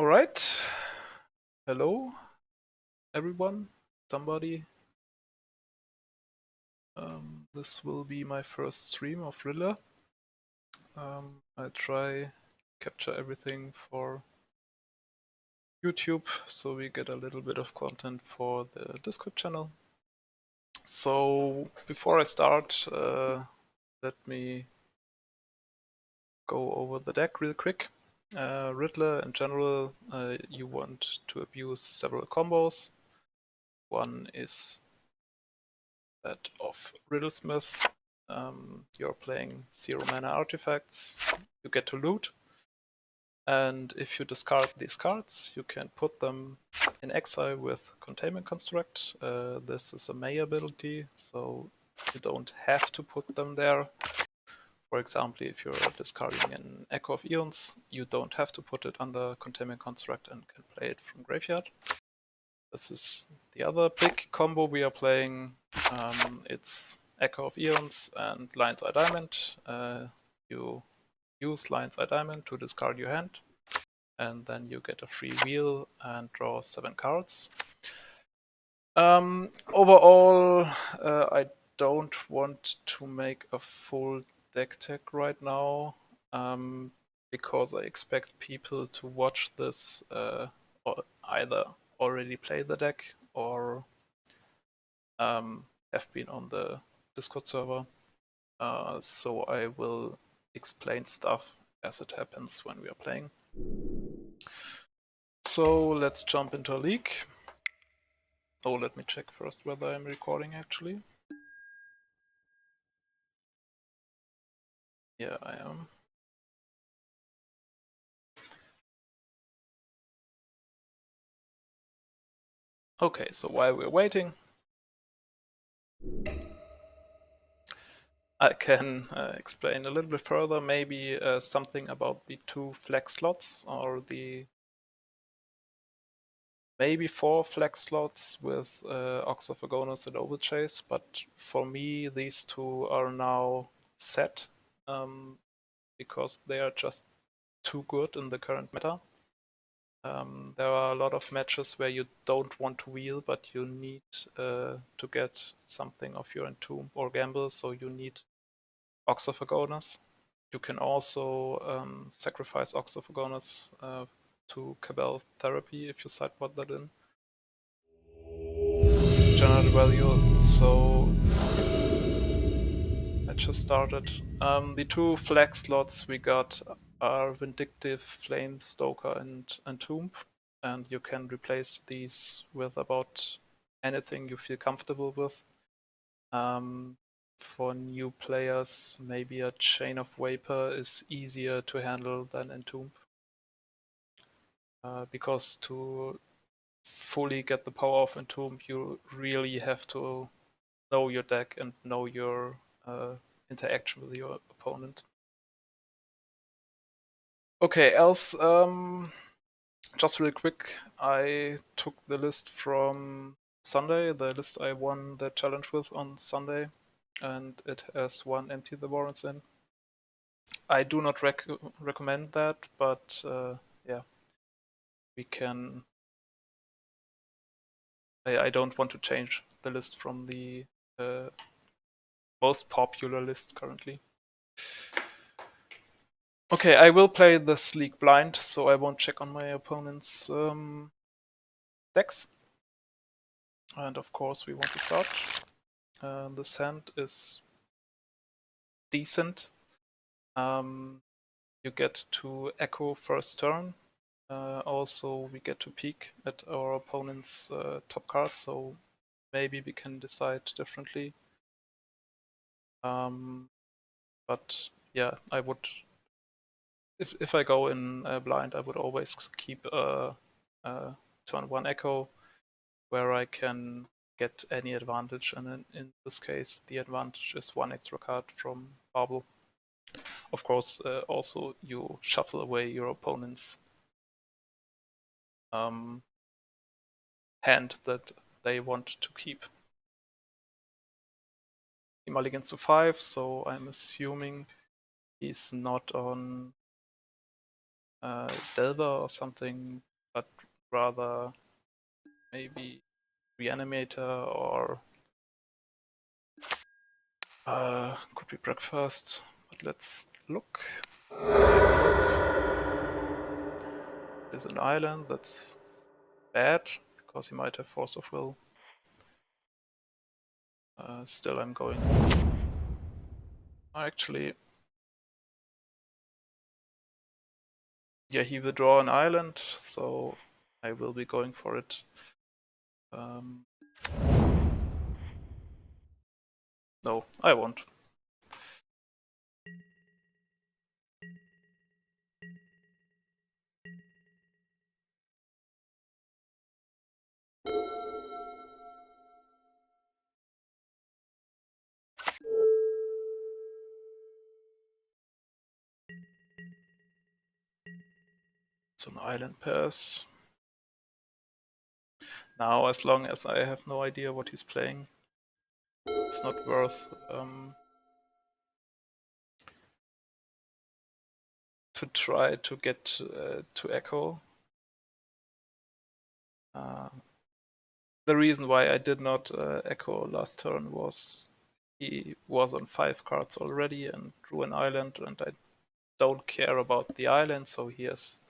Alright, hello everyone, somebody. This will be my first stream of Riddler. I'll try capture everything for YouTube so we get a little bit of content for the Discord channel. So before I start, let me go over the deck real quick. Riddler in general, you want to abuse several combos. One is that of Riddlesmith. You're playing 0 mana artifacts, you get to loot, and if you discard these cards, you can put them in exile with Containment Construct. This is a May ability, so you don't have to put them there. For example, if you're discarding an Echo of Eons, you don't have to put it under Containment Construct and can play it from Graveyard. This is the other big combo we are playing. It's Echo of Eons and Lion's Eye Diamond. You use Lion's Eye Diamond to discard your hand, and then you get a free wheel and draw 7 cards. Overall, I don't want to make a full deck tech right now, because I expect people to watch this or either already play the deck or have been on the Discord server. So I will explain stuff as it happens when we are playing. So let's jump into a league. Oh, let me check first whether I'm recording actually. Yeah, I am. Okay, so while we're waiting, I can explain a little bit further, maybe something about the 2 flex slots, or the maybe 4 flex slots with Ox of Agonis and Overchase, but for me these 2 are now set, because they are just too good in the current meta. There are a lot of matches where you don't want to wheel, but you need to get something of your Entomb or Gamble, so you need Ox of Agonis. You can also sacrifice Ox of Agonis to Cabal Therapy if you sideboard that in. Generate value, so I just started. The 2 flag slots we got are Vindictive, Flame Stoker, and Entomb, and you can replace these with about anything you feel comfortable with. For new players, maybe a Chain of Vapor is easier to handle than Entomb, because to fully get the power of Entomb, you really have to know your deck and know your interaction with your opponent. Okay, else, just real quick, I took the list from Sunday, the list I won the challenge with on Sunday, and it has 1 Empty the Warrens in. I do not recommend that, but yeah, we can. I don't want to change the list from the most popular list currently. Okay, I will play this league blind, so I won't check on my opponent's decks. And of course, we want to start. This hand is decent. You get to echo first turn. Also, we get to peek at our opponent's top card, so maybe we can decide differently. But yeah, I would, if I go in blind, I would always keep a turn 1 echo where I can get any advantage, and in this case the advantage is 1 extra card from Barbel. Of course, also you shuffle away your opponent's hand that they want to keep. He mulligans to 5, so I'm assuming he's not on Delver or something but rather maybe Reanimator or could be Breakfast. But let's look. Take a look. There's an island that's bad because he might have Force of Will. Still, I'm going. Actually, yeah, he will draw an island, so I will be going for it. No, I won't. It's an island pass. Now, as long as I have no idea what he's playing, it's not worth to try to get to Echo. The reason why I did not Echo last turn was he was on 5 cards already and drew an island, and I don't care about the island, so he has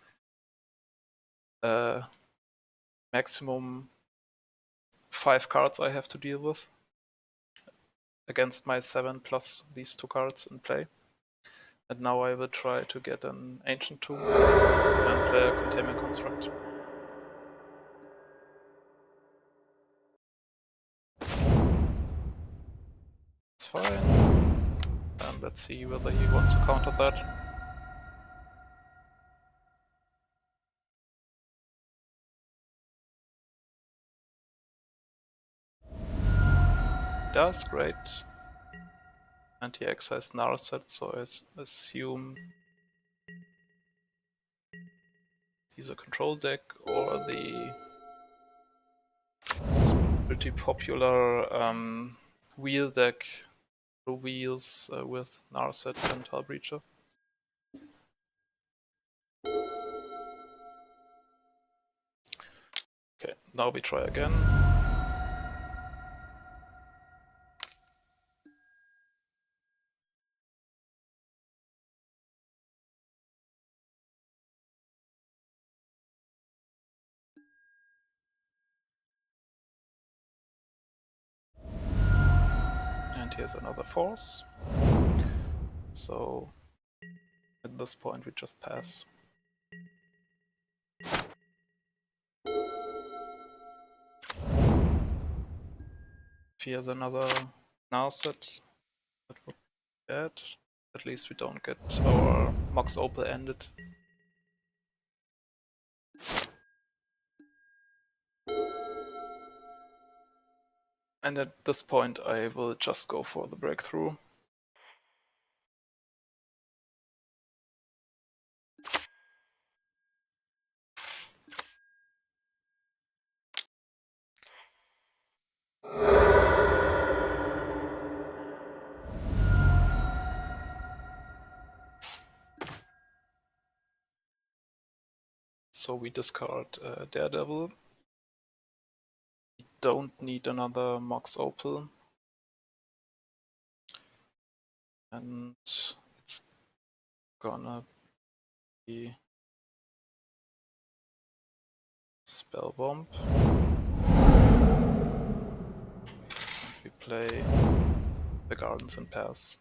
maximum 5 cards I have to deal with against my 7 plus these 2 cards in play. And now I will try to get an Ancient Tomb and play a Containment Construct. It's fine. And let's see whether he wants to counter that. Does, great. And he exiles Narset, so I assume he's a control deck or the pretty popular wheel deck, blue wheels with Narset and Hull Breacher. Okay, now we try again. And here's another force. So at this point we just pass. If he has another Narset, that would be bad. At least we don't get our Mox Opal ended. And at this point I will just go for the breakthrough. So we discard Daredevil. We don't need another Mox Opal. And it's gonna be Spell Bomb. We play the Gardens in pairs.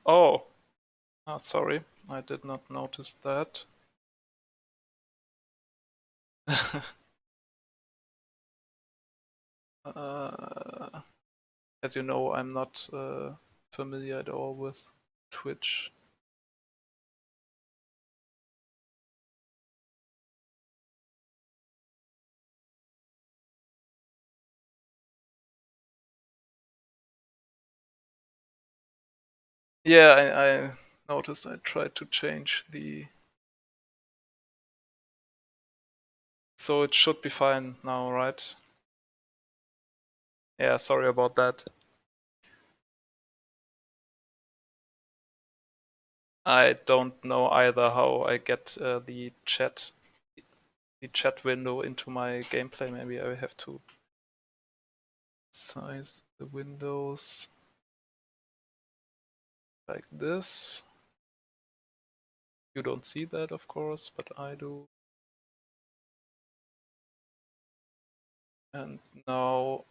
Oh, sorry, I did not notice that. As you know, I'm not familiar at all with Twitch. Yeah, I noticed I tried to change the... So it should be fine now, right? Yeah, sorry about that. I don't know either how I get the chat window into my gameplay. Maybe I have to size the windows like this. You don't see that, of course, but I do. And now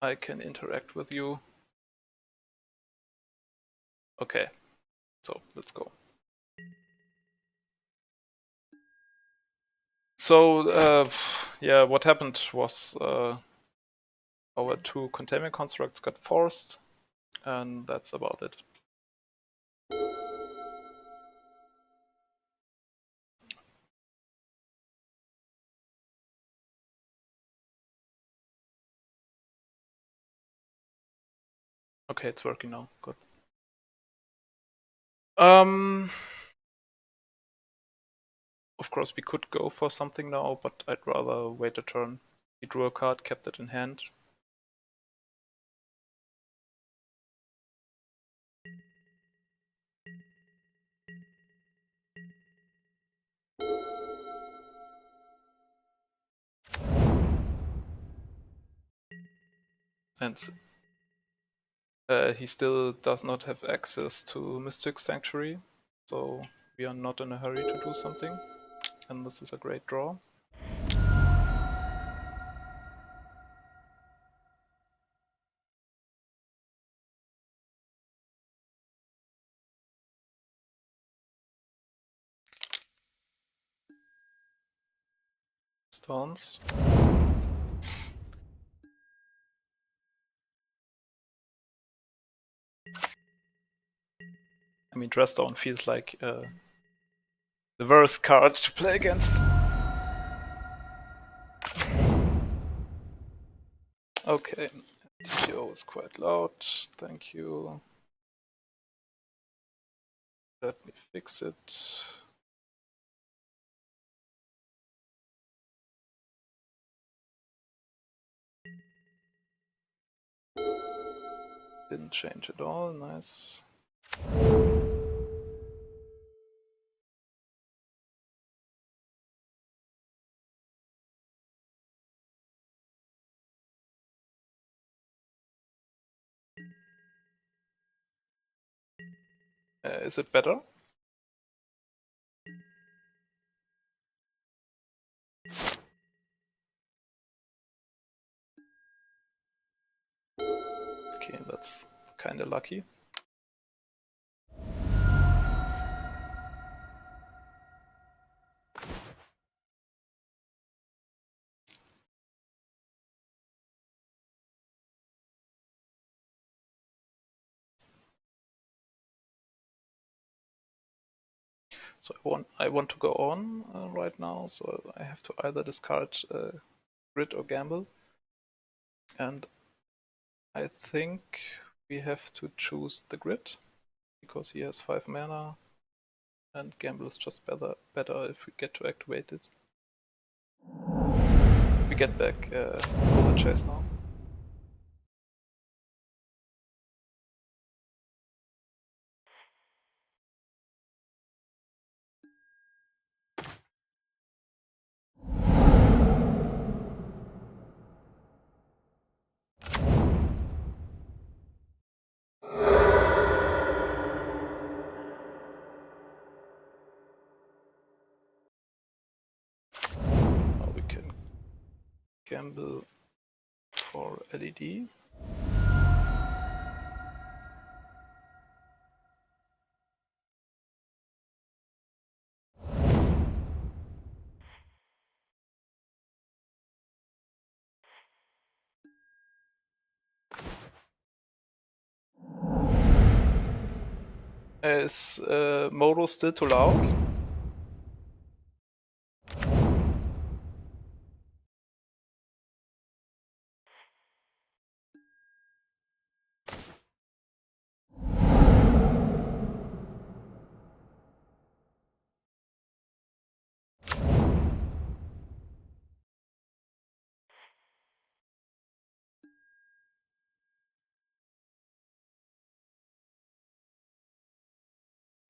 I can interact with you. Okay, so let's go. So, yeah, what happened was our two containment constructs got forced, and that's about it. Okay, it's working now. Good. Of course, we could go for something now, but I'd rather wait a turn. He drew a card, kept it in hand. And he still does not have access to Mystic Sanctuary, so we are not in a hurry to do something. And this is a great draw. Stones. I mean, Dressstone feels like the worst card to play against. Okay, TTO is quite loud. Thank you. Let me fix it. Didn't change at all. Nice. Is it better? Okay, that's kind of lucky. So I want to go on right now, so I have to either discard Grid or Gamble. And I think we have to choose the Grid, because he has 5 mana, and Gamble is just better if we get to activate it. We get back Bullet Chase now. Now we can gamble for LED. Is Modo still too loud?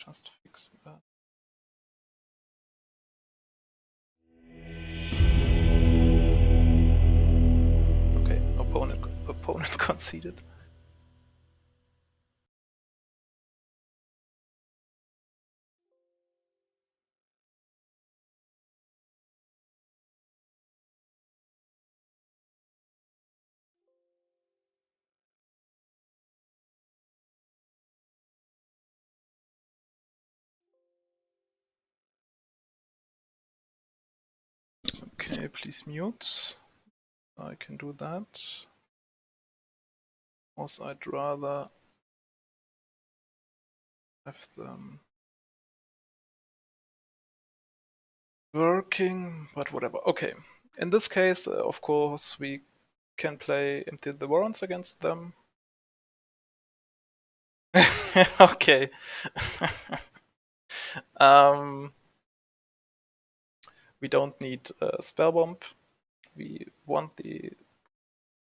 just fix that. Okay, opponent conceded. Okay, please mute. I can do that. Also, I'd rather have them working, but whatever. Okay, in this case, of course, we can play Empty the Warrants against them. Okay. We don't need Spell Bomb. We want the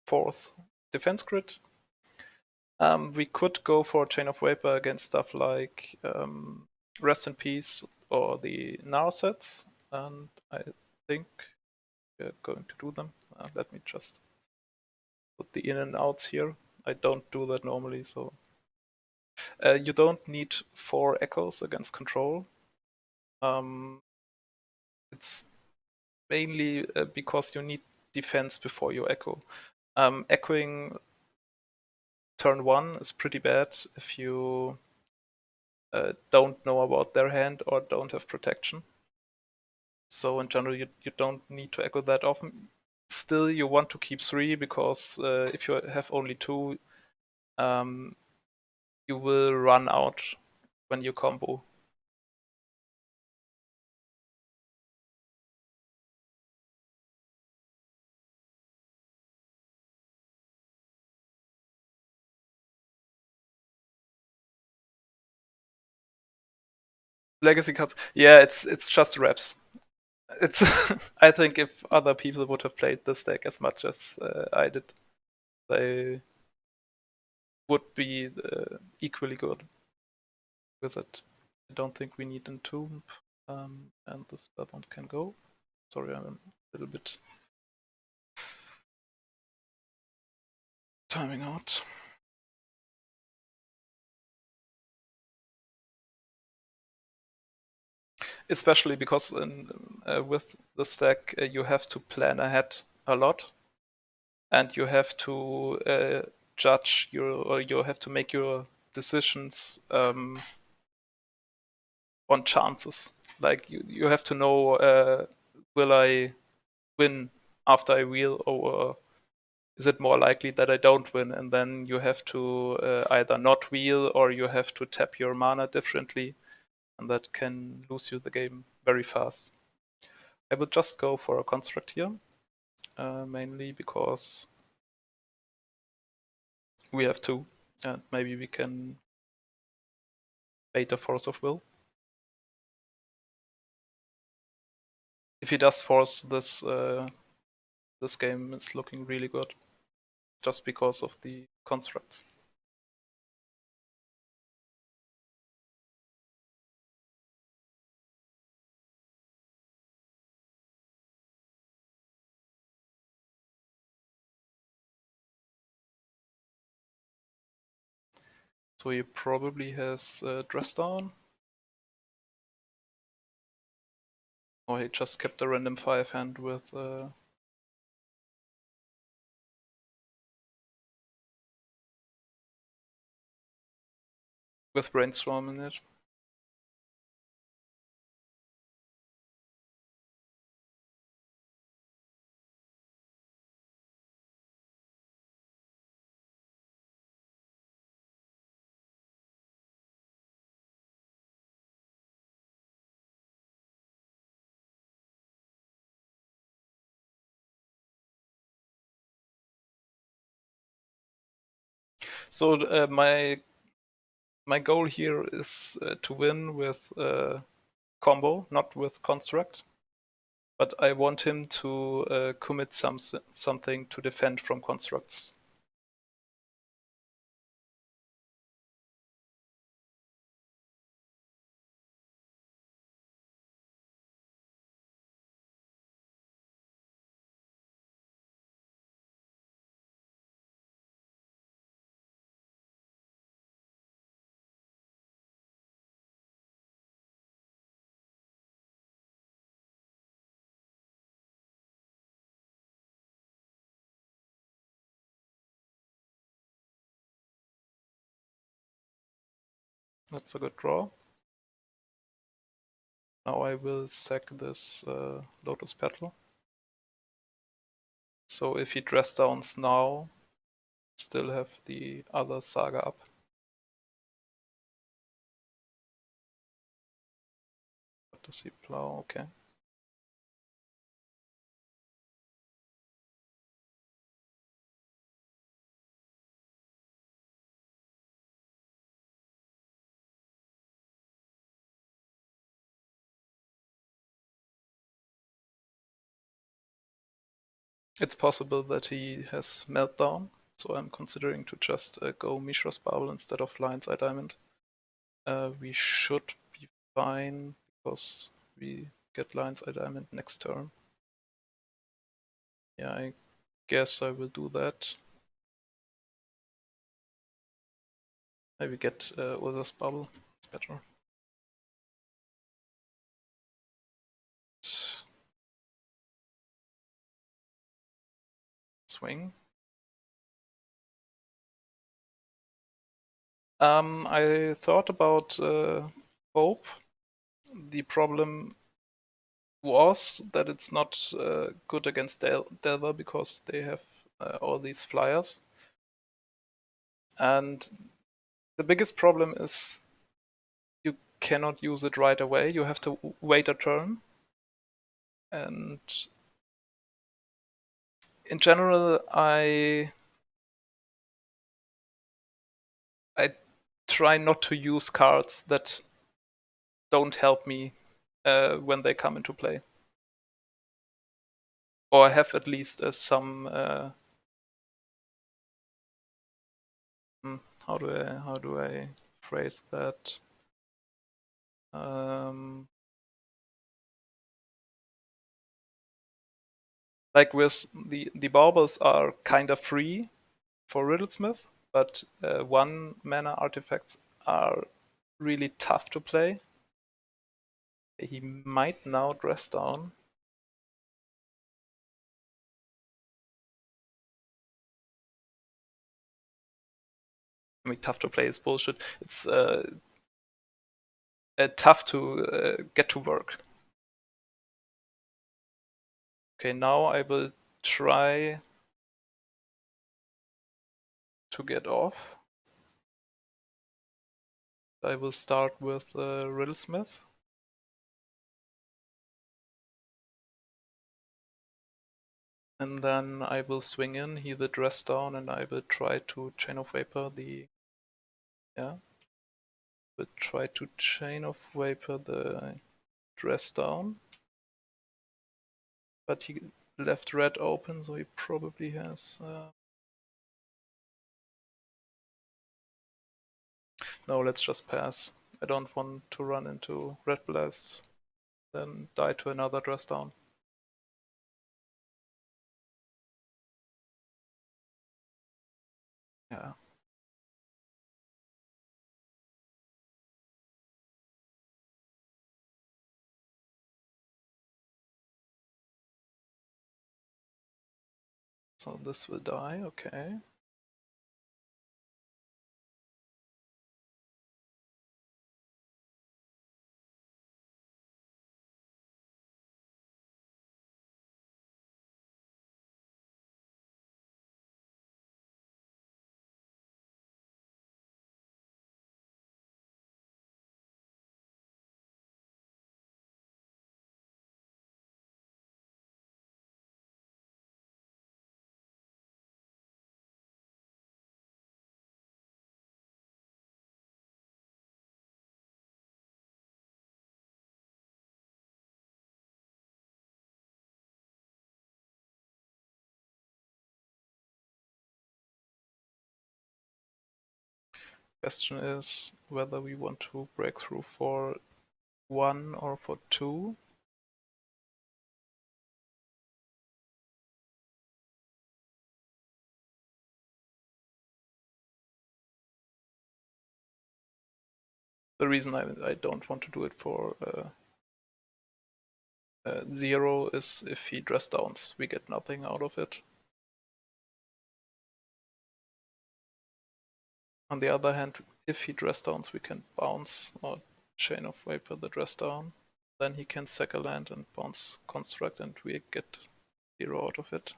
4th defense grid. We could go for Chain of Vapor against stuff like Rest in Peace or the Nar sets, and I think we're going to do them. Let me just put the in and outs here. I don't do that normally, so you don't need 4 echoes against control. It's mainly because you need defense before you echo. Echoing turn 1 is pretty bad if you don't know about their hand or don't have protection. So in general, you don't need to echo that often. Still, you want to keep 3 because if you have only 2, you will run out when you combo. Legacy cards, yeah, it's just reps. It's I think if other people would have played this deck as much as I did, they would be equally good with it. I don't think we need Entomb, and the spell bomb can go. Sorry, I'm a little bit timing out. Especially because with the stack, you have to plan ahead a lot, and you have to judge or you have to make your decisions on chances. Like you have to know, will I win after I wheel, or is it more likely that I don't win? And then you have to either not wheel or you have to tap your mana differently, and that can lose you the game very fast. I would just go for a construct here, mainly because we have 2, and maybe we can bait a Force of Will. If he does force this, this game is looking really good, just because of the constructs. So he probably has Dress Down. Or he just kept a random 5 hand with Brainstorm in it. So my goal here is to win with combo, not with construct. But I want him to commit something to defend from constructs. That's a good draw. Now I will sack this Lotus Petal. So if he dress downs now, still have the other Saga up. What does he plow? Okay. It's possible that he has Meltdown, so I'm considering to just go Mishra's Bubble instead of Lion's Eye Diamond. We should be fine because we get Lion's Eye Diamond next turn. Yeah, I guess I will do that. Maybe get Urza's Bubble. It's better. Swing. I thought about Hope. The problem was that it's not good against Delver because they have all these flyers. And the biggest problem is you cannot use it right away. You have to wait a turn. And in general, I try not to use cards that don't help me when they come into play, or have at least some. How do I phrase that? Like with the baubles are kind of free for Riddlesmith, but 1 mana artifacts are really tough to play. He might now dress down. I mean, tough to play is bullshit. It's tough to get to work. Okay, now I will try to get off. I will start with Riddlesmith. And then I will swing in, he will dress down, and I will try to Chain of Vapor the... Yeah. Will try to Chain of Vapor the dress down. But he left red open, so he probably has... No, let's just pass. I don't want to run into Red Blast, then die to another dress down. Yeah. So this will die, okay. Question is whether we want to break through for 1 or for 2. The reason I don't want to do it for 0 is if he dress downs, we get nothing out of it. On the other hand, If he dress downs, we can bounce or Chain of Vapor the dress down. Then he can sack a land and bounce Construct, and we get 0 out of it.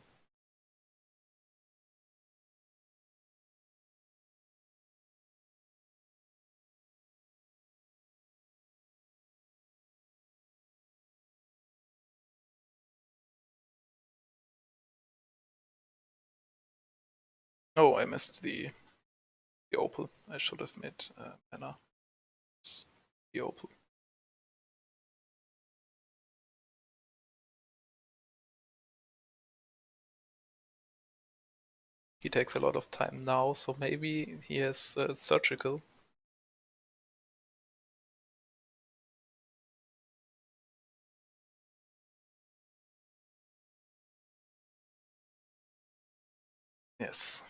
Oh, I missed the Opal. I should have made mana. The Opal. He takes a lot of time now, so maybe he has Surgical. Yes.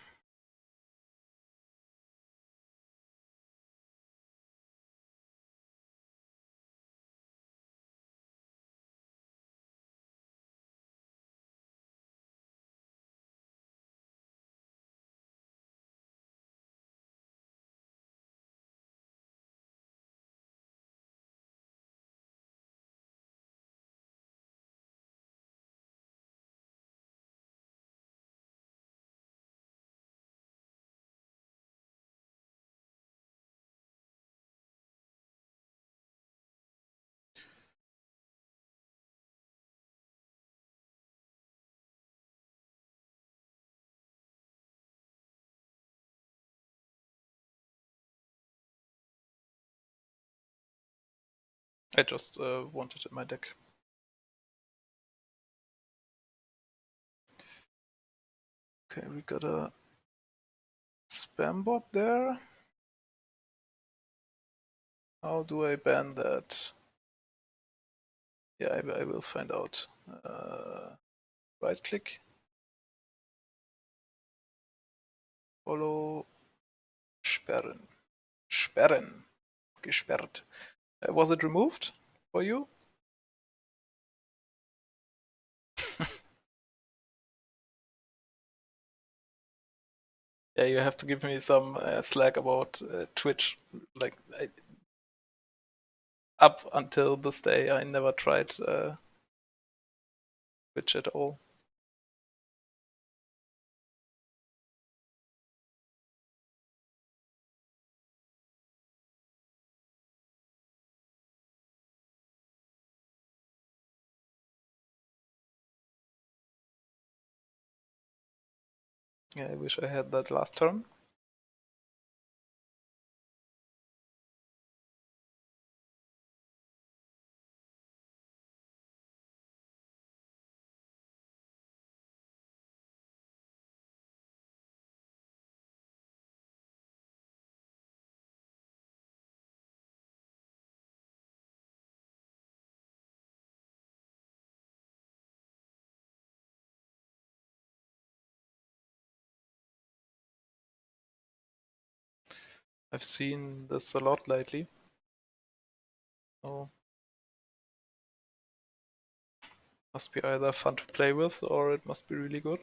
I just wanted in my deck. Okay, we got a spam bot there. How do I ban that? Yeah, I will find out. Right click. Follow. Sperren. Sperren. Gesperrt. Was it removed for you? Yeah, you have to give me some slack about Twitch. Like, up until this day, I never tried Twitch at all. Yeah, I wish I had that last turn. I've seen this a lot lately. So must be either fun to play with or it must be really good.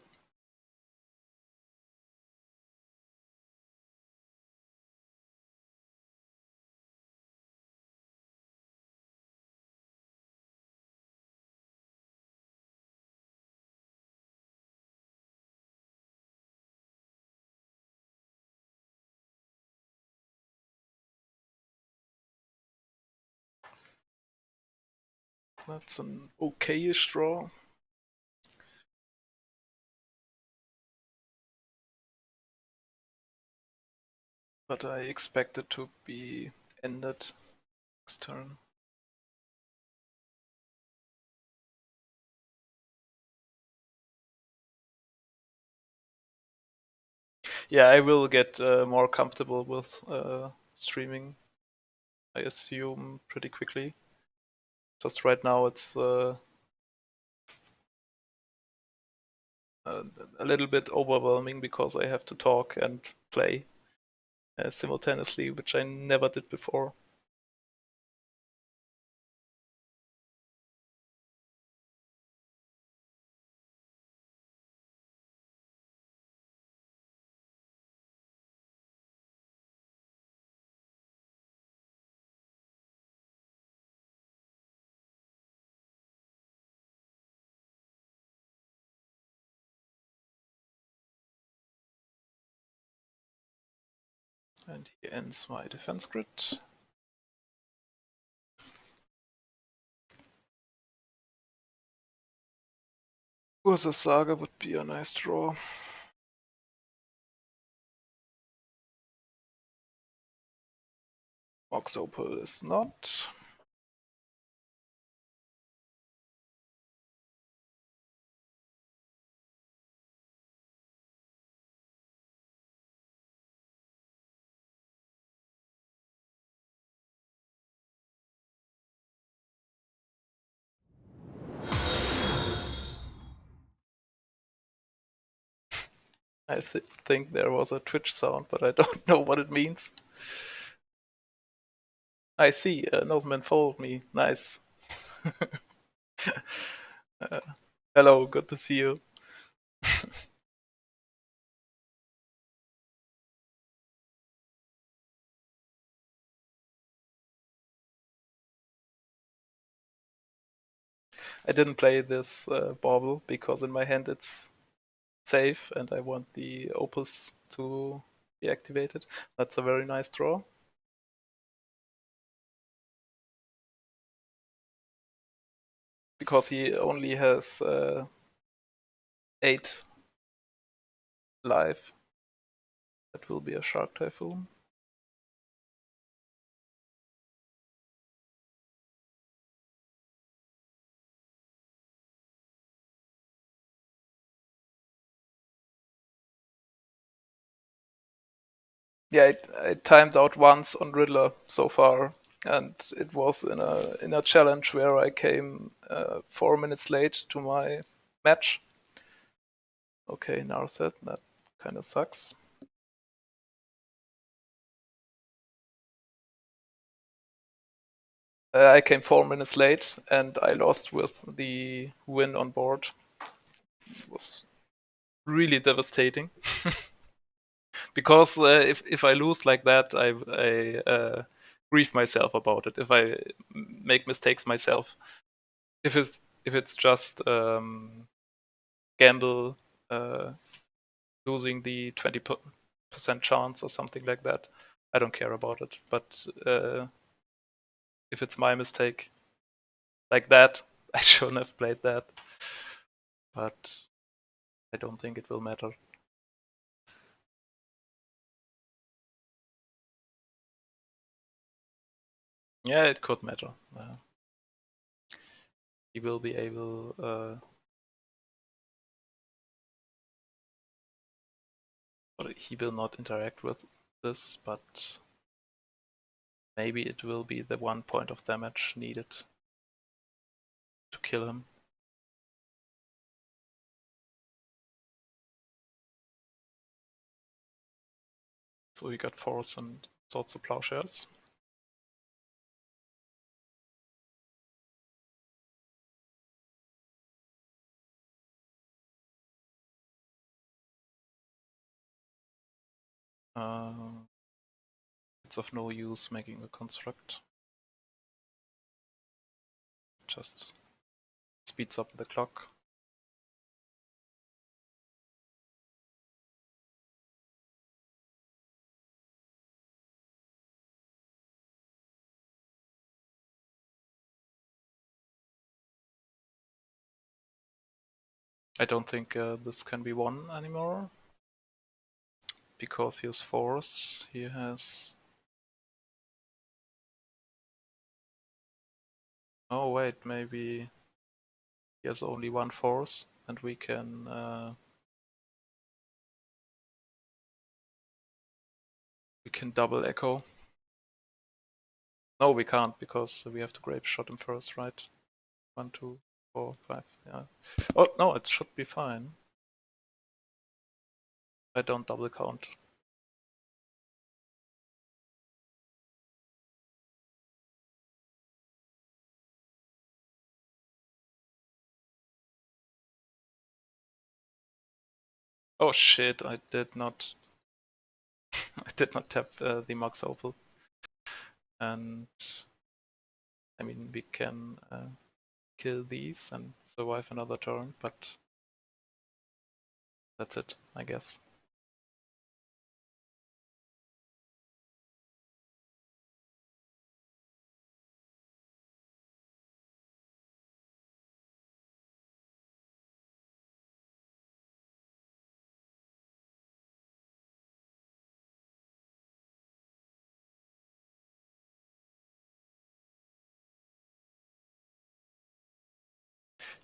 That's an okayish draw. But I expect it to be ended next turn. Yeah, I will get more comfortable with streaming, I assume, pretty quickly. Just right now it's a little bit overwhelming because I have to talk and play simultaneously, which I never did before. And here ends my defense grid. Ursa Saga would be a nice draw. Mox Opal is not. I think there was a Twitch sound, but I don't know what it means. I see, Nosman followed me. Nice. Hello, good to see you. I didn't play this bauble because in my hand it's safe and I want the Opus to be activated. That's a very nice draw. Because he only has 8 life. That will be a Shark Typhoon. Yeah, I timed out once on Riddler so far, and it was in a challenge where I came 4 minutes late to my match. Okay, Narset, that kind of sucks. I came 4 minutes late and I lost with the win on board. It was really devastating. Because if I lose like that, I grieve myself about it. If I make mistakes myself, if it's just gamble losing the 20% chance or something like that, I don't care about it. But if it's my mistake like that, I shouldn't have played that. But I don't think it will matter. Yeah, it could matter. He will be able. He will not interact with this, but maybe it will be the 1 point of damage needed to kill him. So he got Force and Swords to Plowshares. It's of no use making a construct. Just speeds up the clock. I don't think this can be won anymore. Because he has Force, he has... Oh wait, maybe he has only 1 Force and we can double echo. No, we can't because we have to grape shot him first, right? 1, 2, 4, 5, yeah. Oh no, it should be fine. I don't double count. Oh shit, I did not I did not tap the Mox Opal. And I mean we can kill these and survive another turn, but that's it, I guess.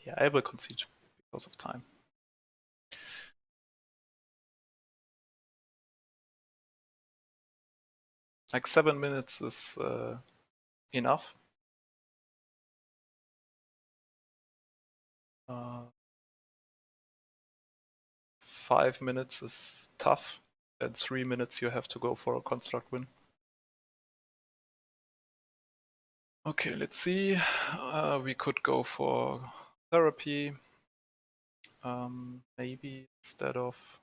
Yeah, I will concede because of time. Like 7 minutes is enough. 5 minutes is tough. And 3 minutes you have to go for a construct win. Okay, let's see. We could go for therapy. Maybe instead of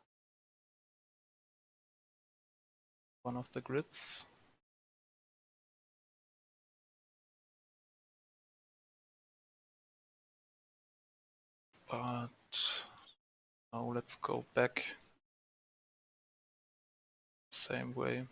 one of the grids. But now let's go back same way.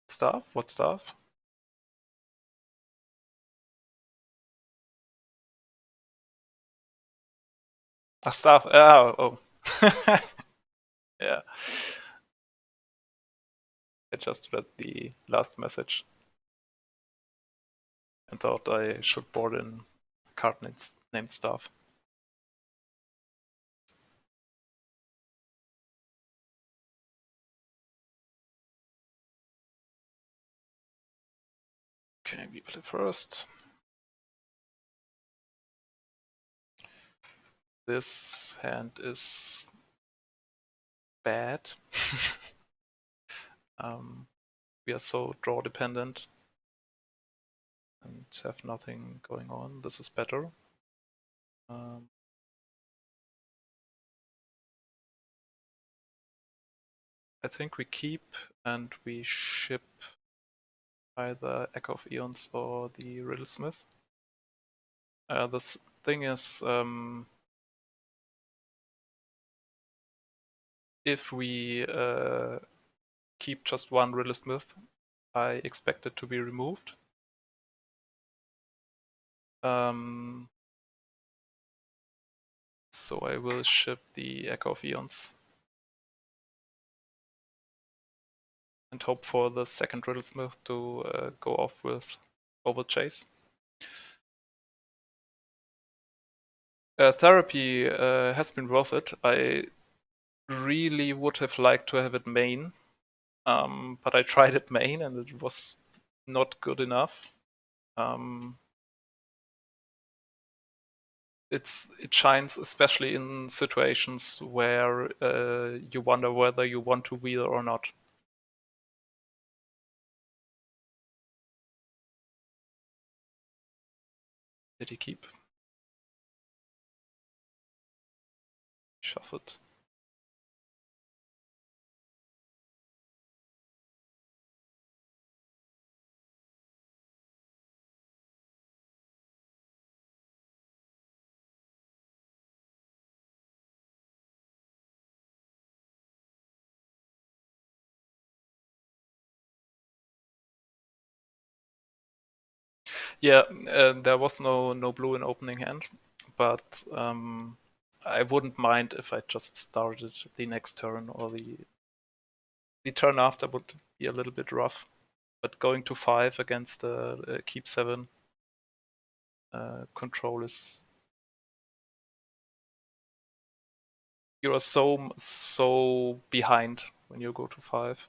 Staff? What staff? Ah, staff. Oh. Yeah. I just read the last message and thought I should board in a card named staff. Okay, we play first. This hand is bad. We are so draw dependent and have nothing going on. This is better. I think we keep and we ship either Echo of Eons or the Riddlesmith. This thing is, if we keep just one Riddlesmith, I expect it to be removed. So I will ship the Echo of Eons and hope for the second Riddlesmith to go off with Overchase. Therapy has been worth it. I really would have liked to have it main, but I tried it main and it was not good enough. It shines especially in situations where you wonder whether you want to wheel or not. Did he keep? Shuffled. Yeah, there was no blue in opening hand, but I wouldn't mind if I just started the next turn, or the turn after would be a little bit rough. But going to 5 against keep 7 control is, you are so behind when you go to 5.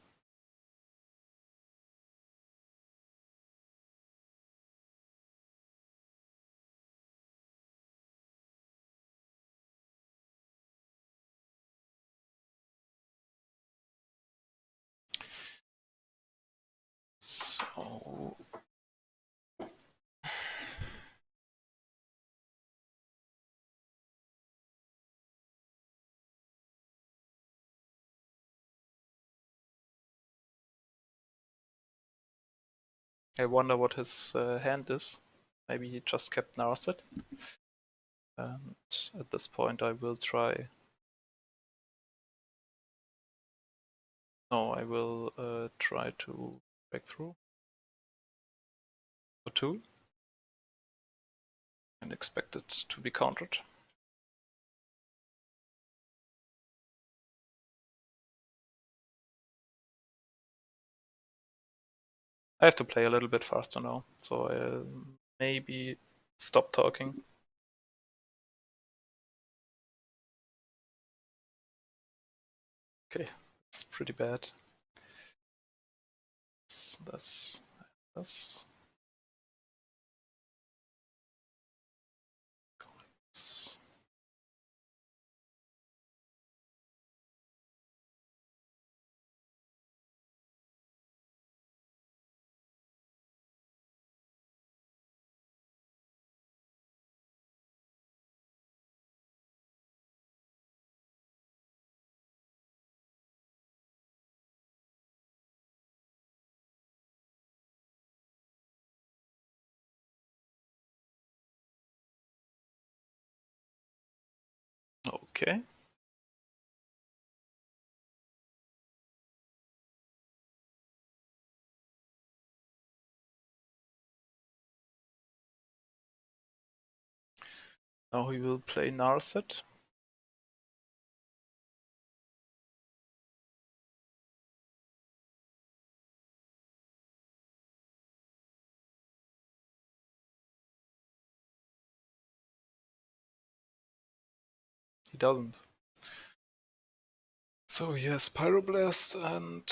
So I wonder what his hand is. Maybe he just kept Narset. And at this point I will try No, I will try to break through. For 2. And expect it to be countered. I have to play a little bit faster now, so I'll maybe stop talking. Okay, it's pretty bad. This. Okay. Now he will play Narset. He doesn't. So he has Pyroblast and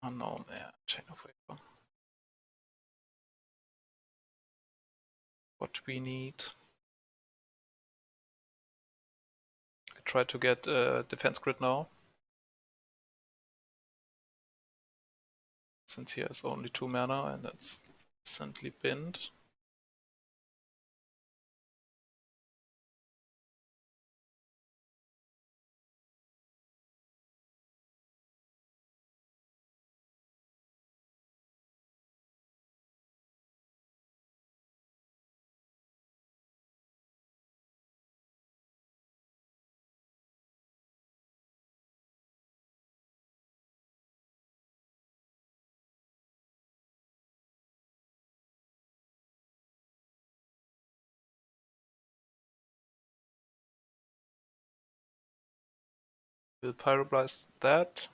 unknown, yeah, Chain of Vapor. What we need. I try to get a defense grid now. Since he has only 2 mana and that's instantly pinned. We'll Pyroblast that.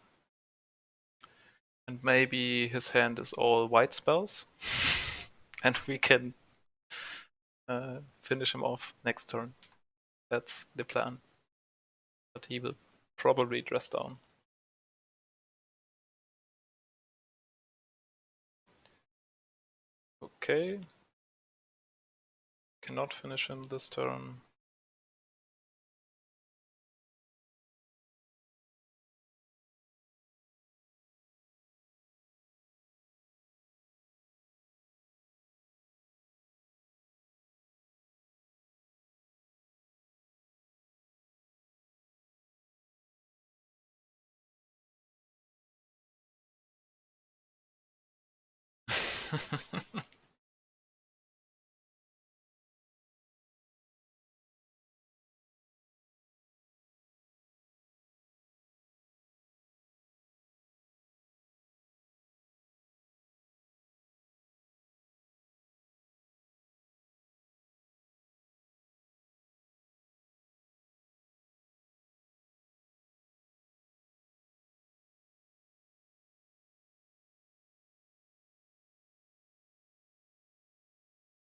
And maybe his hand is all white spells. And we can finish him off next turn. That's the plan. But he will probably dress down. Okay. Cannot finish him this turn.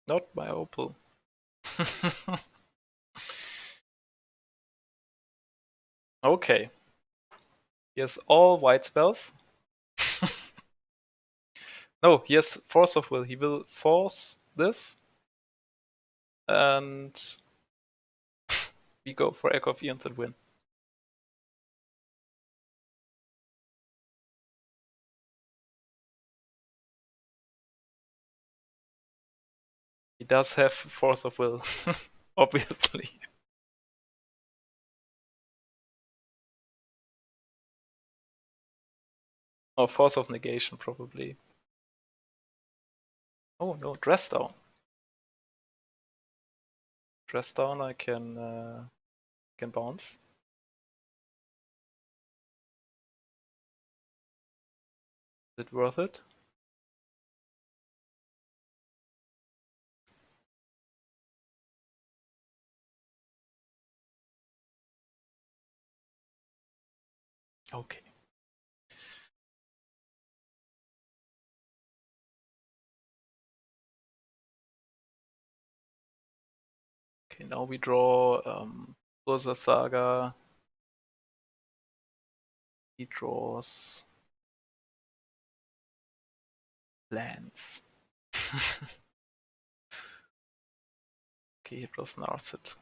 Not my opal. Okay. He has all white spells. No, he has Force of Will. He will force this. And we go for Echo of Eons and win. He does have Force of Will, obviously. Or Force of Negation, probably. Oh no, dress down. Dress down, I can bounce. Is it worth it? Okay. Okay, now we draw Ursa Saga. He draws lands. Okay, he draws Narset.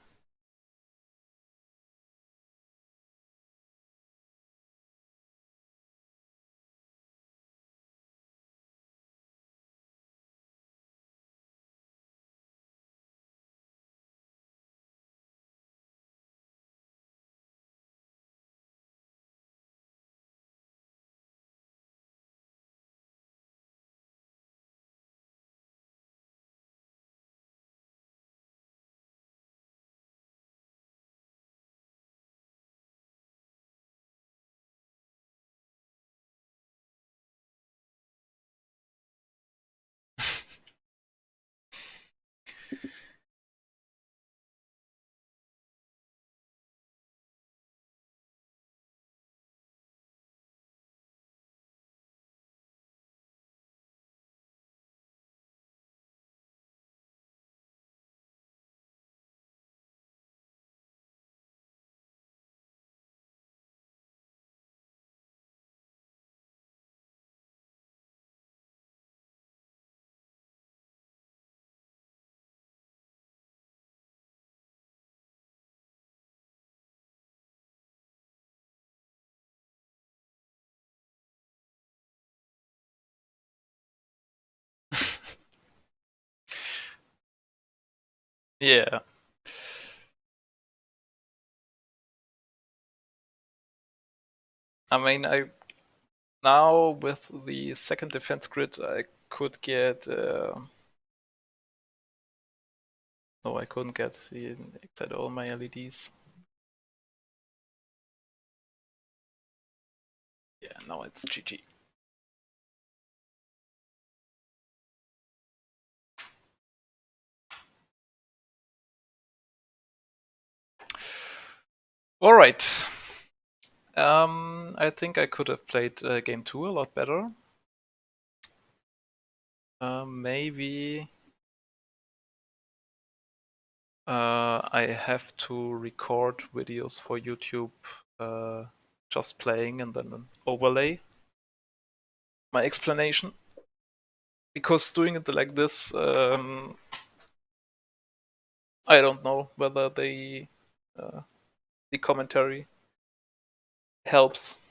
Yeah. I mean, I now with the second defense grid, I could get. No, I couldn't get the excite all my LEDs. Yeah, now it's GG. All right. I think I could have played game 2 a lot better. Maybe I have to record videos for YouTube, just playing and then overlay my explanation. Because doing it like this, I don't know whether the commentary helps.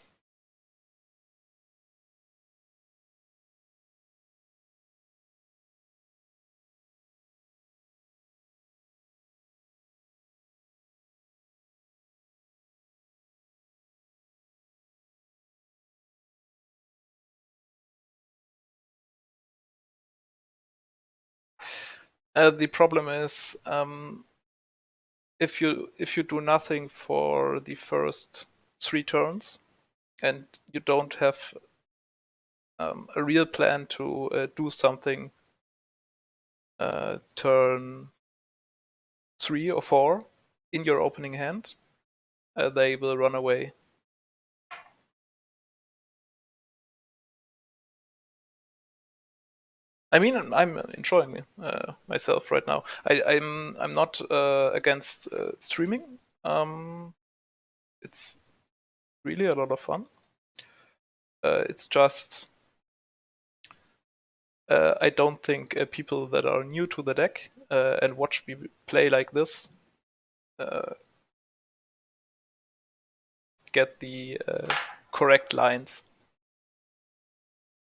The problem is if you do nothing for the first 3 turns and you don't have a real plan to do something turn 3 or 4 in your opening hand, they will run away. I mean, I'm enjoying myself right now. I'm not against streaming. It's really a lot of fun. It's just I don't think people that are new to the deck and watch me play like this get the correct lines.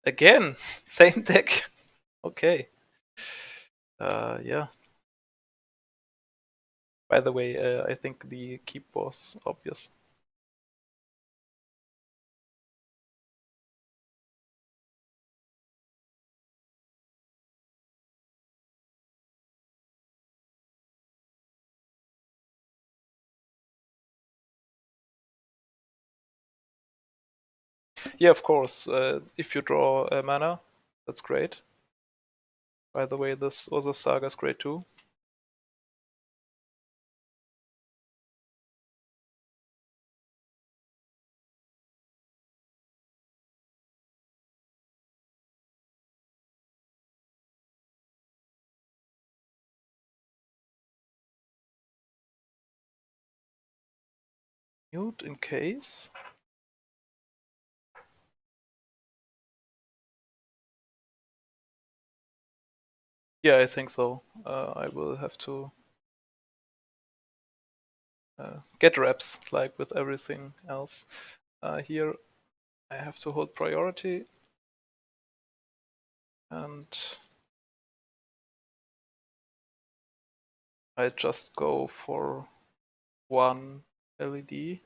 Again, same deck. Okay. Yeah. By the way, I think the keep was obvious. Yeah, of course. If you draw a mana, that's great. By the way, this Urza Saga is great too. Mute in case. Yeah, I think so. I will have to get reps, like with everything else. Here, I have to hold priority, and I just go for one LED.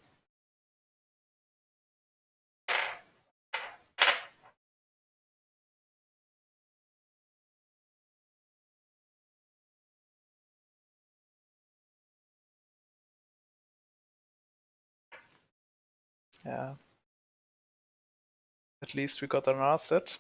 Yeah. At least we got an asset.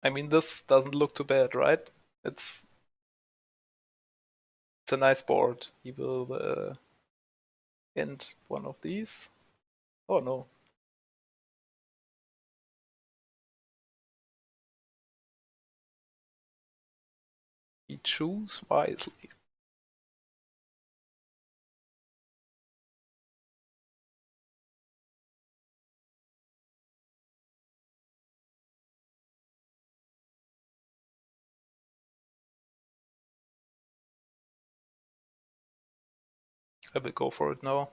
I mean, this doesn't look too bad, right? It's a nice board. He will end one of these. Oh no. He choose wisely. I will go for it now.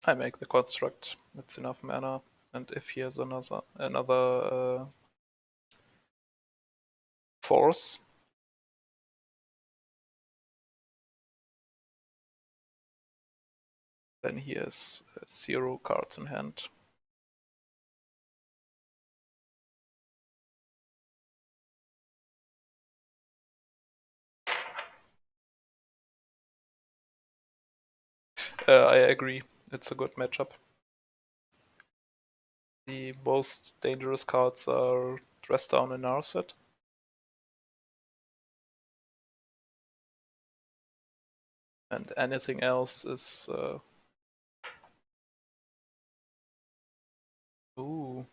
I make the construct. It's enough mana. And if he has another force, then he has 0 cards in hand. I agree. It's a good matchup. The most dangerous cards are Dress Down and Narset. And anything else is... Ooh.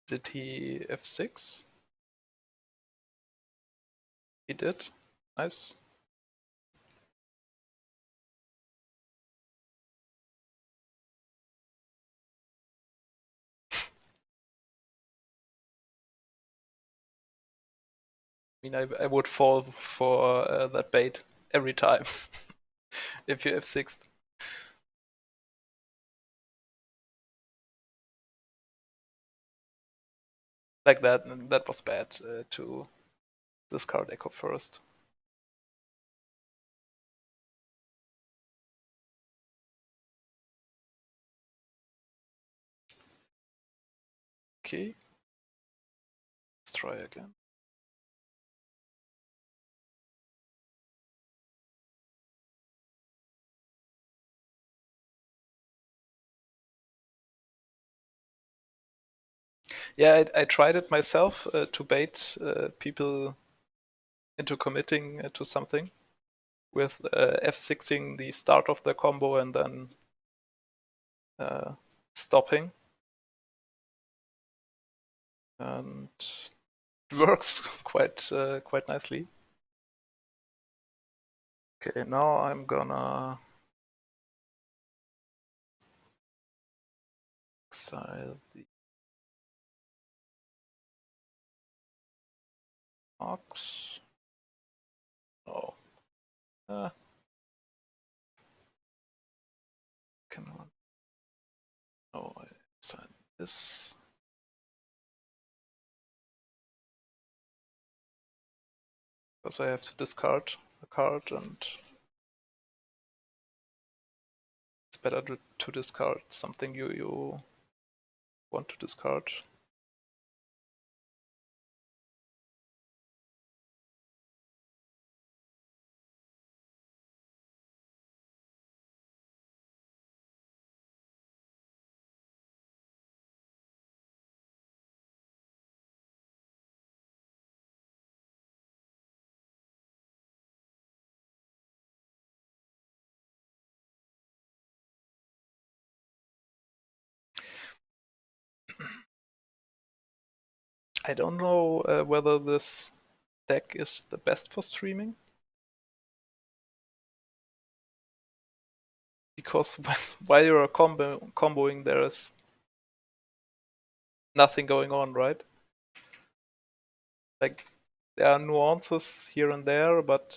Did he F6? He did. Nice. I mean, I would fall for that bait every time if you F6. Like that was bad to discard Echo first. Okay. Let's try again. Yeah, I tried it myself to bait people into committing to something with F6ing the start of the combo and then stopping. and it works quite nicely. Okay, now I'm gonna exile the ox. Oh, come on. Oh, I exile this. Because I have to discard a card, and it's better to discard something you want to discard. I don't know whether this deck is the best for streaming. Because while you're comboing, there is nothing going on, right? Like, there are nuances here and there, but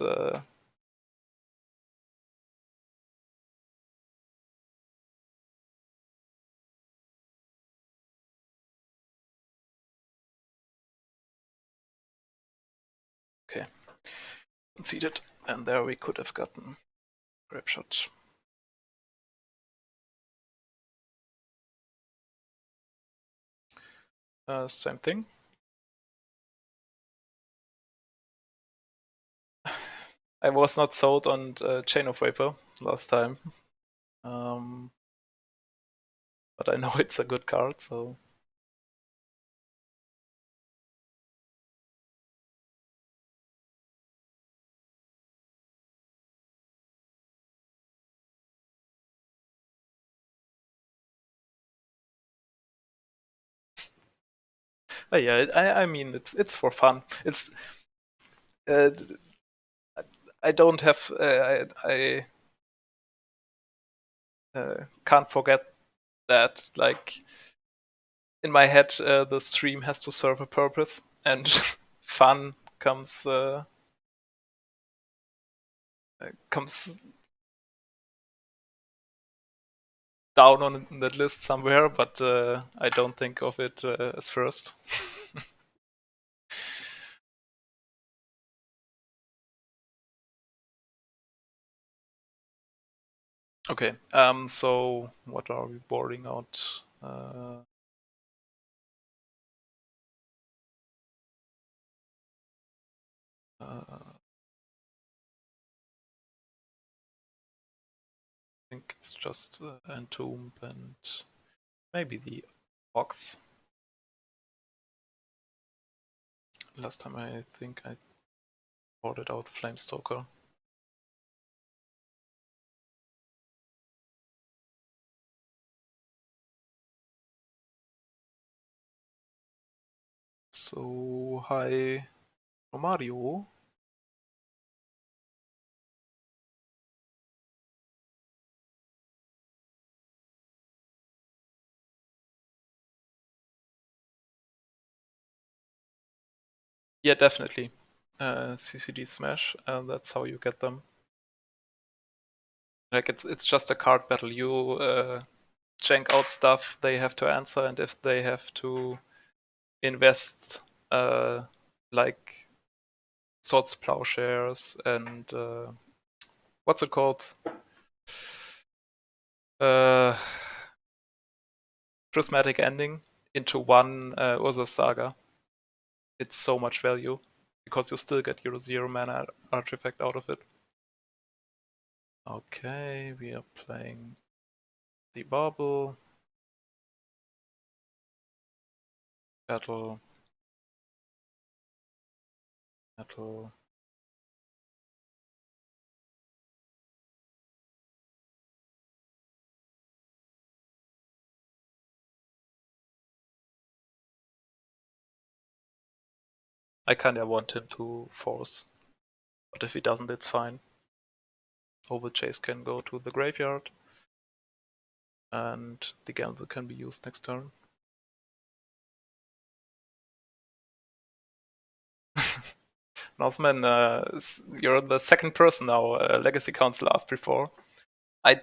okay. Conceded. And there we could have gotten grab shot. Same thing. I was not sold on Chain of Vapor last time. But I know it's a good card, so. Yeah, I mean it's for fun. It's uh, I don't have I can't forget that, like, in my head the stream has to serve a purpose, and fun comes down on that list somewhere, but I don't think of it as first. Okay, so what are we boarding out? I think it's just Entomb and maybe the Ox. Last time I think I boarded out Flamestalker. So, hi, Mario. Yeah, definitely. CCD Smash, that's how you get them. Like, it's just a card battle. You jank out stuff, they have to answer, and if they have to invest like Swords Plowshares and what's it called? Uh, Prismatic Ending into one Urza Saga. It's so much value because you still get your 0 mana artifact out of it. Okay, we are playing the Bauble. Battle. Battle. I kinda want him to force, but if he doesn't, it's fine. Overchase can go to the graveyard, and the gamble can be used next turn. Norseman, you're the second person now Legacy Council asked before. I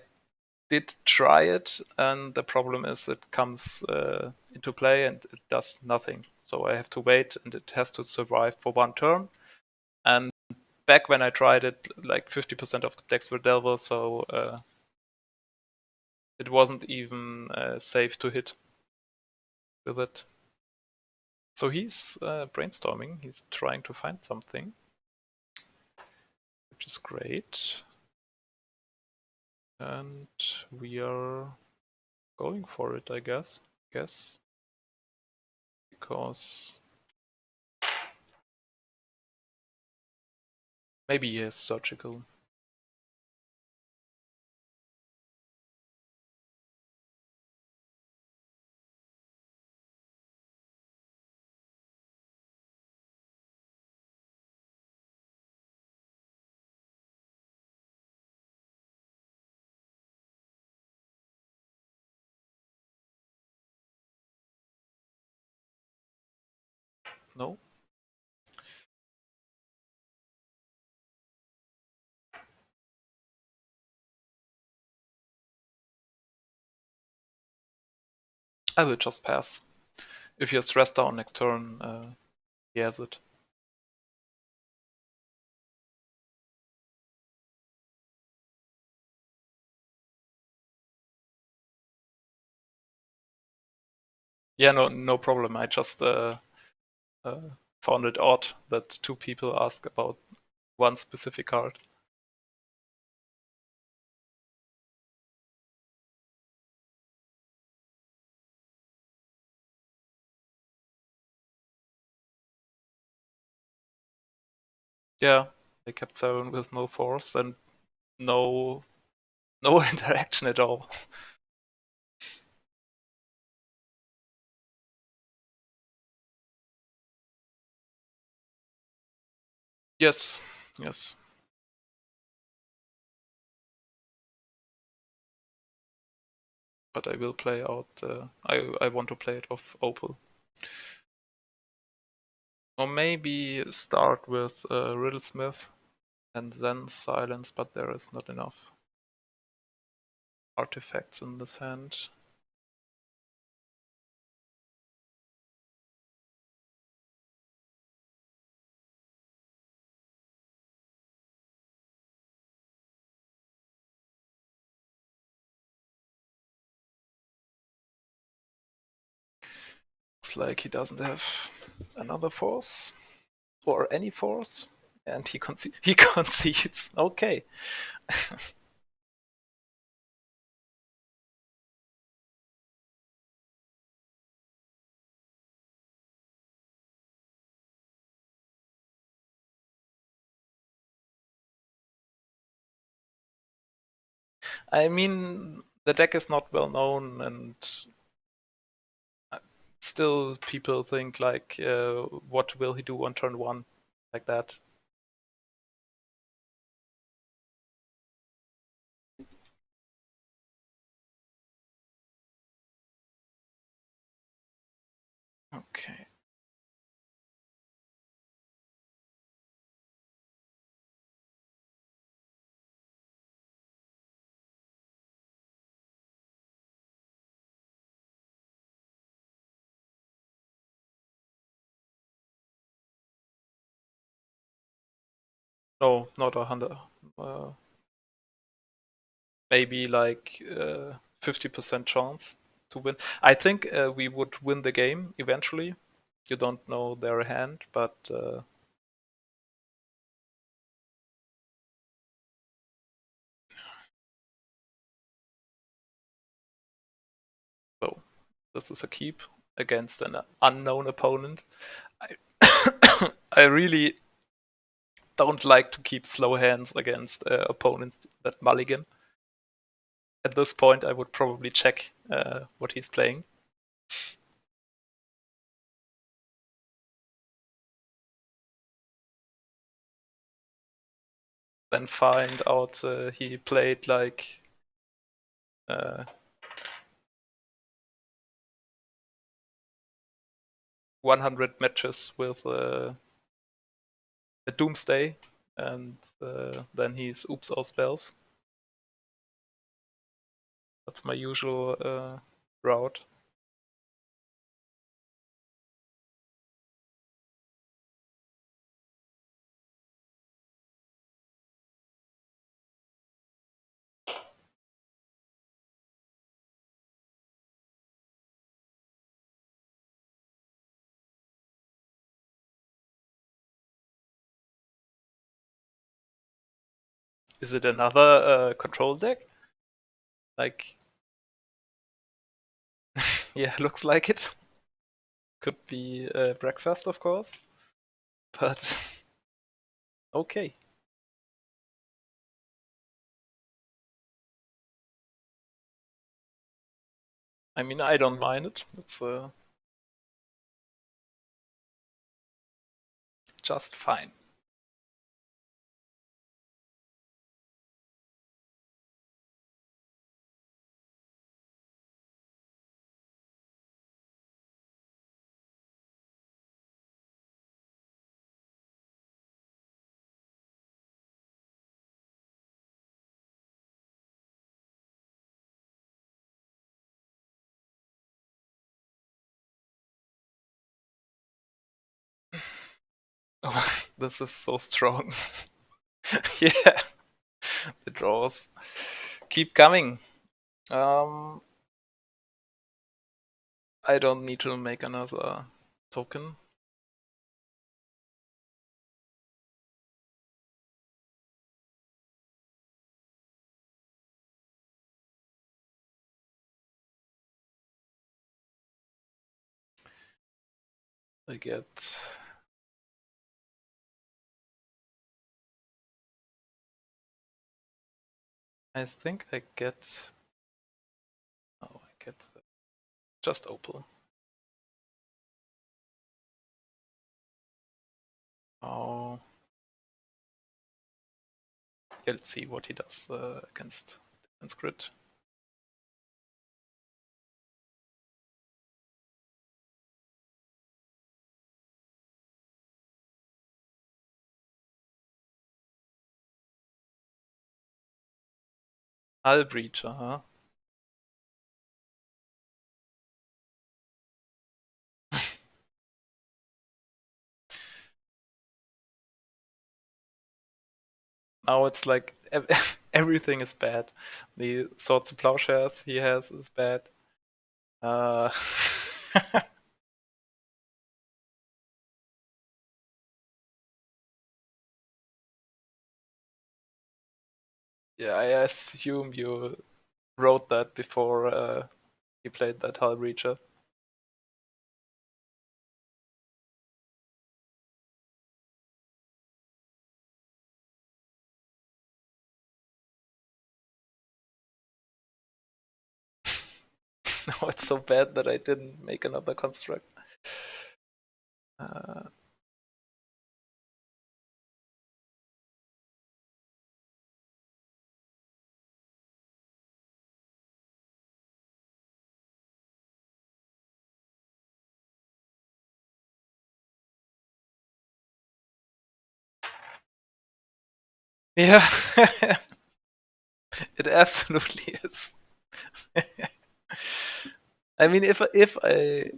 did try it, and the problem is it comes into play and it does nothing. So I have to wait, and it has to survive for one turn. And back when I tried it, like 50% of decks were Delver, so it wasn't even safe to hit with it. So he's brainstorming. He's trying to find something, which is great. And we are going for it, I guess. Because maybe he has surgical. No? I will just pass. If he has stress down next turn, he has it. Yeah, no problem. I just found it odd that two people ask about one specific card. Yeah, they kept 7 with no force and no interaction at all. Yes, yes. But I will play out. I want to play it off Opal. Or maybe start with Riddlesmith and then silence, but there is not enough artifacts in this hand. Looks like he doesn't have another force or any force, and he concedes. Okay. I mean, the deck is not well known, and still people think like, what will he do on turn one, like that. Okay. No, not 100. Uh, Maybe like 50% chance to win. I think we would win the game eventually. You don't know their hand, but so this is a keep against an unknown opponent. I, I really don't like to keep slow hands against opponents that mulligan. At this point, I would probably check what he's playing. then find out he played like 100 matches with a Doomsday, and then he's oops all spells. That's my usual route. Is it another control deck? Like, yeah, looks like it. Could be breakfast, of course, but okay. I mean, I don't mind it. It's just fine. Oh, this is so strong. Yeah, the draws keep coming. I don't need to make another token. I get. I think I get. Oh, I get just Opal. Oh, yeah, let's see what he does against defense grid. Hull Breacher, huh? Now it's like everything is bad. The Swords to Plowshares he has is bad. Uh, yeah, I assume you wrote that before you played that Hull Breacher. No, it's so bad that I didn't make another construct. Uh, yeah, it absolutely is. I mean, if I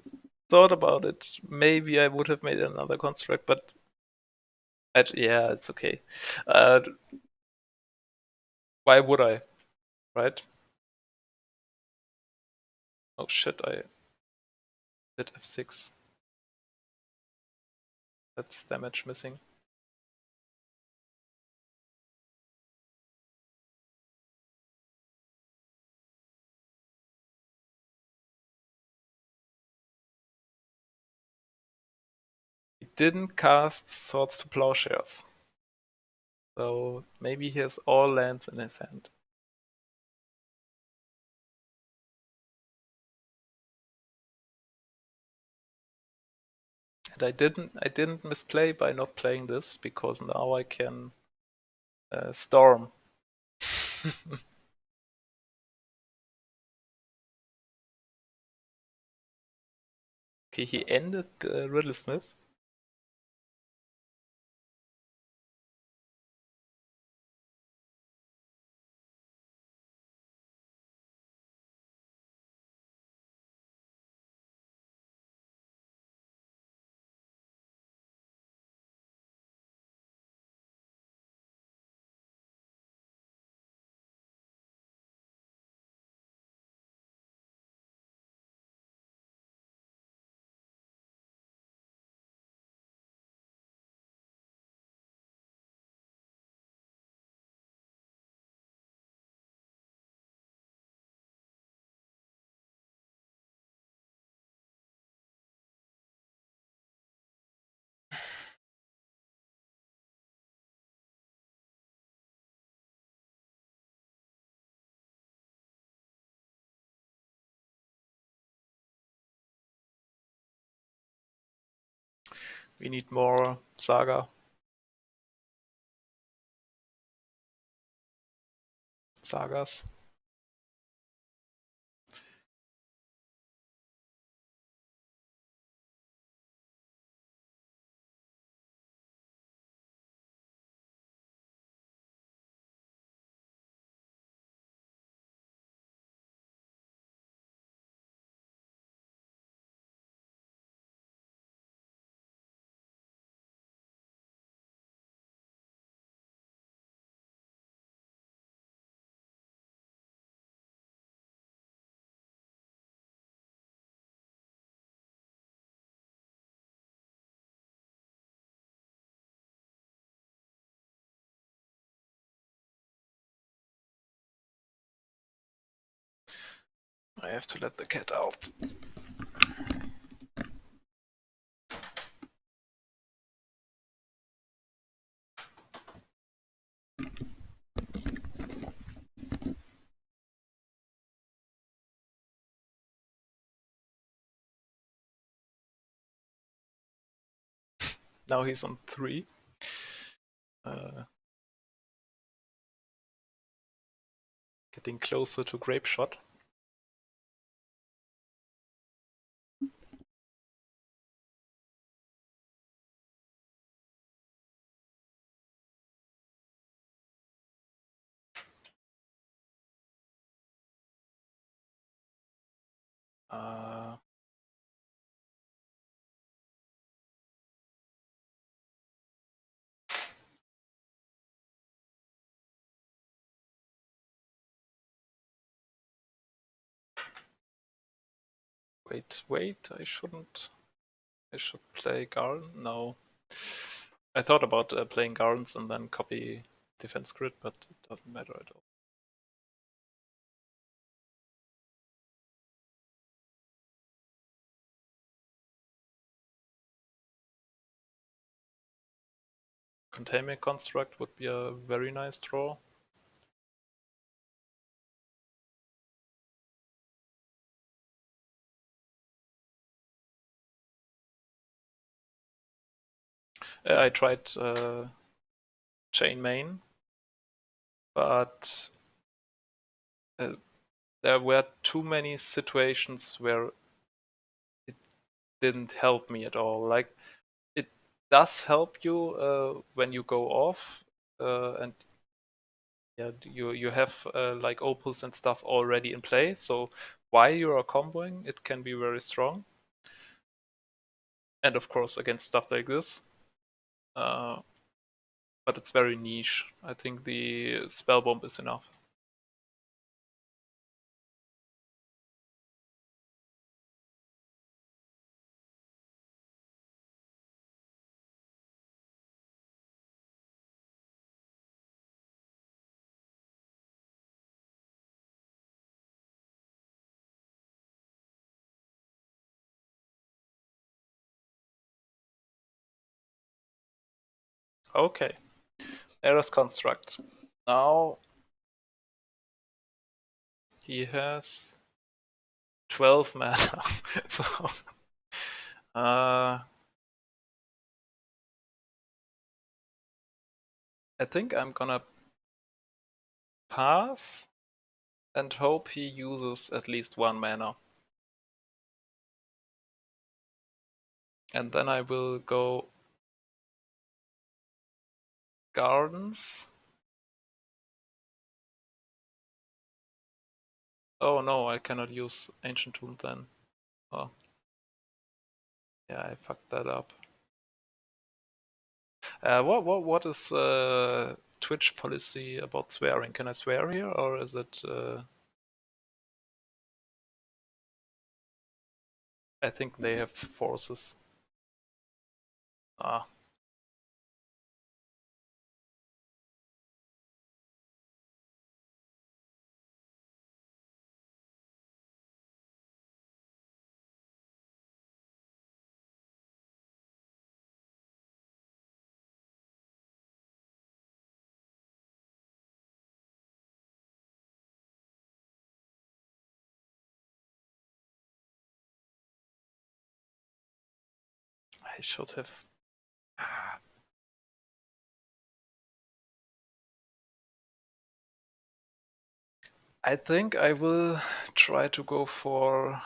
thought about it, maybe I would have made another construct, but yeah, it's okay. Uh, why would I, right? Oh shit, I did F6. That's damage missing. He didn't cast Swords to Plowshares, so maybe he has all lands in his hand. And I didn't misplay by not playing this because now I can Storm. Okay, he ended Riddle Smith. We need more sagas. I have to let the cat out. Now he's on 3. Getting closer to Grape Shot. Uh, wait, I shouldn't. I should play Garden? No. I thought about playing Gardens and then copy Defense Grid, but it doesn't matter at all. Containment Construct would be a very nice draw. I tried Chain Main, but there were too many situations where it didn't help me at all. Like, it does help you when you go off, and yeah, you have like Opus and stuff already in play. So while you are comboing, it can be very strong. And of course, against stuff like this. Uh, but it's very niche. I think the Spell Bomb is enough. Okay. Eros Construct. Now he has 12 mana. So I think I'm gonna path and hope he uses at least 1 mana. And then I will go Gardens. Oh no, I cannot use Ancient Tomb then. Oh. Yeah, I fucked that up. What is Twitch policy about swearing? Can I swear here, or is it? I think they have forces. Ah, I should have. I think I will try to go for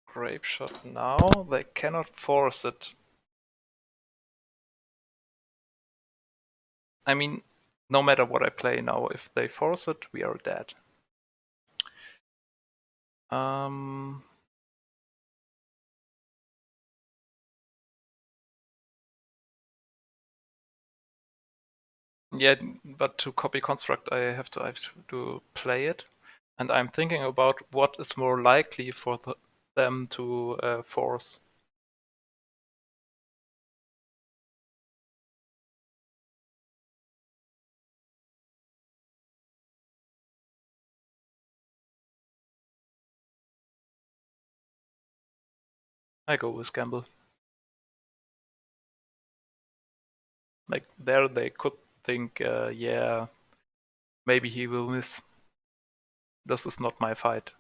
Grape Shot now. They cannot force it. I mean, no matter what I play now, if they force it, we are dead. Yeah, but to copy construct, I have to play it, and I'm thinking about what is more likely for them to force. I go with Gamble. Like there, they could think, yeah, maybe he will miss. This is not my fight.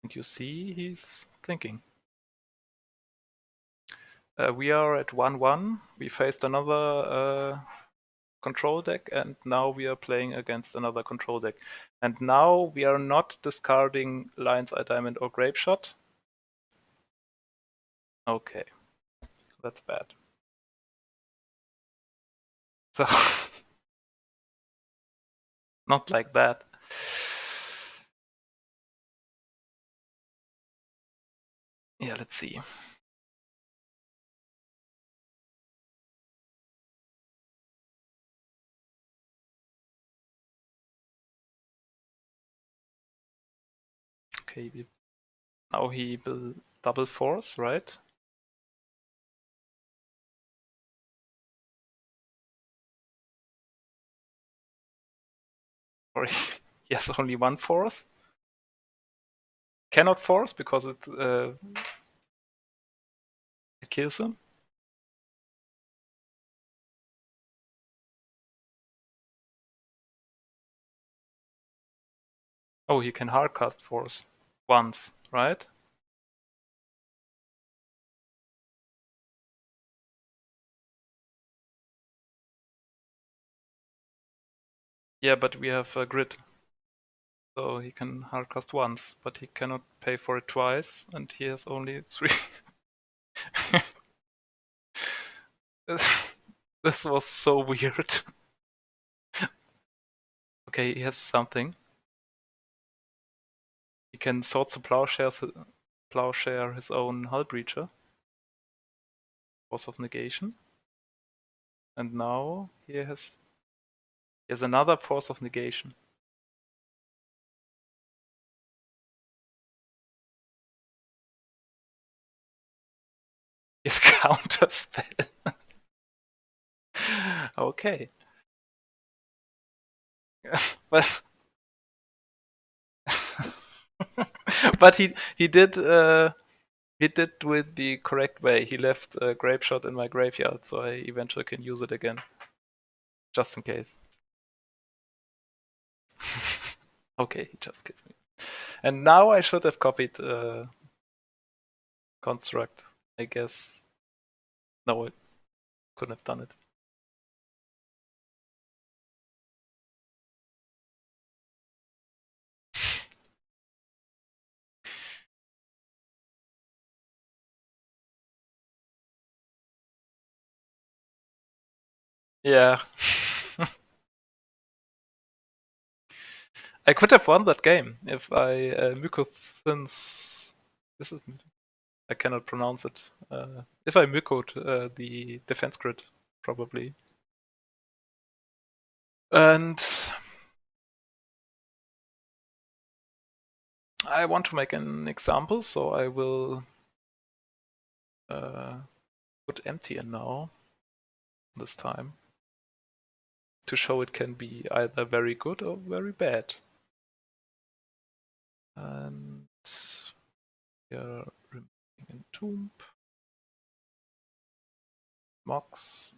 And you see, he's thinking. We are at 1-1. We faced another control deck, and now we are playing against another control deck. And now we are not discarding Lion's Eye Diamond or Grape Shot. Okay, that's bad. So, not like that. Yeah, let's see. Okay, now he will double force, right? Or he has only 1 force. Cannot force because it kills him. Oh, he can hardcast force once, right? Yeah, but we have a grid, so he can hardcast once, but he cannot pay for it twice, and he has only 3. This was so weird. Okay, he has something. He can Swords to Plowshare his own Hull Breacher. Force of Negation. And now he has another Force of Negation. His counter spell. Okay. But but he did with the correct way. He left a Grape Shot in my graveyard, so I eventually can use it again. Just in case. Okay, he just kissed me. And now I should have copied construct, I guess. No, I couldn't have done it. Yeah. I could have won that game if I Mykothins. This is I cannot pronounce it. If I Mykoed the defense grid, probably. And I want to make an example, so I will put empty in now this time to show it can be either very good or very bad. And we are removing Entomb, Mox,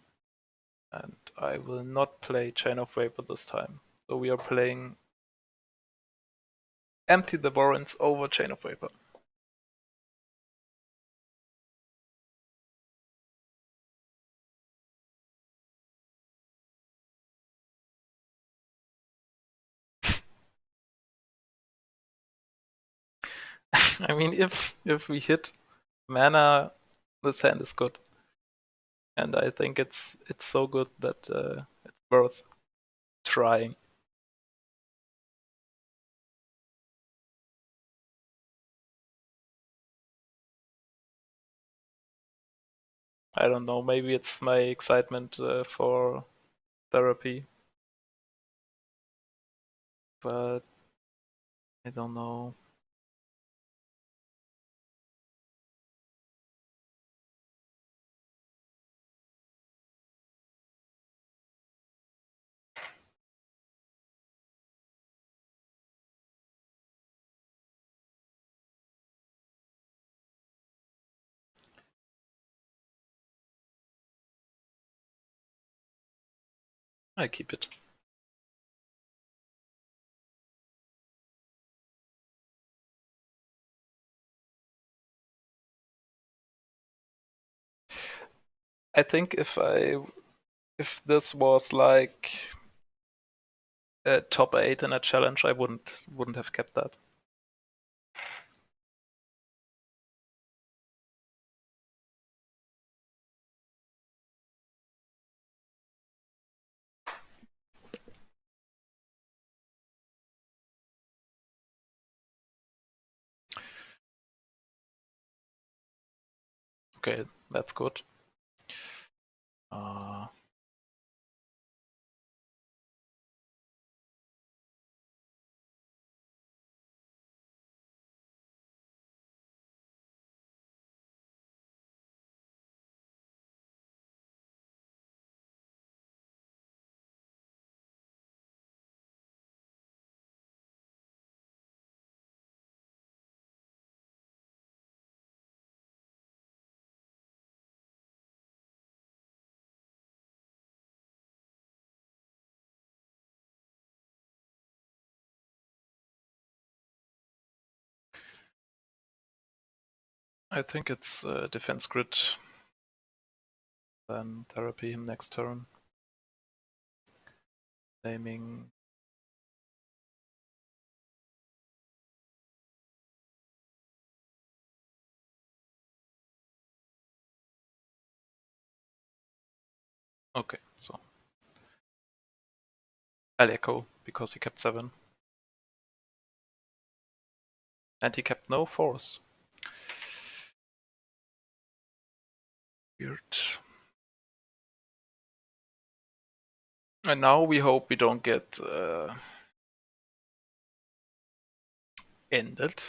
and I will not play Chain of Vapor this time. So we are playing Empty the Warrens over Chain of Vapor. I mean, if we hit mana, this hand is good, and I think it's so good that it's worth trying. I don't know. Maybe it's my excitement for therapy, but I don't know. I keep it. I think if this was like a top 8 in a challenge, I wouldn't have kept that. Okay, that's good. Uh, I think it's defense grid, then therapy him next turn. Naming. Okay, so I'll echo because he kept 7. And he kept no force. Weird. And now we hope we don't get ended.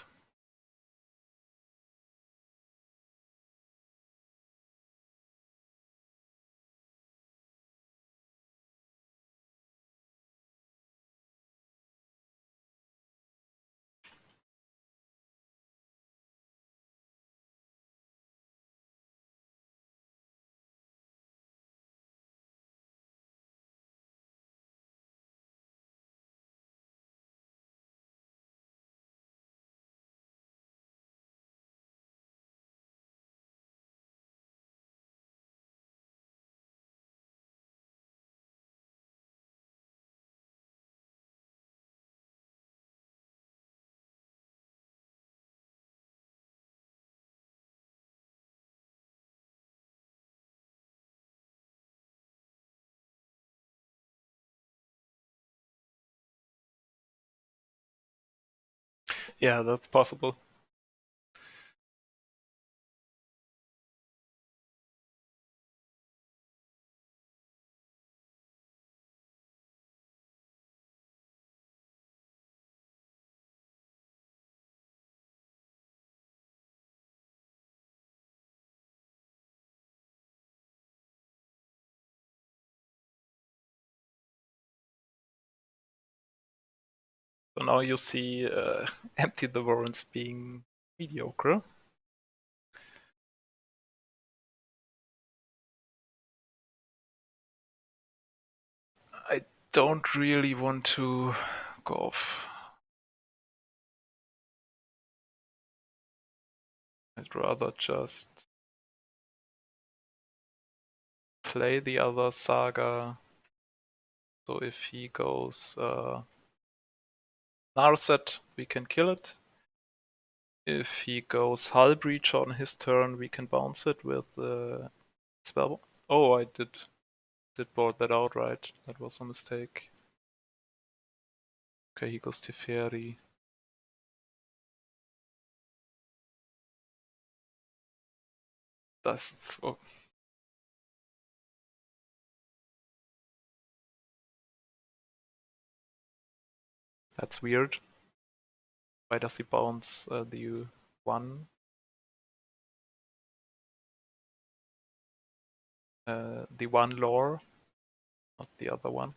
Yeah, that's possible. So now you see Empty the Warrens being mediocre. I don't really want to go off. I'd rather just play the other saga. So if he goes Narset, we can kill it. If he goes Hull Breach on his turn, we can bounce it with Spell. Oh, I did board that out, right? That was a mistake. Okay, he goes Teferi. That's oh, that's weird. Why does he bounce the one? The one lore, not the other one.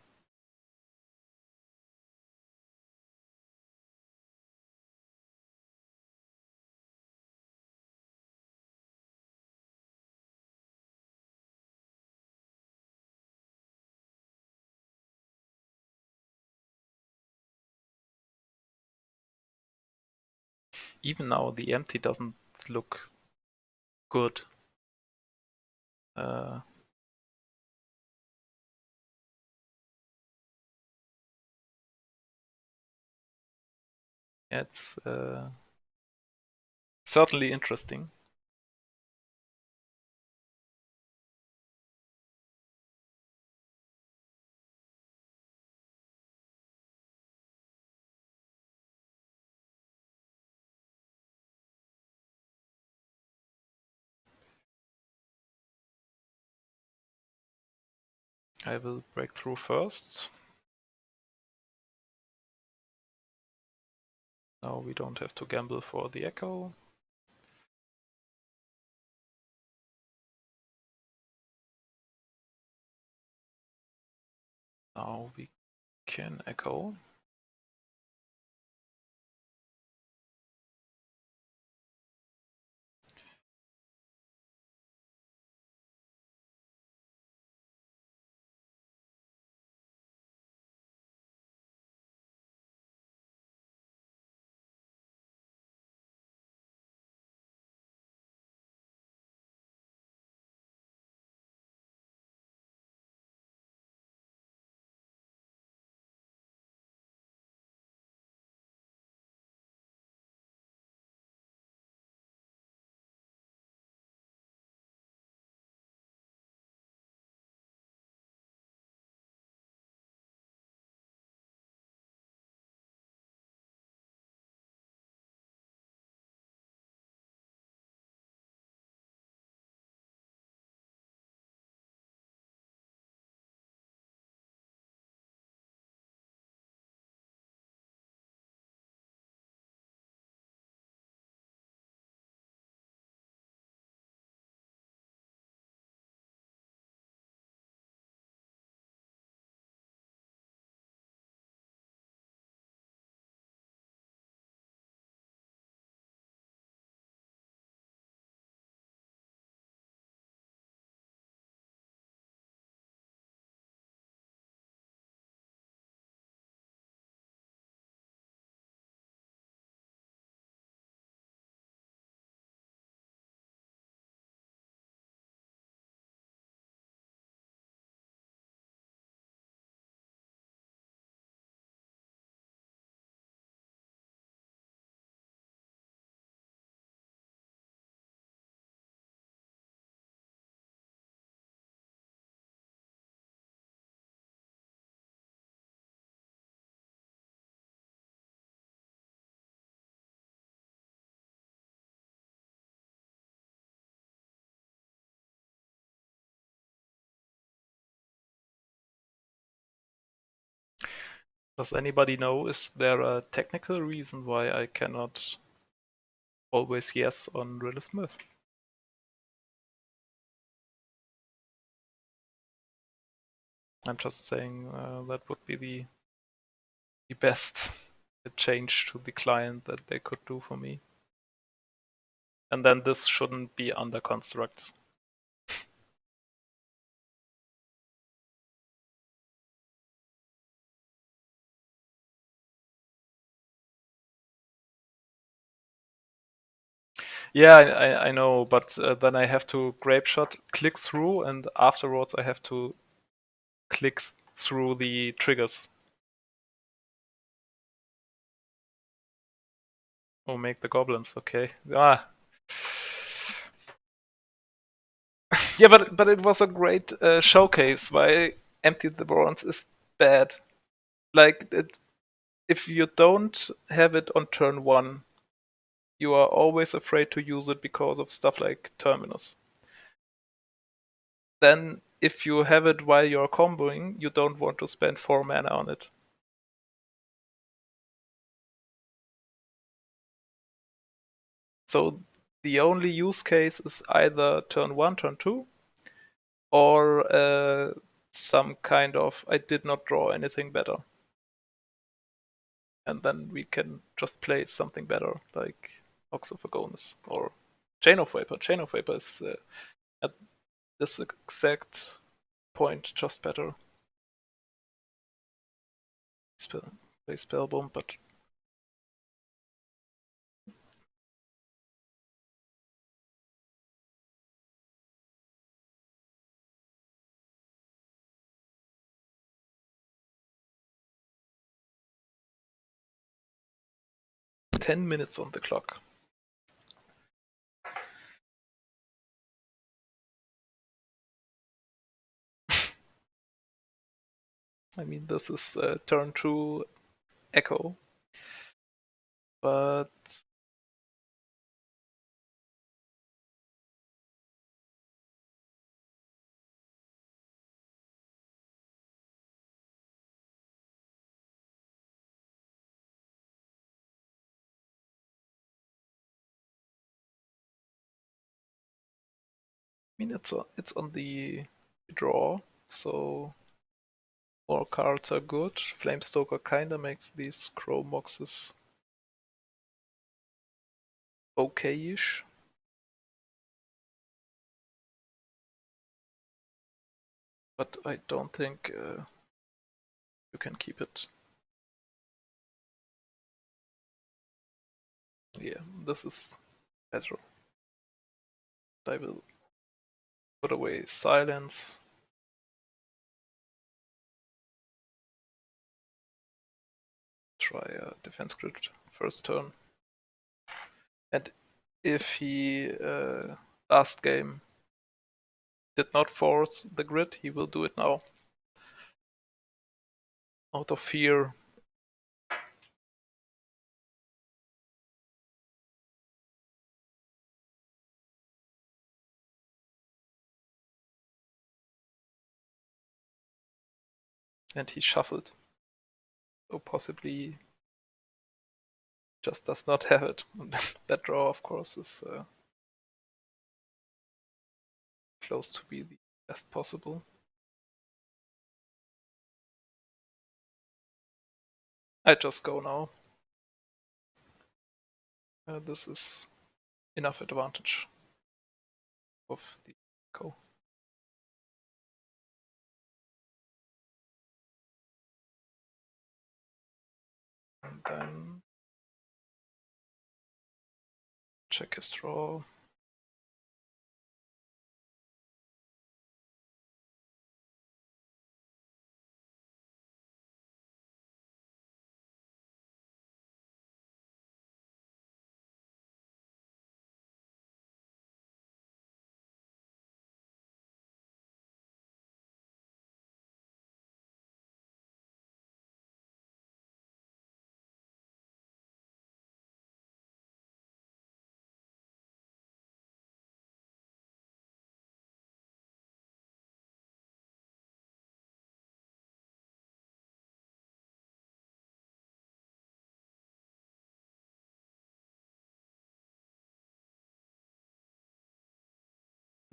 Even now, the empty doesn't look good. Uh, it's certainly interesting. I will break through first. Now we don't have to gamble for the echo. Now we can echo. Does anybody know, is there a technical reason why I cannot always yes on Riddler Smith? I'm just saying that would be the best change to the client that they could do for me. And then this shouldn't be under construct. Yeah, I know, but then I have to grape shot, click through, and afterwards I have to click through the triggers. Or make the goblins, okay. Ah. Yeah, but it was a great showcase why Empty the Barons is bad. Like, if you don't have it on turn 1, you are always afraid to use it because of stuff like Terminus. Then, if you have it while you're comboing, you don't want to spend 4 mana on it. So the only use case is either turn 1, turn 2, or some kind of I did not draw anything better. And then we can just play something better, like Ox of Agonis or Chain of Vapor. Chain of Vapor is at this exact point just better. Play Spellbomb, but 10 minutes on the clock. I mean, this is turn 2 Echo, but I mean it's on the draw, so more cards are good. Flamestoker kinda makes these Chrome boxes okay-ish. But I don't think you can keep it. Yeah, this is better. I will put away Silence. Try a defense crit first turn. And if he last game did not force the grid, he will do it now. Out of fear. And he shuffled. So possibly just does not have it. That draw, of course, is close to be the best possible. I just go now. This is enough advantage of the go. And then check his draw.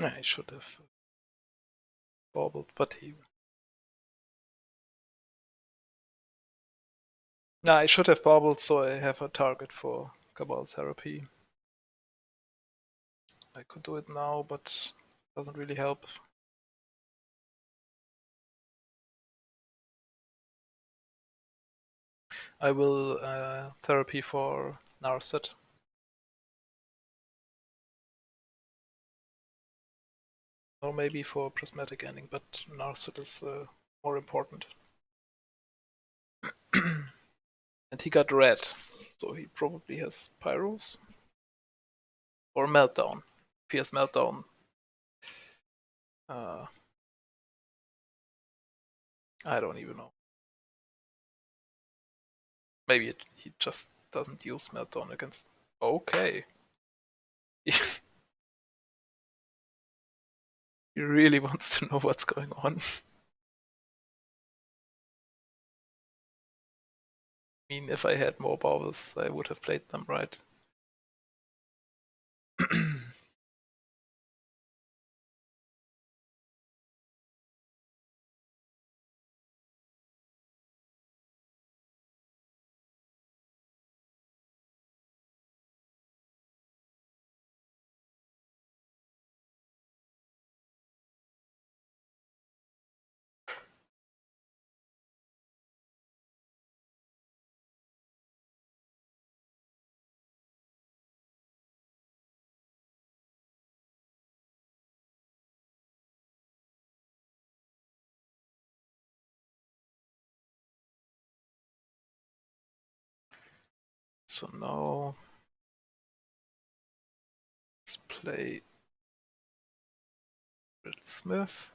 I should have bobbled, but he. Nah, I should have bobbled so I have a target for Cabal Therapy. I could do it now, but doesn't really help. I will therapy for Narset. Or maybe for Prismatic Ending, but Narset is more important. And he got red, so he probably has Pyros. Or Meltdown. If he has Meltdown, I don't even know. Maybe he just doesn't use Meltdown against. Okay. He really wants to know what's going on. I mean, if I had more baubles, I would have played them right. So now let's play Smith.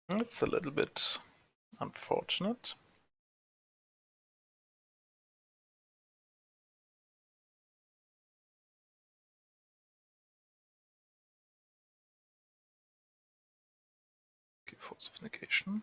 It's a little bit unfortunate. Okay, Force of Negation.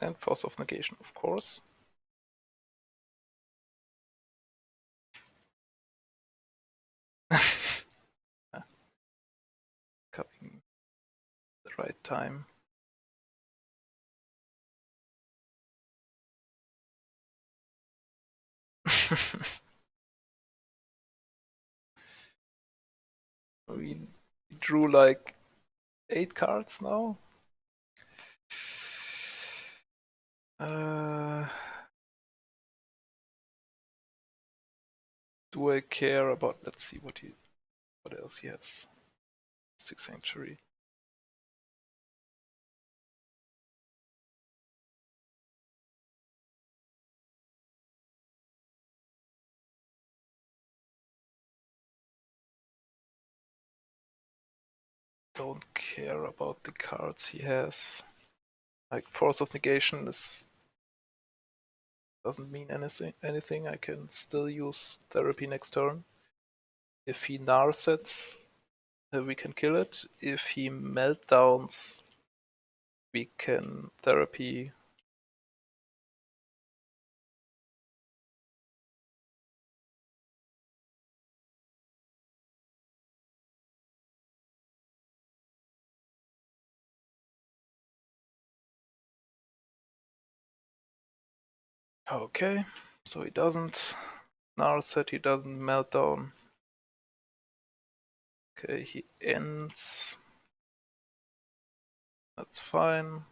And Force of Negation, of course. Coming the right time. We drew like 8 cards now. Do I care about? Let's see what else he has. Six Sanctuary. Don't care about the cards he has. Like Force of Negation is doesn't mean anything. I can still use therapy next turn. If he narsets, we can kill it. If he meltdowns, we can therapy. Okay, so he doesn't narset, he doesn't meltdown. Okay, he ends. That's fine.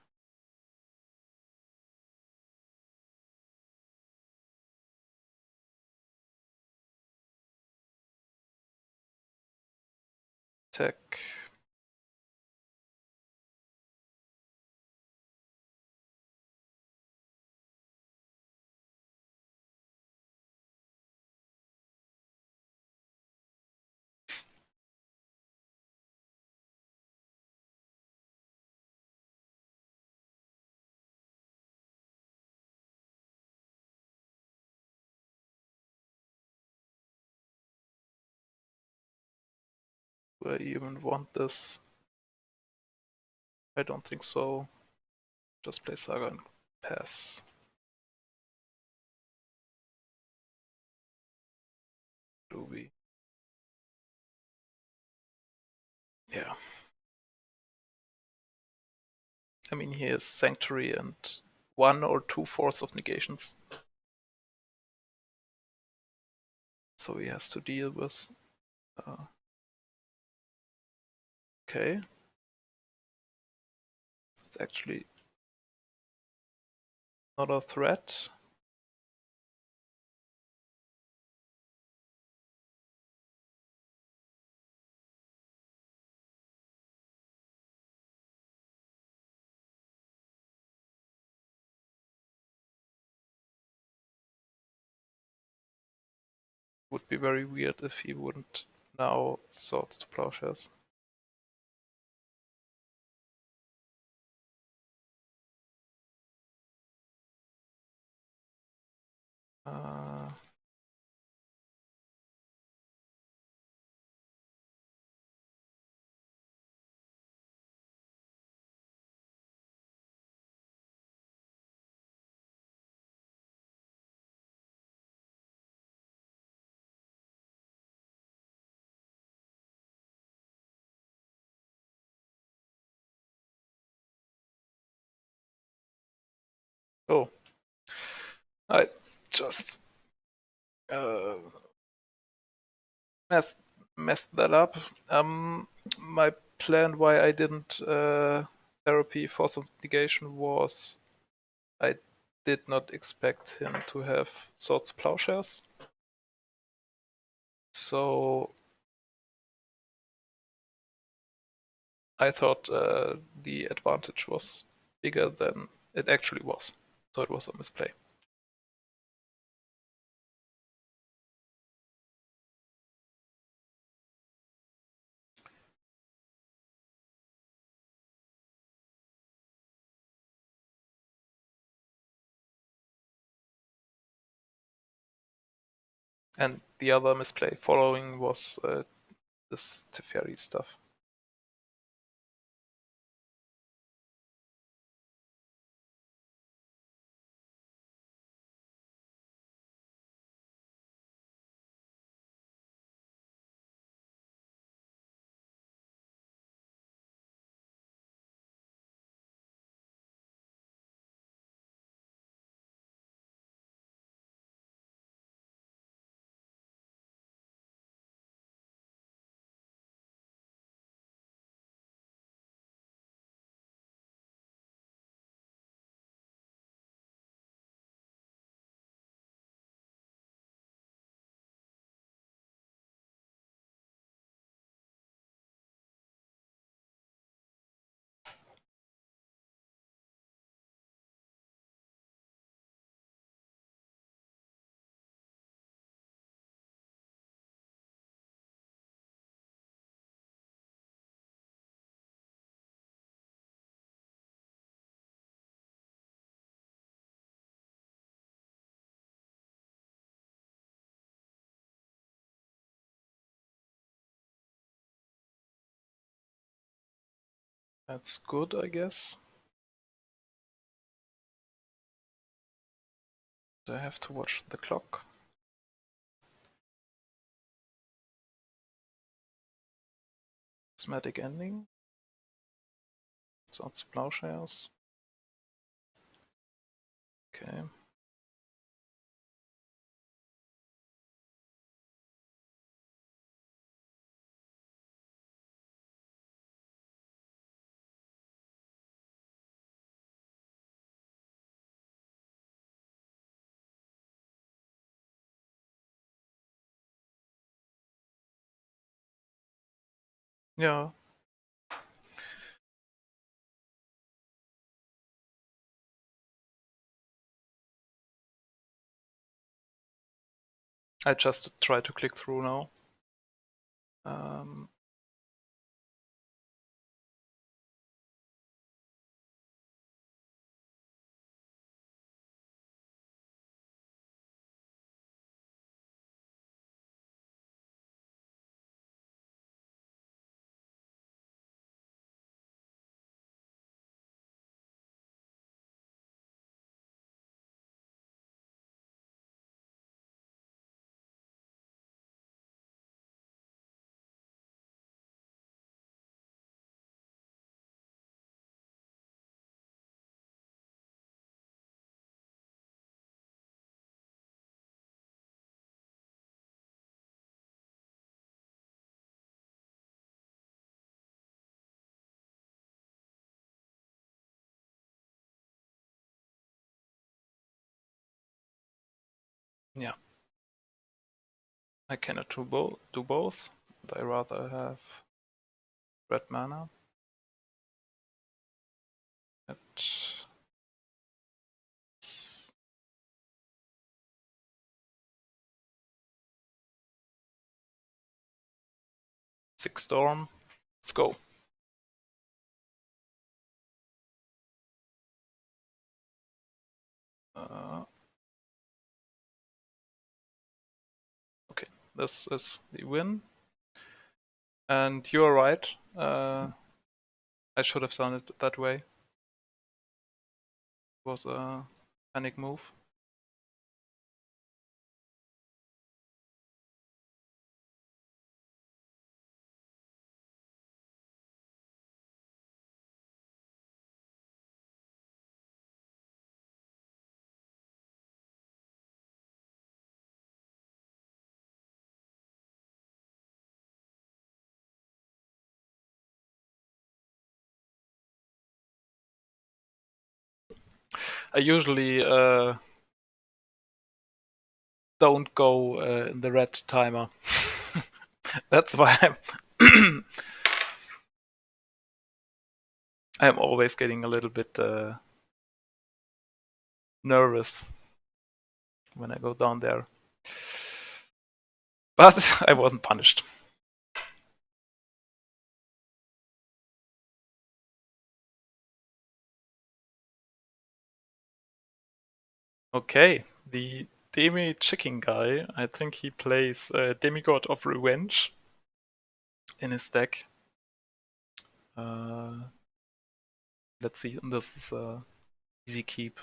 Attack. Do I even want this? I don't think so. Just play Saga and pass. Do we? Yeah. I mean, he has Sanctuary and 1 or 2 Force of Negations. So he has to deal with. Okay. It's actually not a threat. Would be very weird if he wouldn't now Swords to Plowshares. Uh, oh, I just uh, messed that up. My plan why I didn't therapy Force of Negation was I did not expect him to have Swords to Plowshares. So I thought the advantage was bigger than it actually was. So it was a misplay. And the other misplay following was this Teferi stuff. That's good, I guess. I have to watch the clock. Cosmetic ending. Swords to Plowshares. Okay. Yeah. I just try to click through now. Yeah. I cannot do both. But I rather have red mana. At 6 Storm. Let's go. Okay, this is the win. And you're right. I should have done it that way. It was a panic move. I usually don't go in the red timer. That's why I'm always getting a little bit nervous when I go down there. But I wasn't punished. Okay, the Demi Chicken guy, I think he plays Demigod of Revenge in his deck. Let's see, this is a easy keep.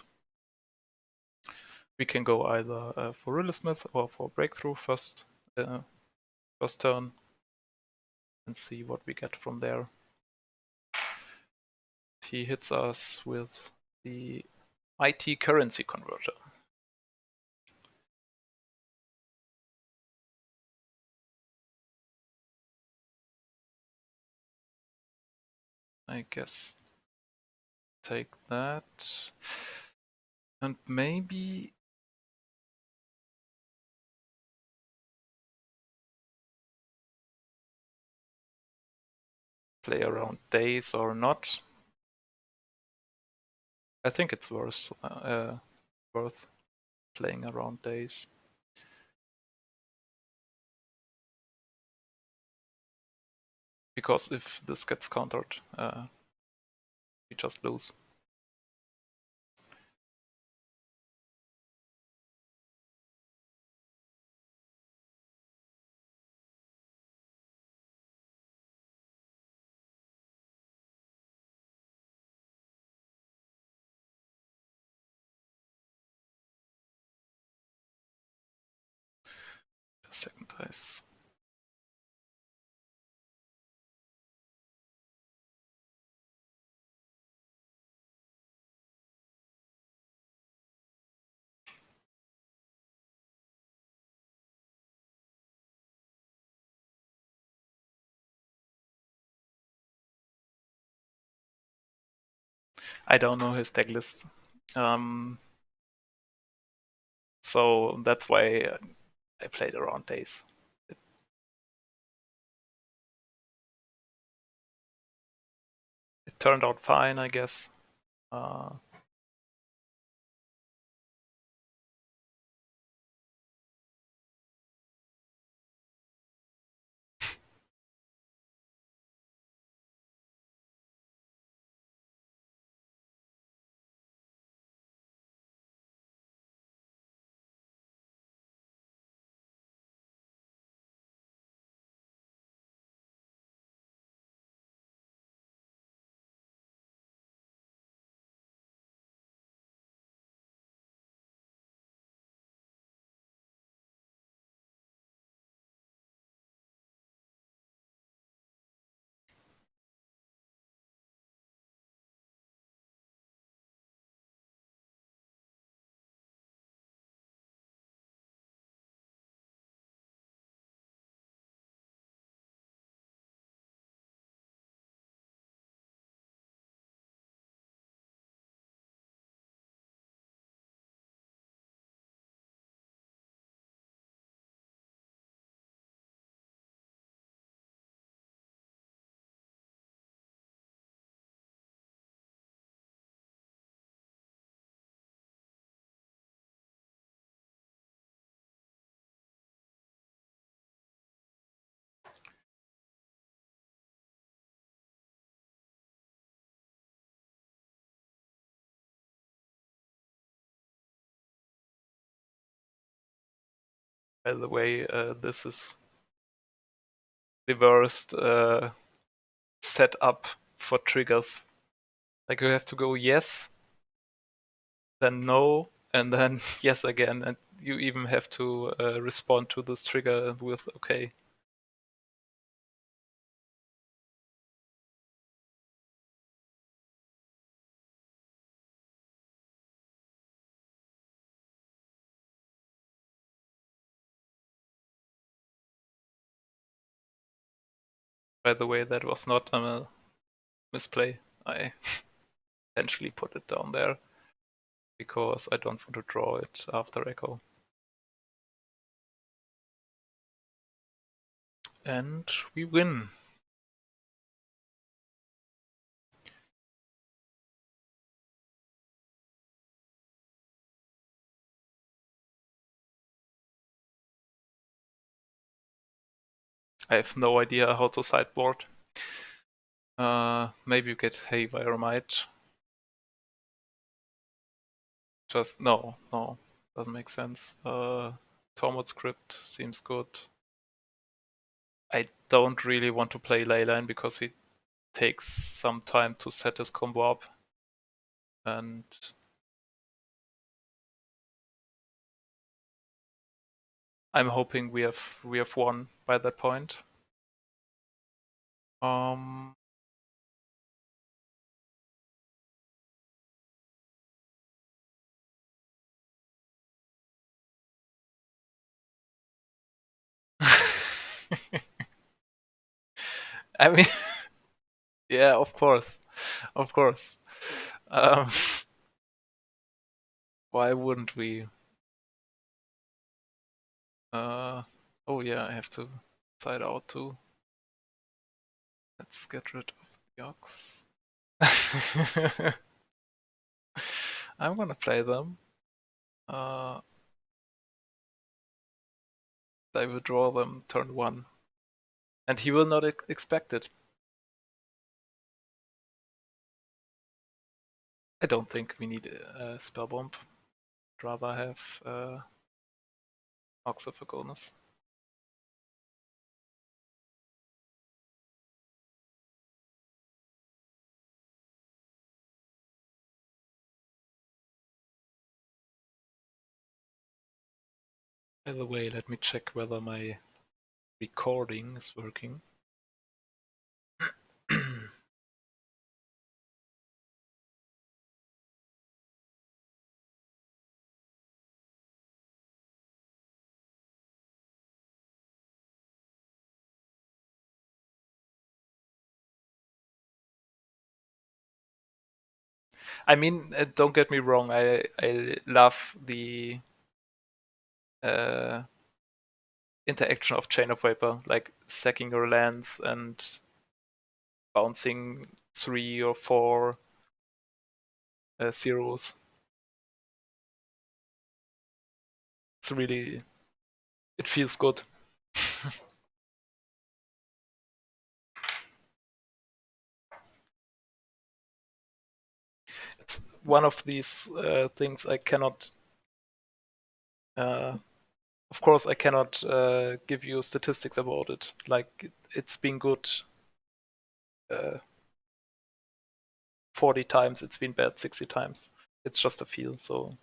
We can go either for Riddler Smith or for Breakthrough first turn and see what we get from there. He hits us with the IT currency converter. I guess take that. And maybe play around days or not. I think it's worth playing around days. Because if this gets countered, we just lose. second dice. I don't know his deck list. So that's why I played around days. It turned out fine, I guess. By the way, this is the worst setup for triggers. Like you have to go yes, then no, and then yes again, and you even have to respond to this trigger with okay. By the way, that was not a misplay. I intentionally put it down there because I don't want to draw it after echo. And we win. I have no idea how to sideboard. Maybe you get Haywire Might. Just no, doesn't make sense. Tormod script seems good. I don't really want to play Leyline because he takes some time to set his combo up, and I'm hoping we have won by that point. I mean, yeah, of course. Um, why wouldn't we? Oh yeah, I have to side out too. Let's get rid of the Ox. I'm gonna play them. I will draw them turn 1. And he will not expect it. I don't think we need a spell bomb. I'd rather have Ox of Agonis. By the way, let me check whether my recording is working. I mean, don't get me wrong. I love the uh, interaction of Chain of Vapor, like sacking your lands and bouncing 3 or 4 zeros. It's really, it feels good. It's one of these things I cannot. Uh, of course, I cannot give you statistics about it. Like it's been good 40 times, it's been bad 60 times. It's just a feel. So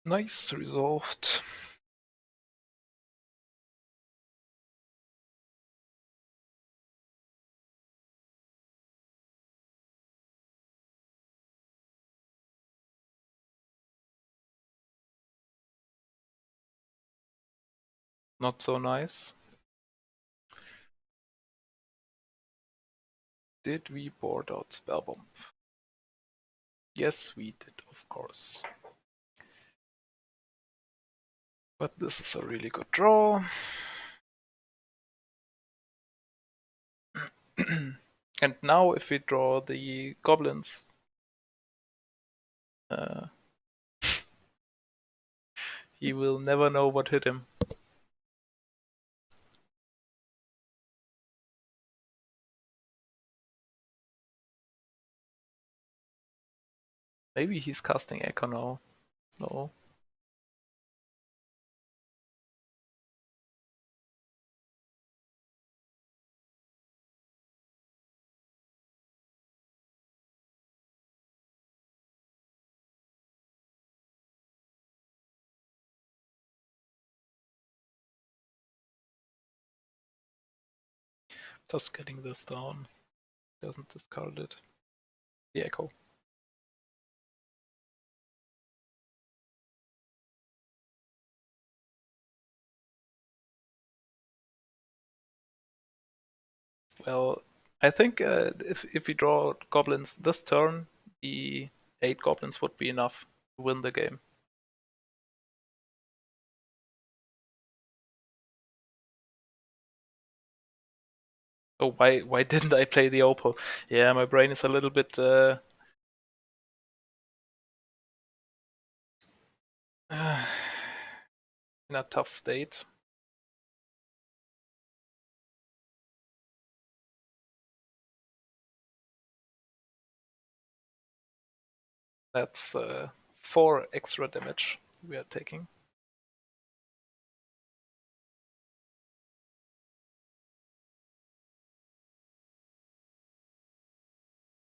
nice, resolved. Not so nice. Did we board out Spellbomb? Yes, we did, of course. But this is a really good draw. And now if we draw the goblins, uh, he will never know what hit him. Maybe he's casting Echo now. No. Just getting this down. Doesn't discard it. The Echo. Well, I think if we draw goblins this turn, the 8 goblins would be enough to win the game. Oh, why didn't I play the Opal? Yeah, my brain is a little bit in a tough state. That's 4 extra damage we are taking.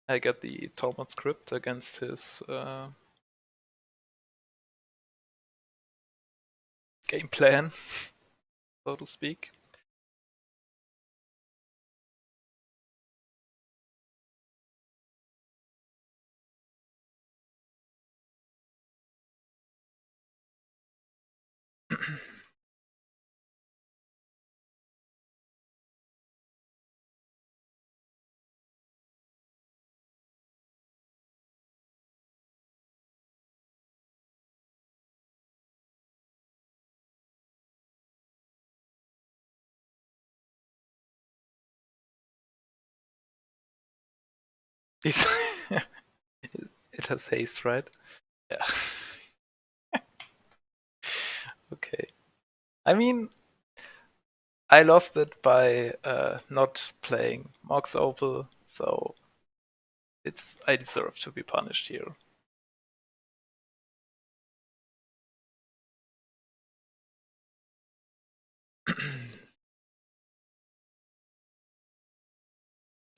I get the Tormod script against his game plan, so to speak. It has haste, right? Yeah. Okay. I mean, I lost it by not playing Mox Opal, so I deserve to be punished here.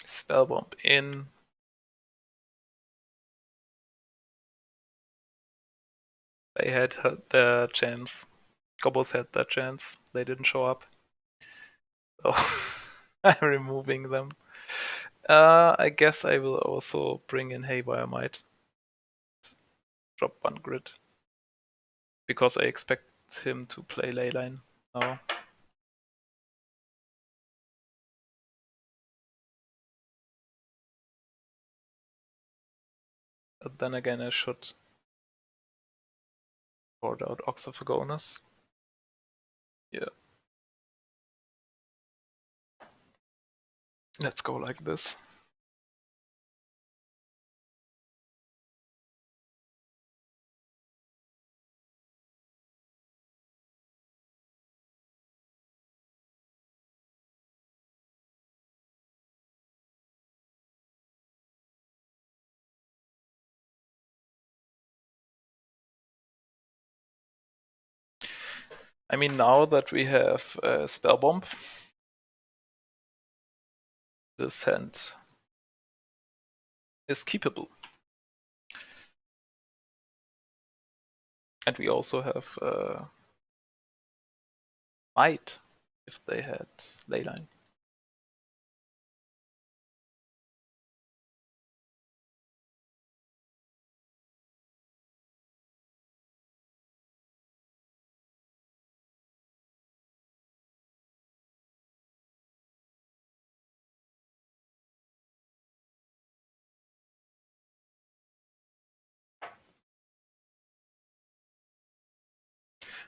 Spellbomb in. They had their chance. Gobos had their chance. They didn't show up. So I'm removing them. I guess I will also bring in Haywire Might. Drop one grid. Because I expect him to play Leyline now. But then again, I should board out Ox of Agonis. Yeah. Let's go like this. I mean, now that we have Spellbomb, this hand is keepable. And we also have Might, if they had Leyline.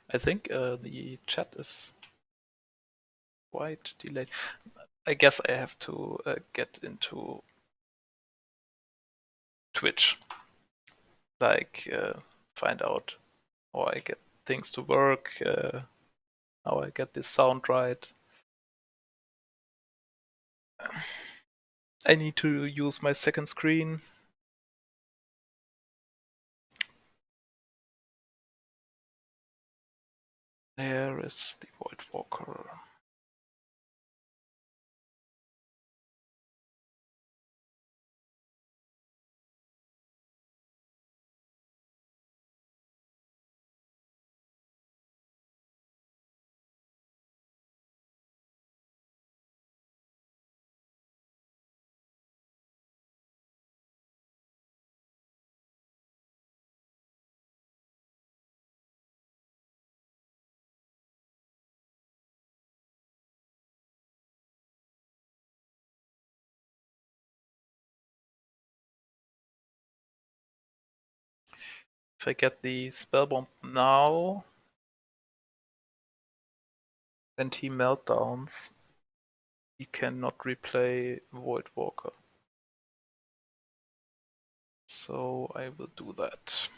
I think the chat is quite delayed. I guess I have to get into Twitch. Like, find out how I get things to work, how I get this sound right. I need to use my second screen. There is the Void Walker. If I get the Spellbomb now, and he meltdowns, he cannot replay Void Walker. So I will do that.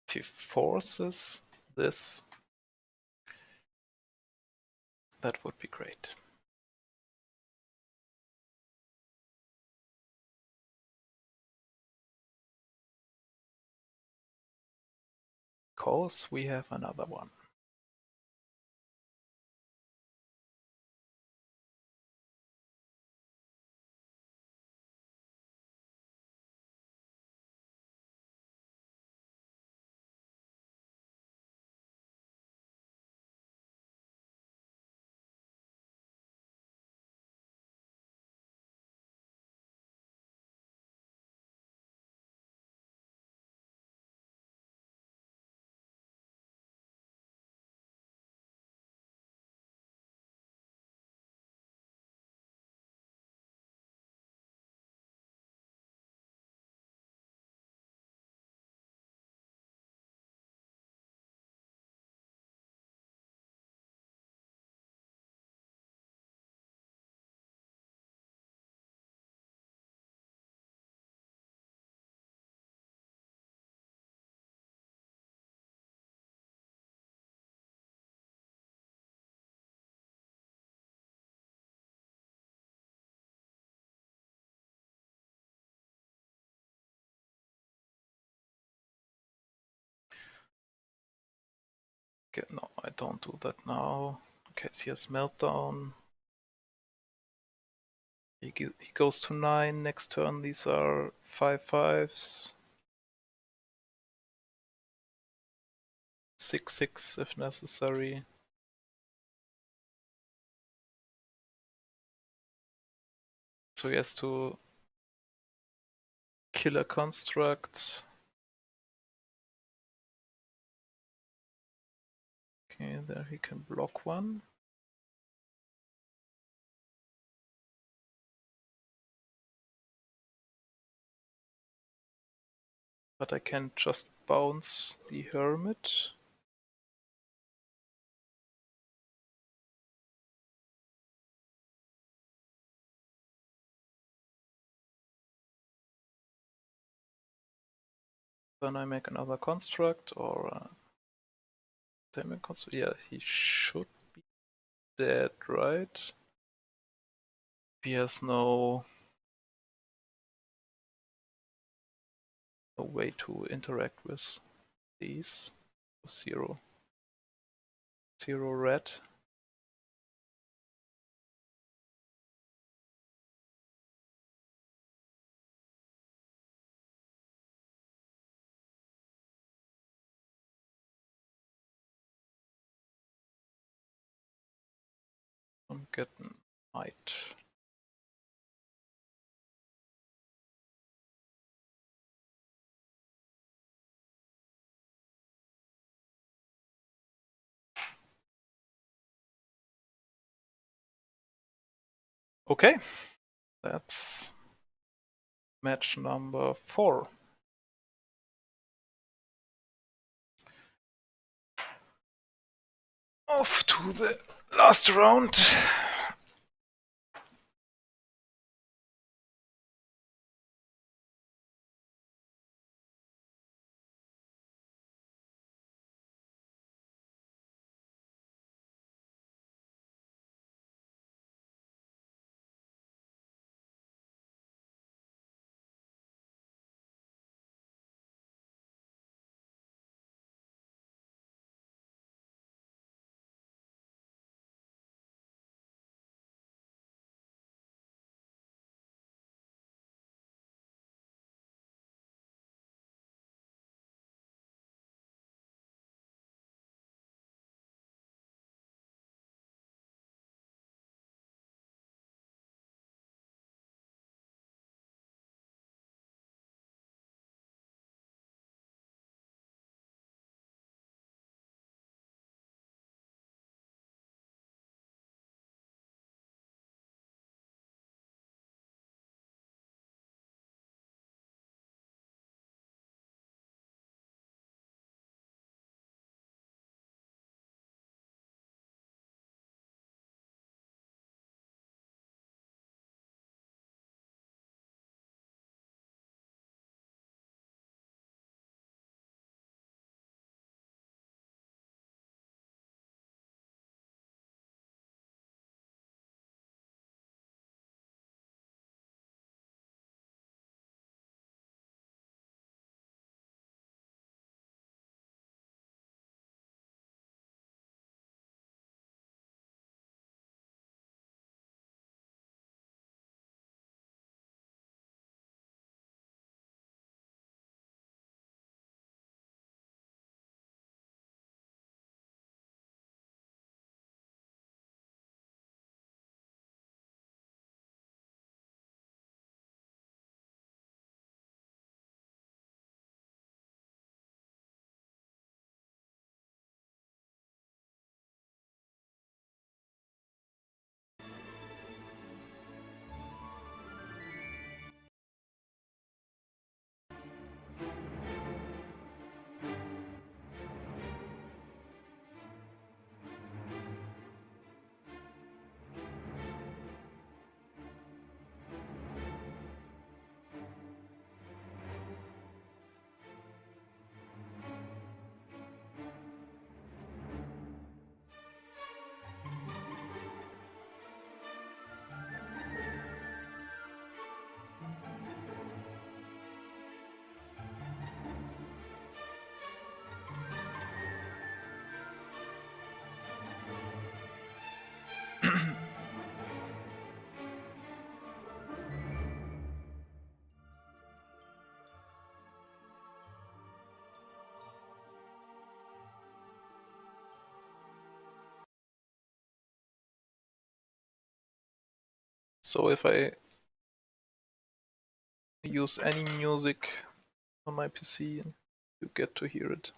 If he forces this, that would be great. Because we have another one. Okay, no, I don't do that now. In case he has meltdown. He goes to 9 next turn. These are 5/5s. 6/6 if necessary. So he has to kill a construct. Okay, there he can block one. But I can just bounce the Hermit. Then I make another construct or a semi-construct. Yeah, he should be dead, right? He has no way to interact with these. 0 red. I'm getting knight. Okay, that's match number 4. Off to the last round. So if I use any music on my PC, you get to hear it.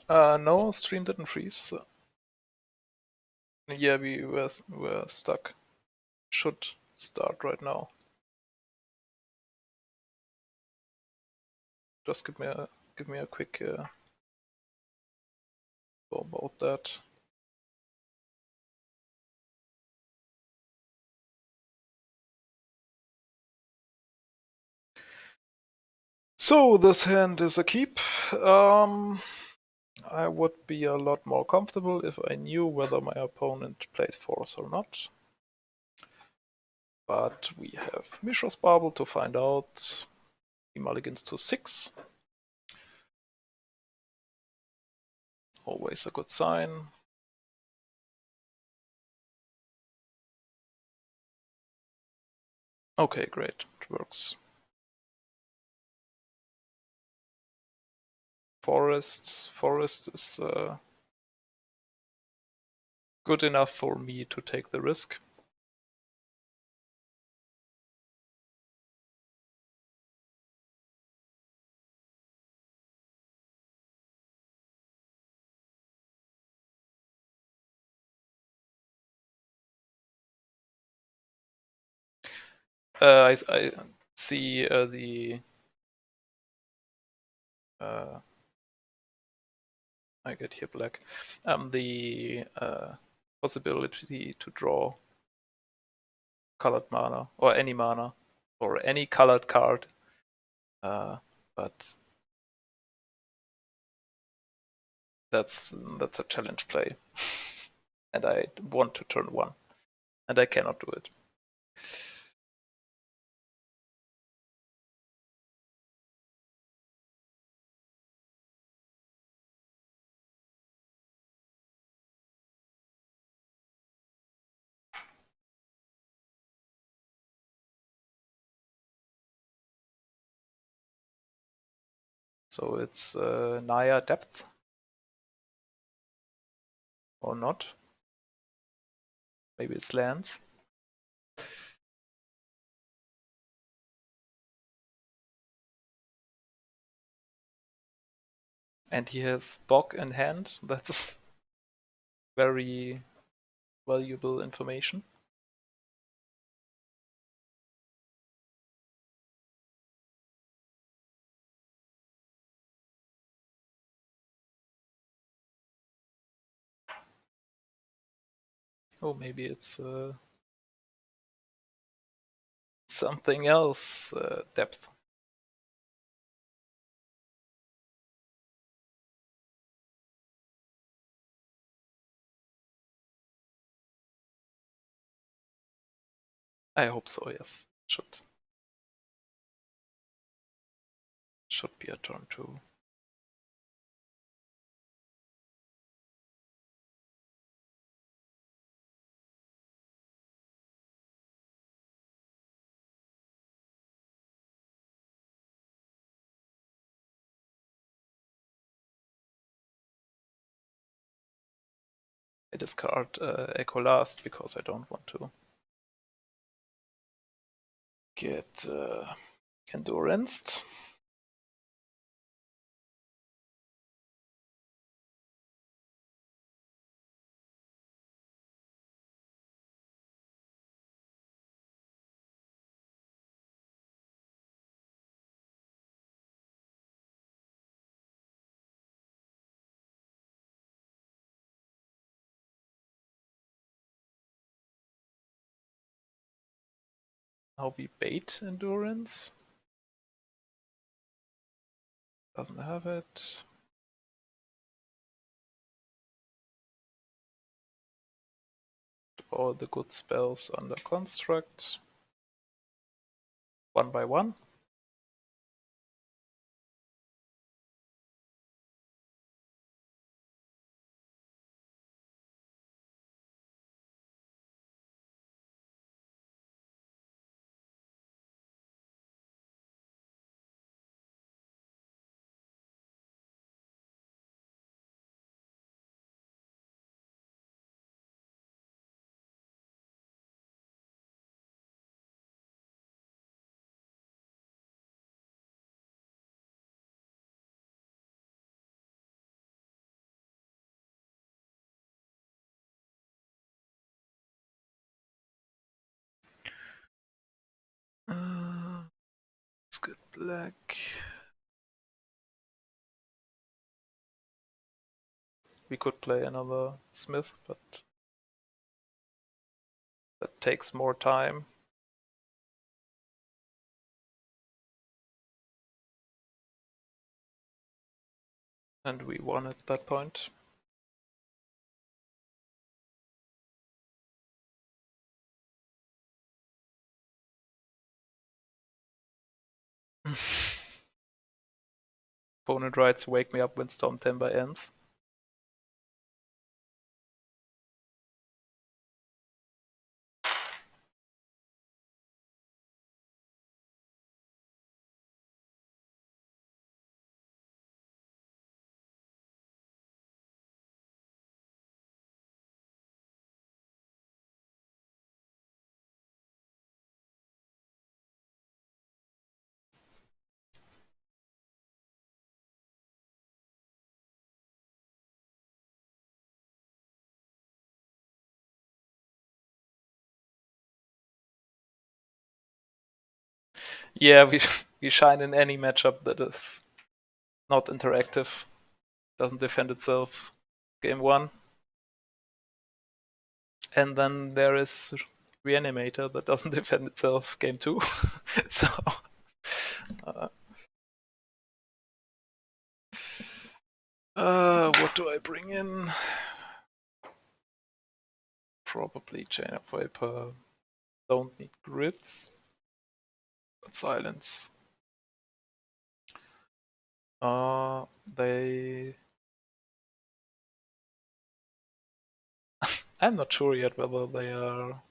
No, stream didn't freeze. Yeah, were stuck. Should start right now. Just give me a quick go about that. So this hand is a keep. I would be a lot more comfortable if I knew whether my opponent played fours or not. But we have Mishra's Bauble to find out. He mulligans to 6. Always a good sign. Okay, great. It works. Forest is good enough for me to take the risk. I see I get here black. The possibility to draw colored mana or any colored card, but that's a challenge play, and I want to turn 1, and I cannot do it. So it's Naya depth or not? Maybe it's lands. And he has Bog in hand. That's very valuable information. Oh, maybe it's something else depth. I hope so, yes. Should be a turn 2. I discard Echo last because I don't want to get endurenced. Now we bait endurance. Doesn't have it. All the good spells under construct. 1 by 1. Let's get black. We could play another Smith, but that takes more time. And we won at that point. Opponent writes, "Wake me up when Storm Timber ends." Yeah, we shine in any matchup that is not interactive, doesn't defend itself. Game 1. And then there is Reanimator that doesn't defend itself. Game 2. So what do I bring in? Probably Chain of Vapor. Don't need grids. But silence. They... I'm not sure yet whether they are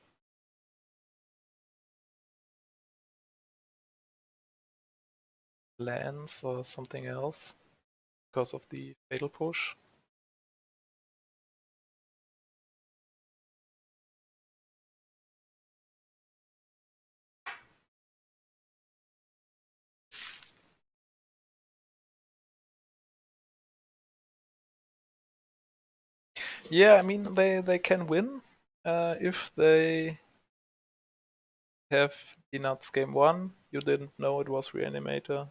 lands or something else because of the fatal push. Yeah, I mean they can win if they have the nuts game 1. You didn't know it was Reanimator.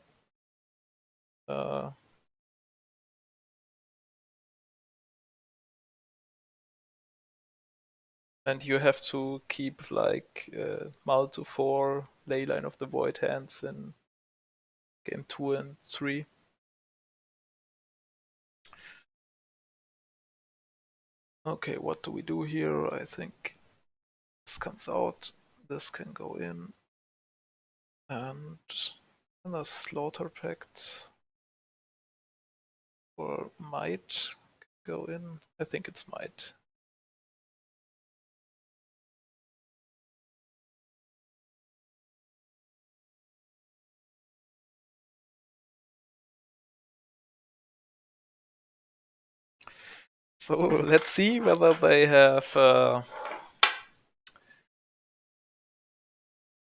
And you have to keep like Mal to 4 Leyline of the Void hands in game 2 and 3. Okay, what do we do here? I think this comes out, this can go in, and a Slaughter Pact or Might go in. I think it's Might. So let's see whether they have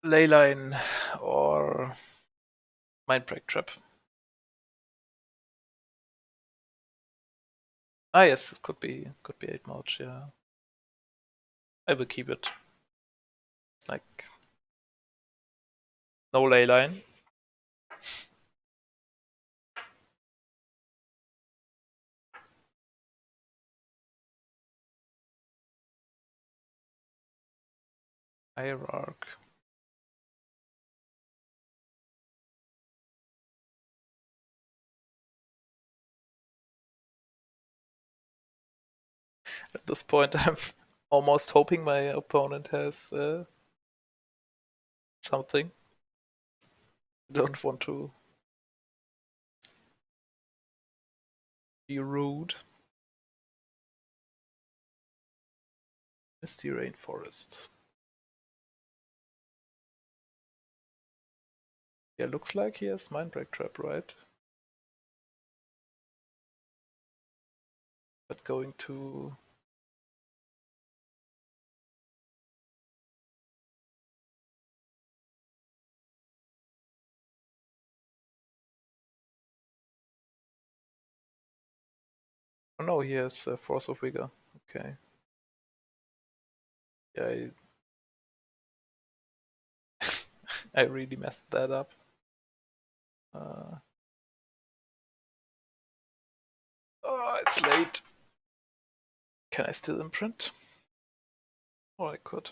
Leyline or Mindbreak Trap. Ah yes, it could be 8 March, yeah. I will keep it. Like no Leyline. Hierarch. At this point, I'm almost hoping my opponent has something. I don't want to be rude. Misty Rainforest. Yeah, looks like he has Mindbreak Trap, right? But going to... Oh no, he has Force of Vigor. Okay. Yeah, I really messed that up. Oh, it's late. Can I still imprint? Oh, I could.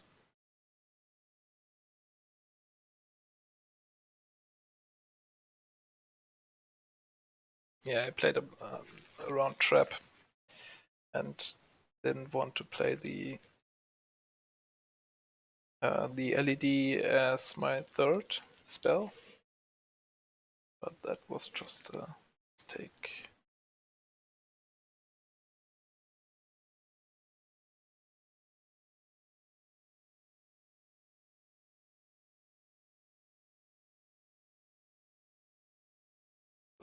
Yeah, I played a round trap and didn't want to play the LED as my third spell, but that was just a mistake.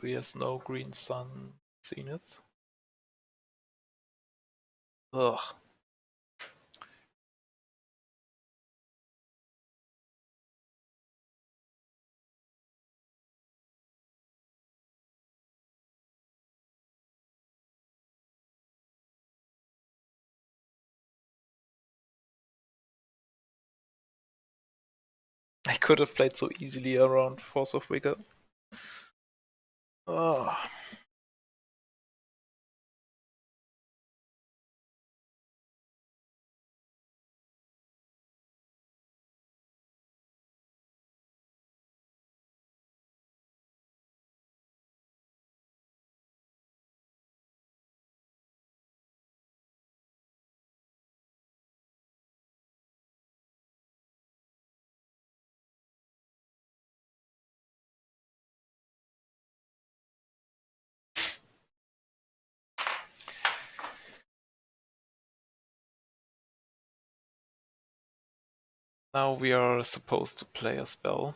He has no Green Sun Zenith. Ugh. I could have played so easily around Force of Vigor. Ugh. Now we are supposed to play a spell.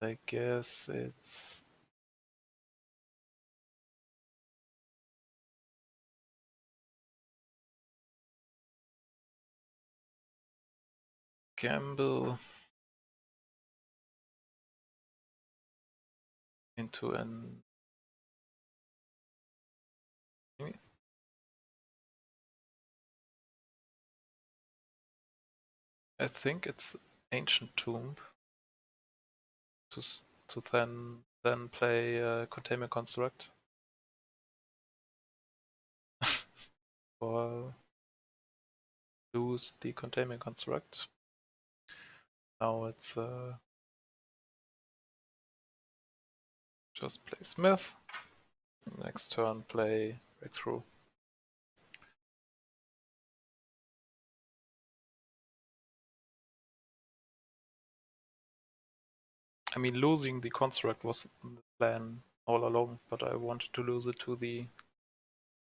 I guess it's... gamble into an... I think it's Ancient Tomb to then play Containment Construct. Or lose the Containment Construct. Now it's just play Smith. Next turn play Breakthrough. I mean, losing the construct was the plan all along, but I wanted to lose it to the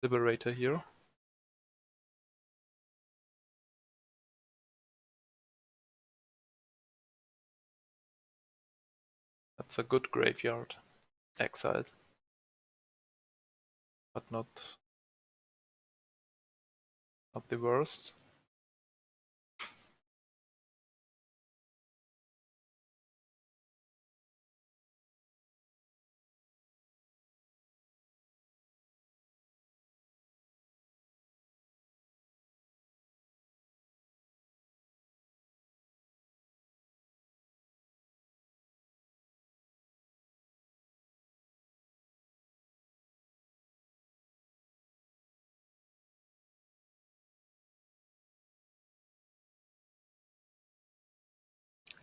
Liberator here. That's a good graveyard. exiled, but not the worst.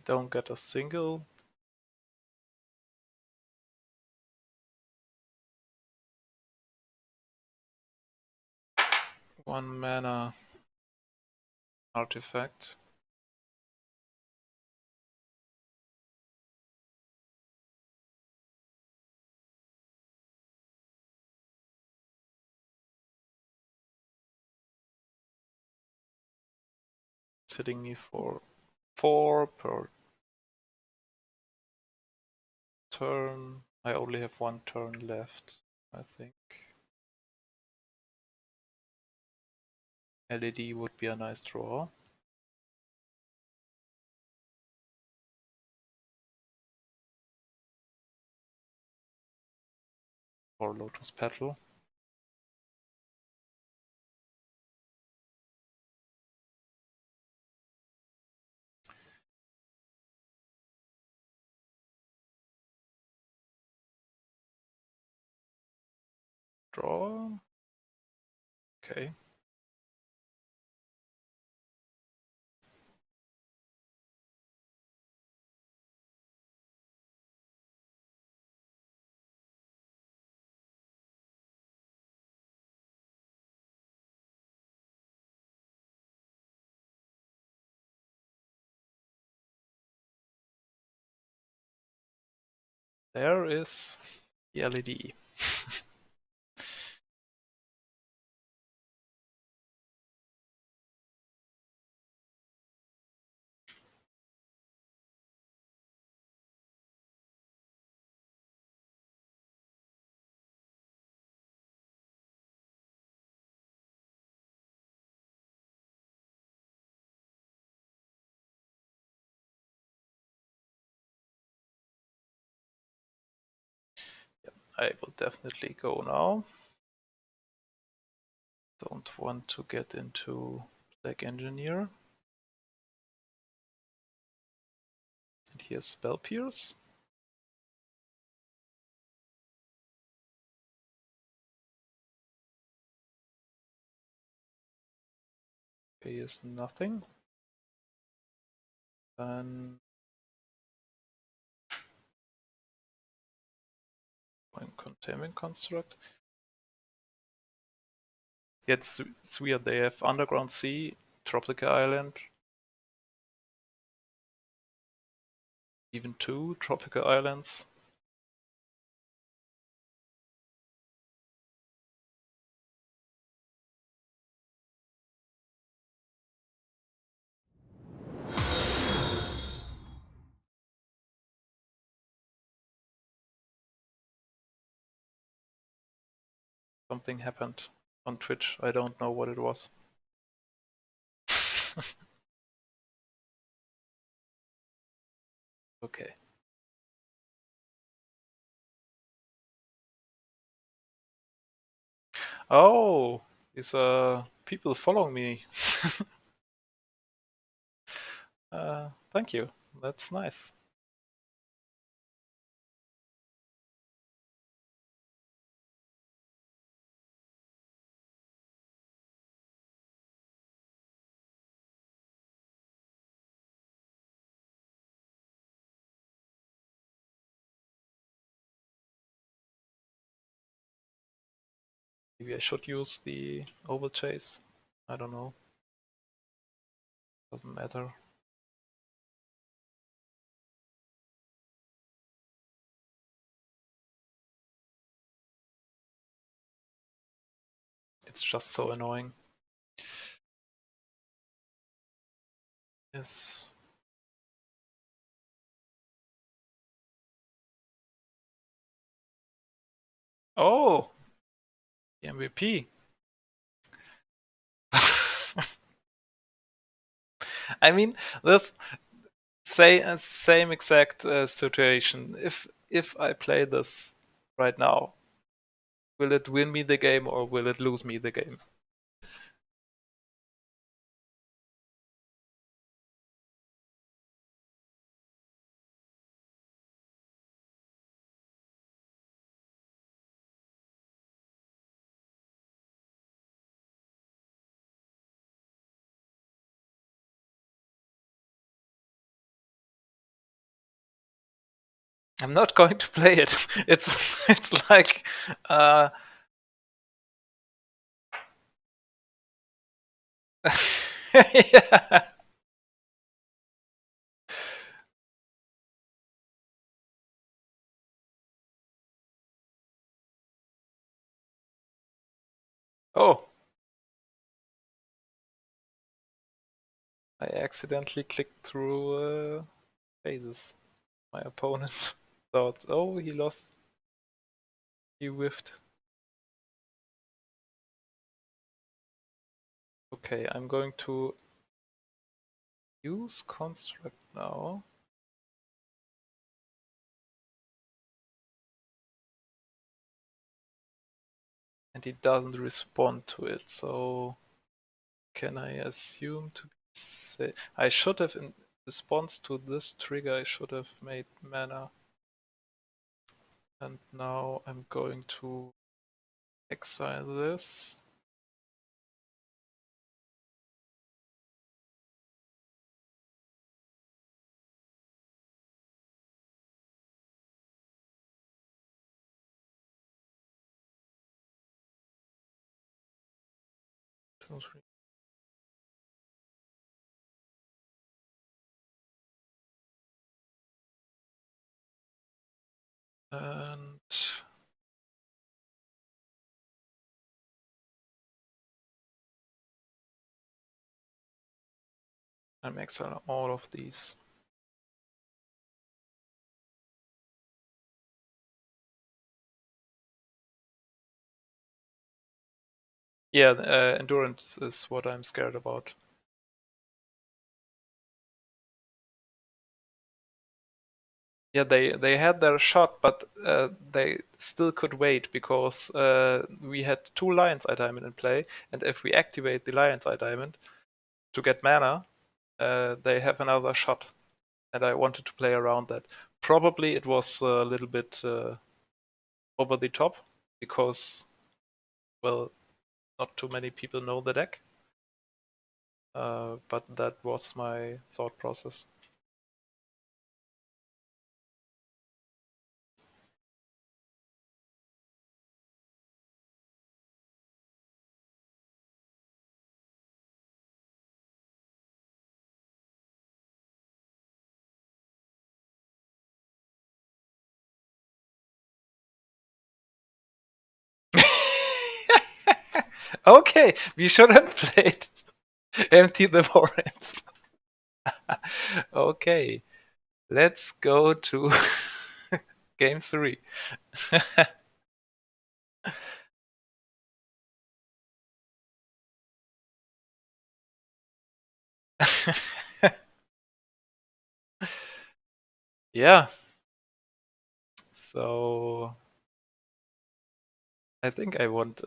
Don't get a single. One mana artifact. It's hitting me for 4 per turn. I only have 1 turn left, I think. LED would be a nice draw. Or Lotus Petal. Draw. Okay. There is the LED. I will definitely go now. Don't want to get into Black Engineer. And here's Spell Pierce. Here's nothing. Then Containment Construct. Yeah, it's weird. They have Underground Sea, Tropical Island, even 2 Tropical Islands. Something happened on Twitch. I don't know what it was. Okay. Oh, these people following me. Thank you. That's nice. Maybe I should use the oval chase. I don't know. Doesn't matter. It's just so annoying. Yes. Oh, the MVP. I mean, this same exact situation. If I play this right now, will it win me the game or will it lose me the game? I'm not going to play it. It's like uh yeah. Oh, I accidentally clicked through phases. My opponent thought, oh, he lost. He whiffed. Okay, I'm going to use construct now. And he doesn't respond to it, so can I assume to be safe? I should have, in response to this trigger, I should have made mana. And now I'm going to exile this. Two, three. And I'm exiling all of these. Yeah, endurance is what I'm scared about. Yeah, they had their shot, but they still could wait because we had two Lion's Eye Diamond in play, and if we activate the Lion's Eye Diamond to get mana, they have another shot, and I wanted to play around that. Probably it was a little bit over the top because, well, not too many people know the deck, but that was my thought process. Okay, we should have played Empty the Warrants. Okay, let's go to game 3. Yeah, so I think I want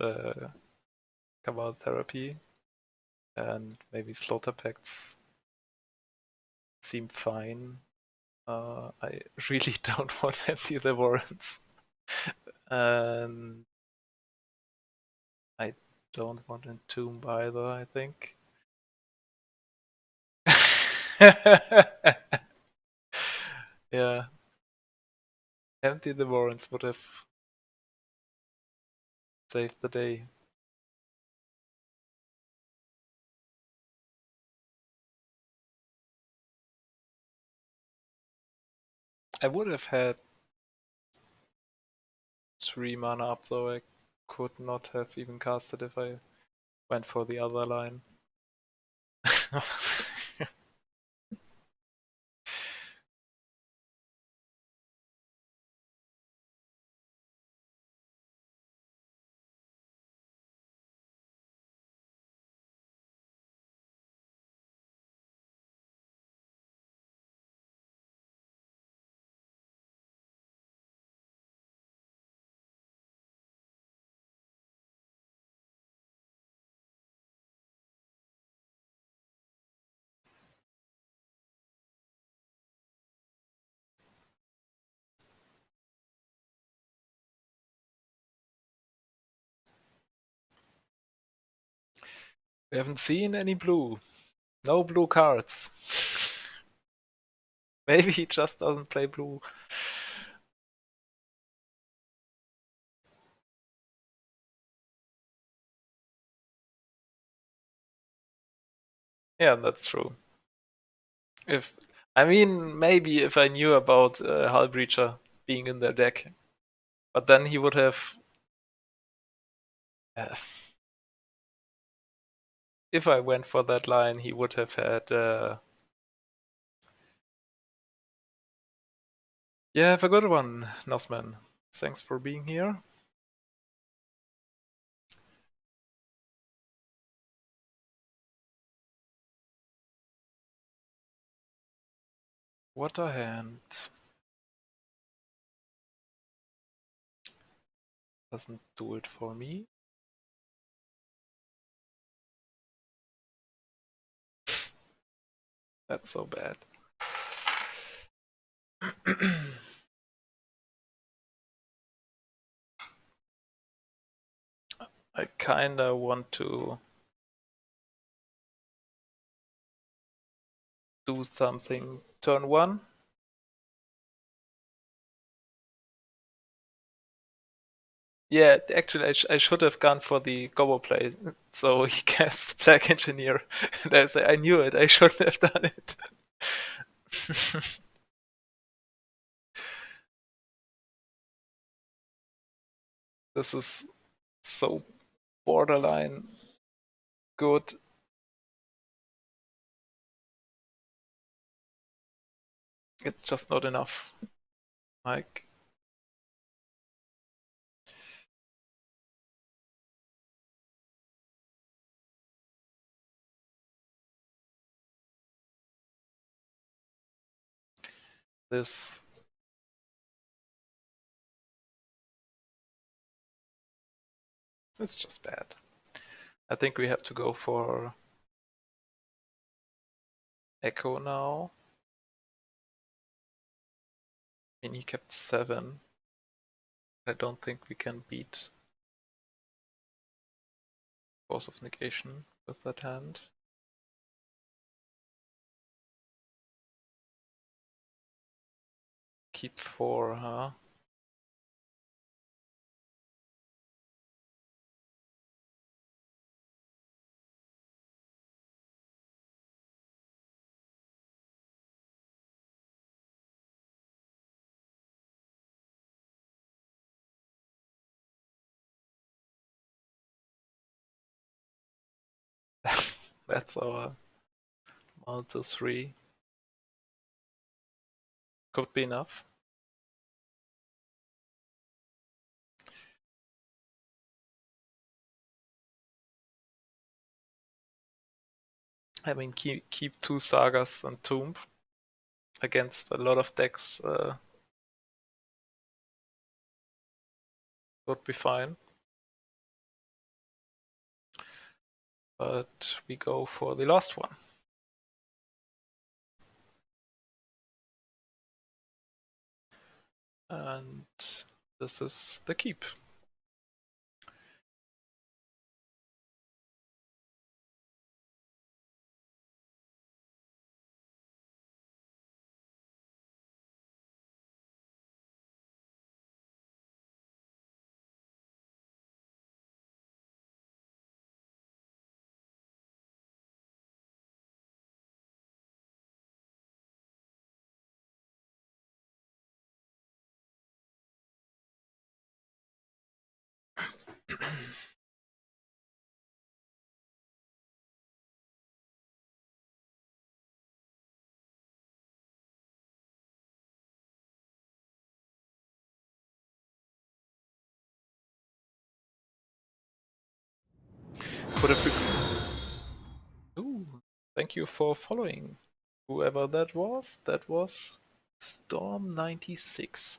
Cabal Therapy and maybe Slaughter Pacts seem fine. I really don't want Empty the Warrants. And I don't want Entomb either, I think. Yeah, Empty the Warrants would have saved the day. I would have had 3 mana up, though I could not have even cast it if I went for the other line. We haven't seen any blue. No blue cards. Maybe he just doesn't play blue. Yeah, that's true. Maybe if I knew about Hull Breacher being in their deck, but then he would have. Uh, if I went for that line, he would have had. Yeah, have a good one, Nosman. Thanks for being here. What a hand. Doesn't do it for me. That's so bad. I kinda want to do something turn one. Yeah, actually, I should have gone for the Gobo play. So he casts Black Engineer. And I say, I knew it, I shouldn't have done it. This is so borderline good. It's just not enough. Like, this. It's just bad. I think we have to go for Echo now. I mean, he kept 7. I don't think we can beat Force of Negation with that hand. Keep 4, huh? That's our Malta 3. Could be enough. I mean, keep 2 Sagas and Tomb against a lot of decks would be fine. But we go for the last one. And this is the keep. Could have Ooh, thank you for following. Whoever that was Storm96.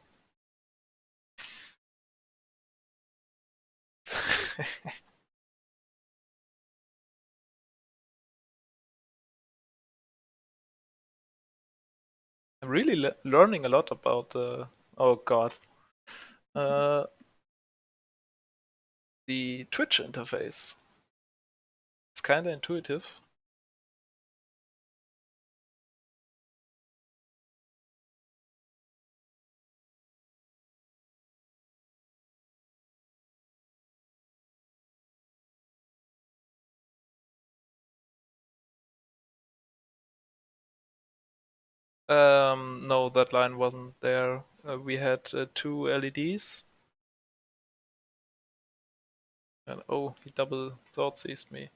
I'm really learning a lot about oh god, uh, the Twitch interface. kinda intuitive. No, that line wasn't there. We had two LEDs. And oh, he double thought seized me.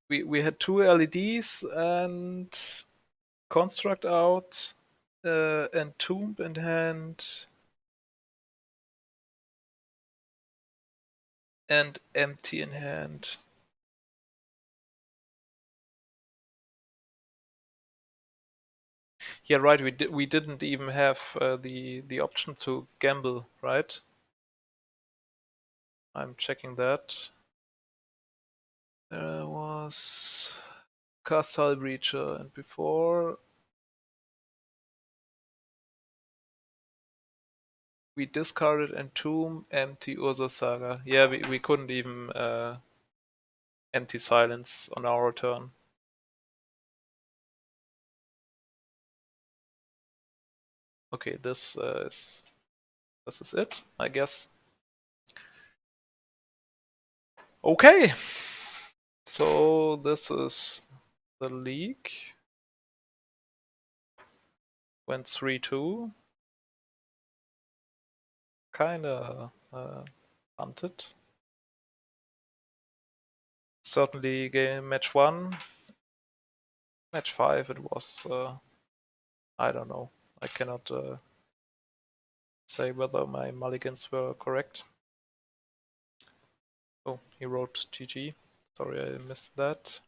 We had two LEDs and construct out, and tomb in hand, and empty in hand. Yeah, right. We didn't even have the option to gamble, right? I'm checking that. There was Castle Breacher, and before we discarded Entomb, empty Urza Saga. Yeah, we couldn't even empty Silence on our turn. Okay, this is it, I guess. Okay, so this is the league. Went 3-2. Kinda punted. Certainly game match 1. Match 5 it was, I don't know. I cannot say whether my mulligans were correct. Oh, he wrote GG. Sorry, I missed that.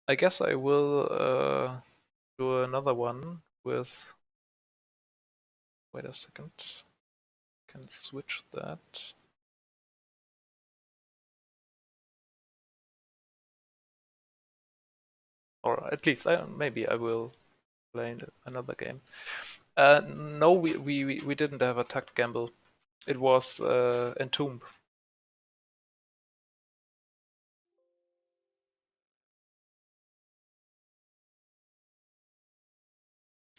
I guess I will do another one with... Wait a second. Can switch that. Or at least maybe I will play another game. No, we didn't have a tucked gamble. It was Entomb.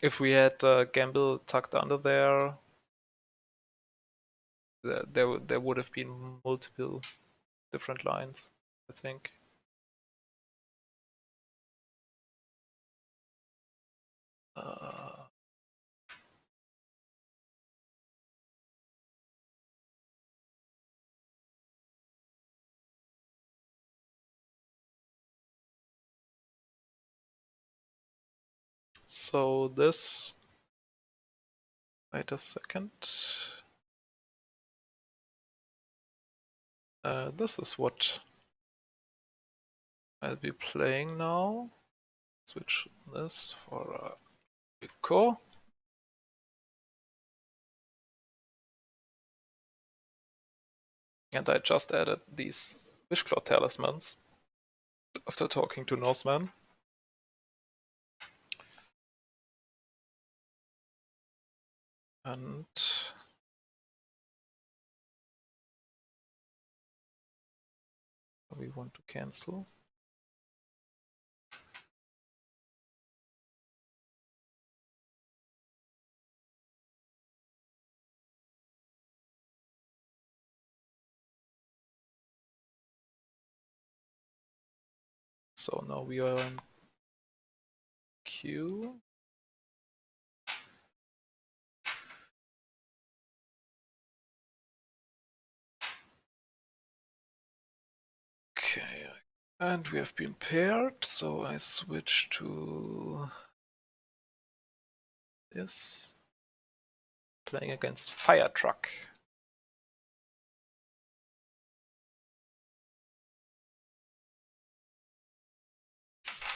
If we had gamble tucked under there, there would have been multiple different lines, I think. So this... Wait a second. This is what I'll be playing now. Switch this for a Pico. And I just added these Wishclaw talismans after talking to Norseman. And we want to cancel. So now we are in queue. Okay, and we have been paired, so I switch to this. Playing against Fire Truck. It's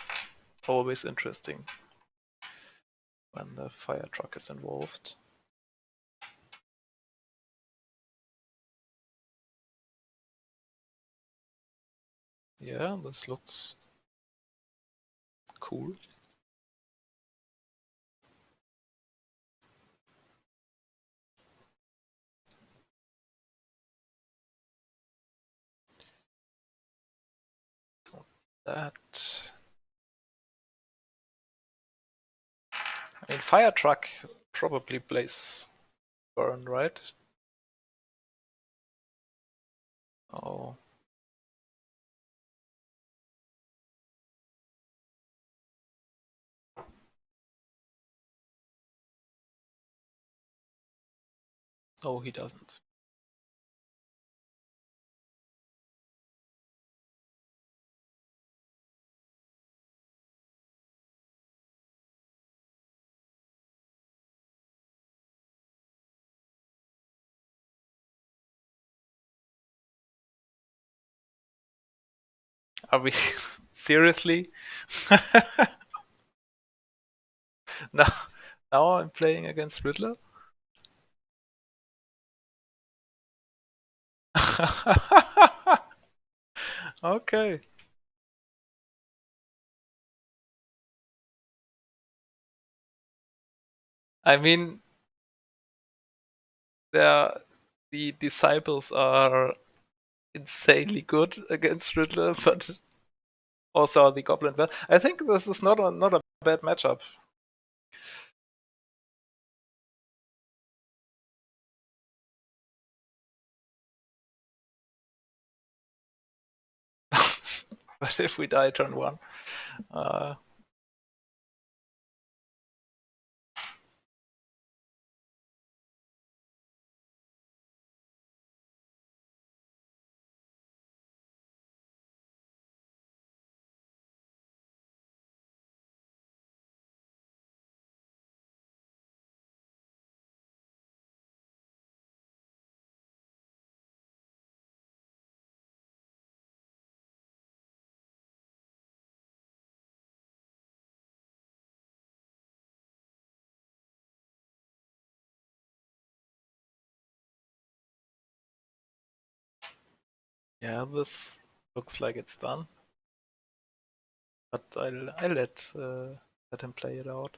always interesting when the Fire Truck is involved. Yeah, this looks cool. That. I mean, fire truck probably plays burn, right? Oh. Oh, he doesn't. Are we seriously? now, now I'm playing against Riddler? Okay. I mean, the disciples are insanely good against Riddler, but also the Goblin. Well, I think this is not a bad matchup. But if we die turn one, uh, yeah, this looks like it's done. But I'll let him play it out.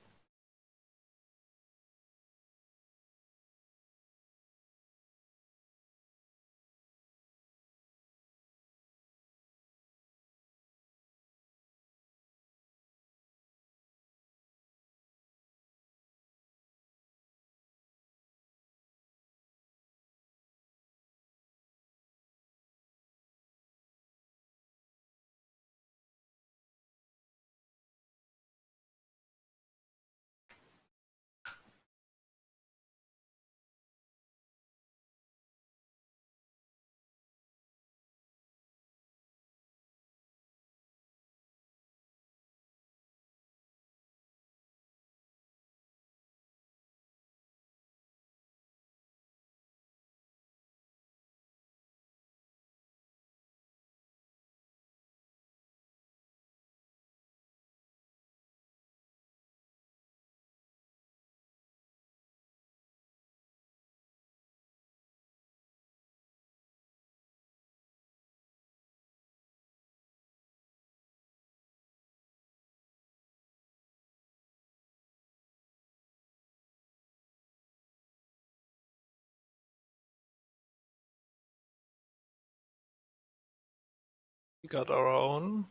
We got our own.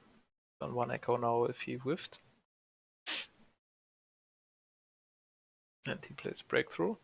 On one echo now if he whiffed. And he plays breakthrough.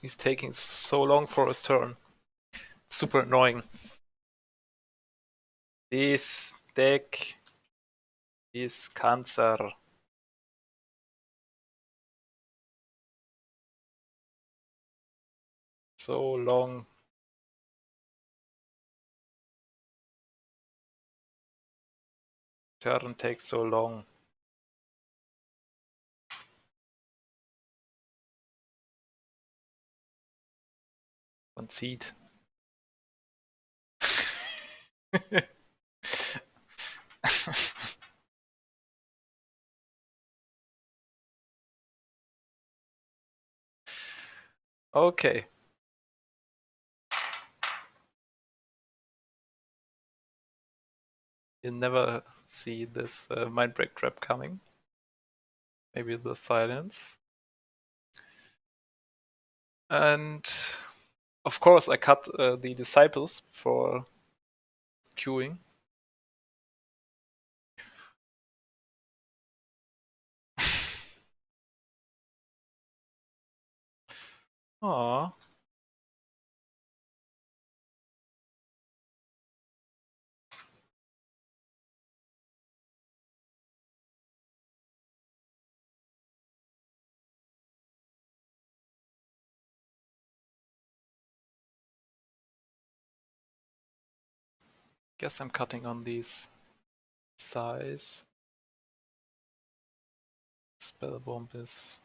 He's taking so long for his turn. Super annoying. This deck is Cancer. So long. Turn takes so long. Concede. Okay. You never see this mind break trap coming. Maybe the silence. And of course, I cut the disciples before queuing. Aww. Guess I'm cutting on these size. Spell bomb is.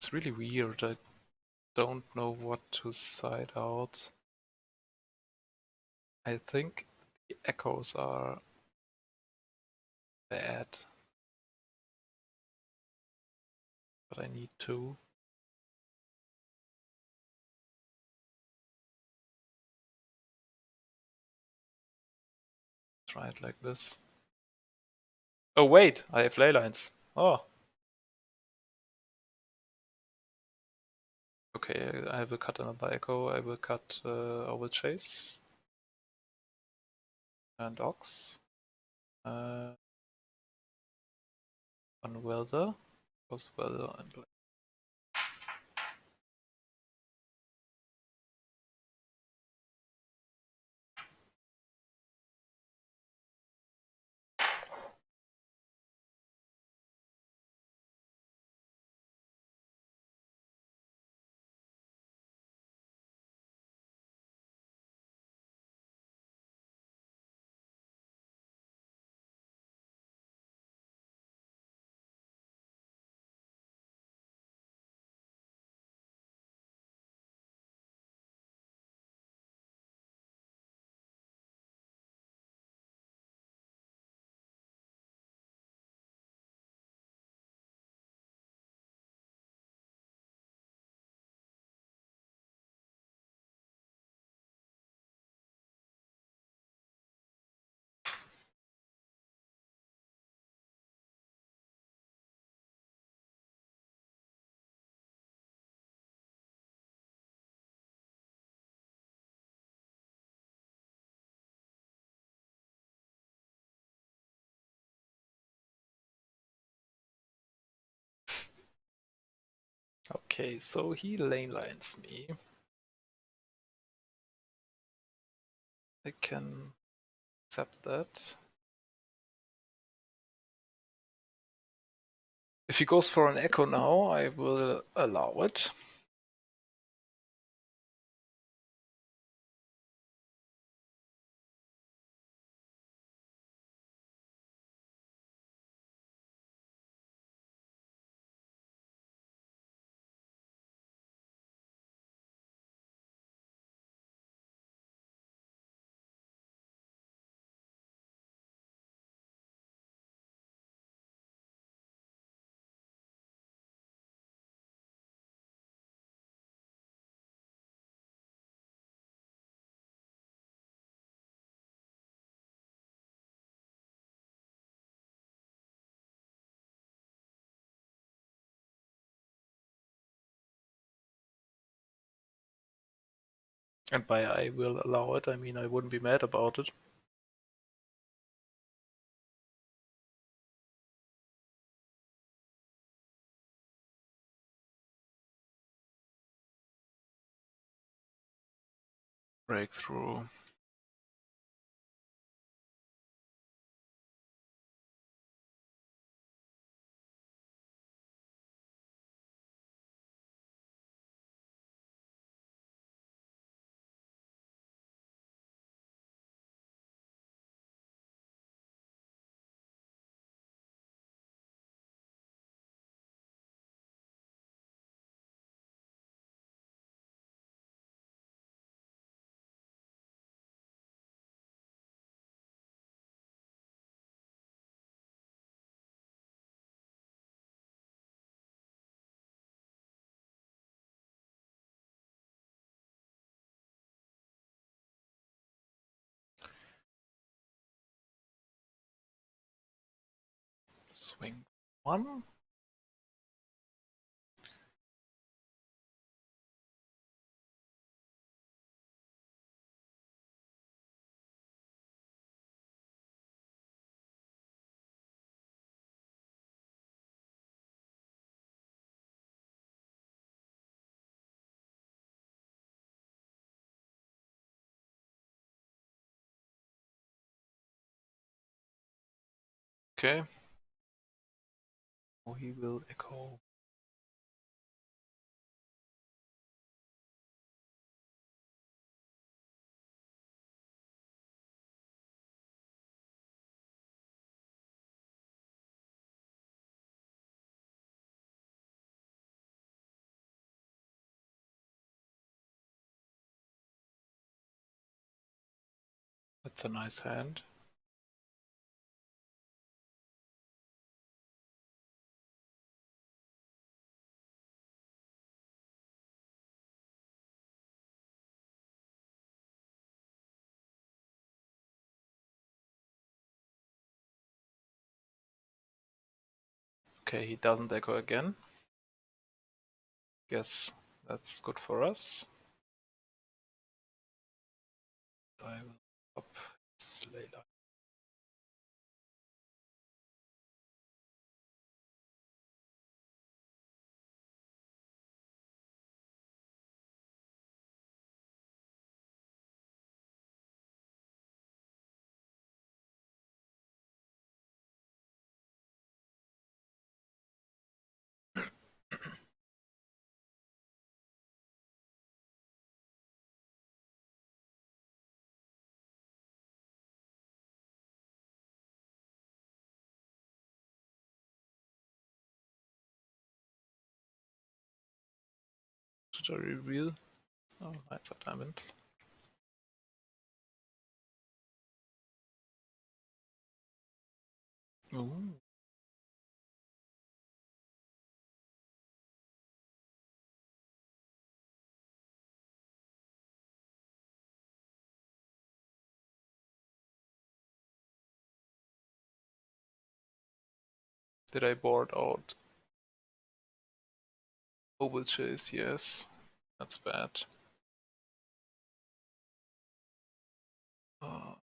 It's really weird. I don't know what to side out. I think the echoes are bad. But I need to. Try it like this. Oh wait, I have ley lines. Oh. Okay, I will cut another echo. I will cut Owl Chase. And Ox. One Welder. Goes Welder and Black. Okay, so he lane lines me. I can accept that. If he goes for an echo now, I will allow it. And by I will allow it, I mean I wouldn't be mad about it. breakthrough. Swing 1. Okay. Oh, he will echo. That's a nice hand. Okay, he doesn't echo again. Guess that's good for us. I will up Slayer. Should I reveal? Oh, Knights of Diamond. Ooh. Did I board out? Oval Chase, yes. That's bad. Uh,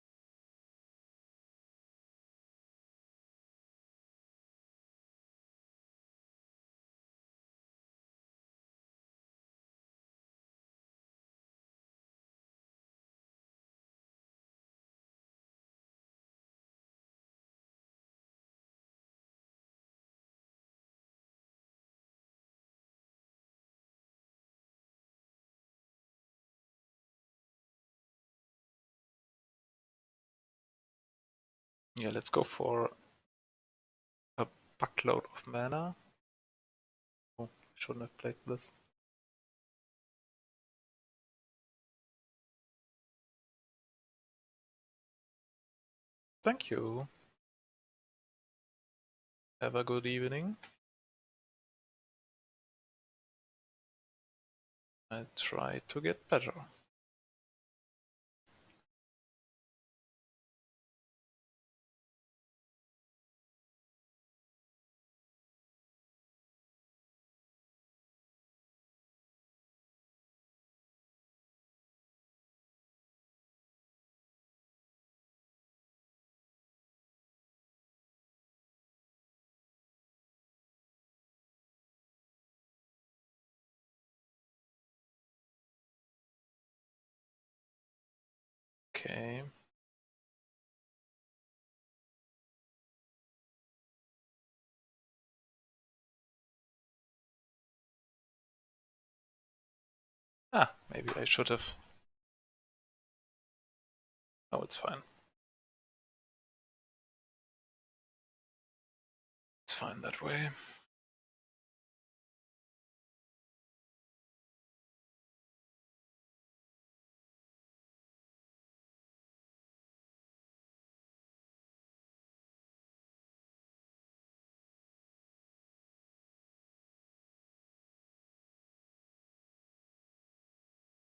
yeah, let's go for a buckload of mana. Oh, shouldn't have played this. Thank you. Have a good evening. I try to get better. Okay. Ah, maybe I should have. Oh, it's fine. It's fine that way.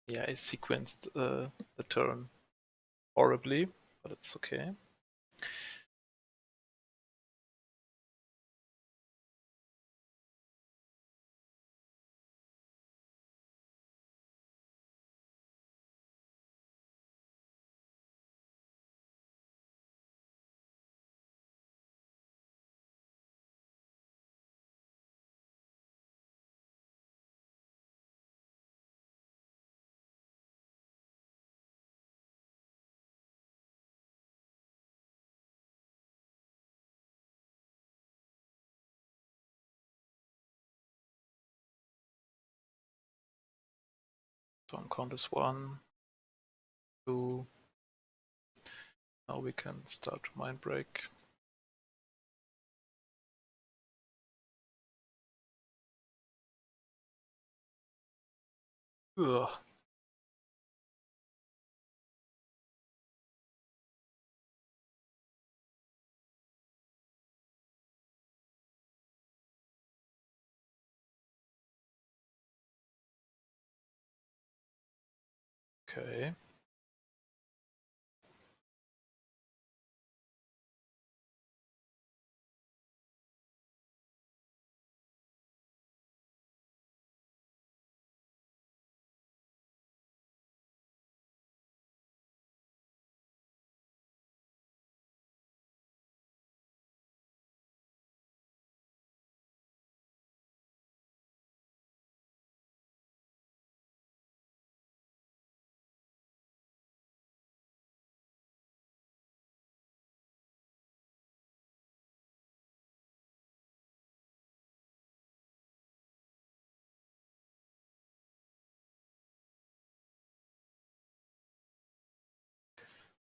Yeah, I sequenced the turn horribly, but it's okay. So count is 1, 2. Now we can start mind break. Ugh. Okay.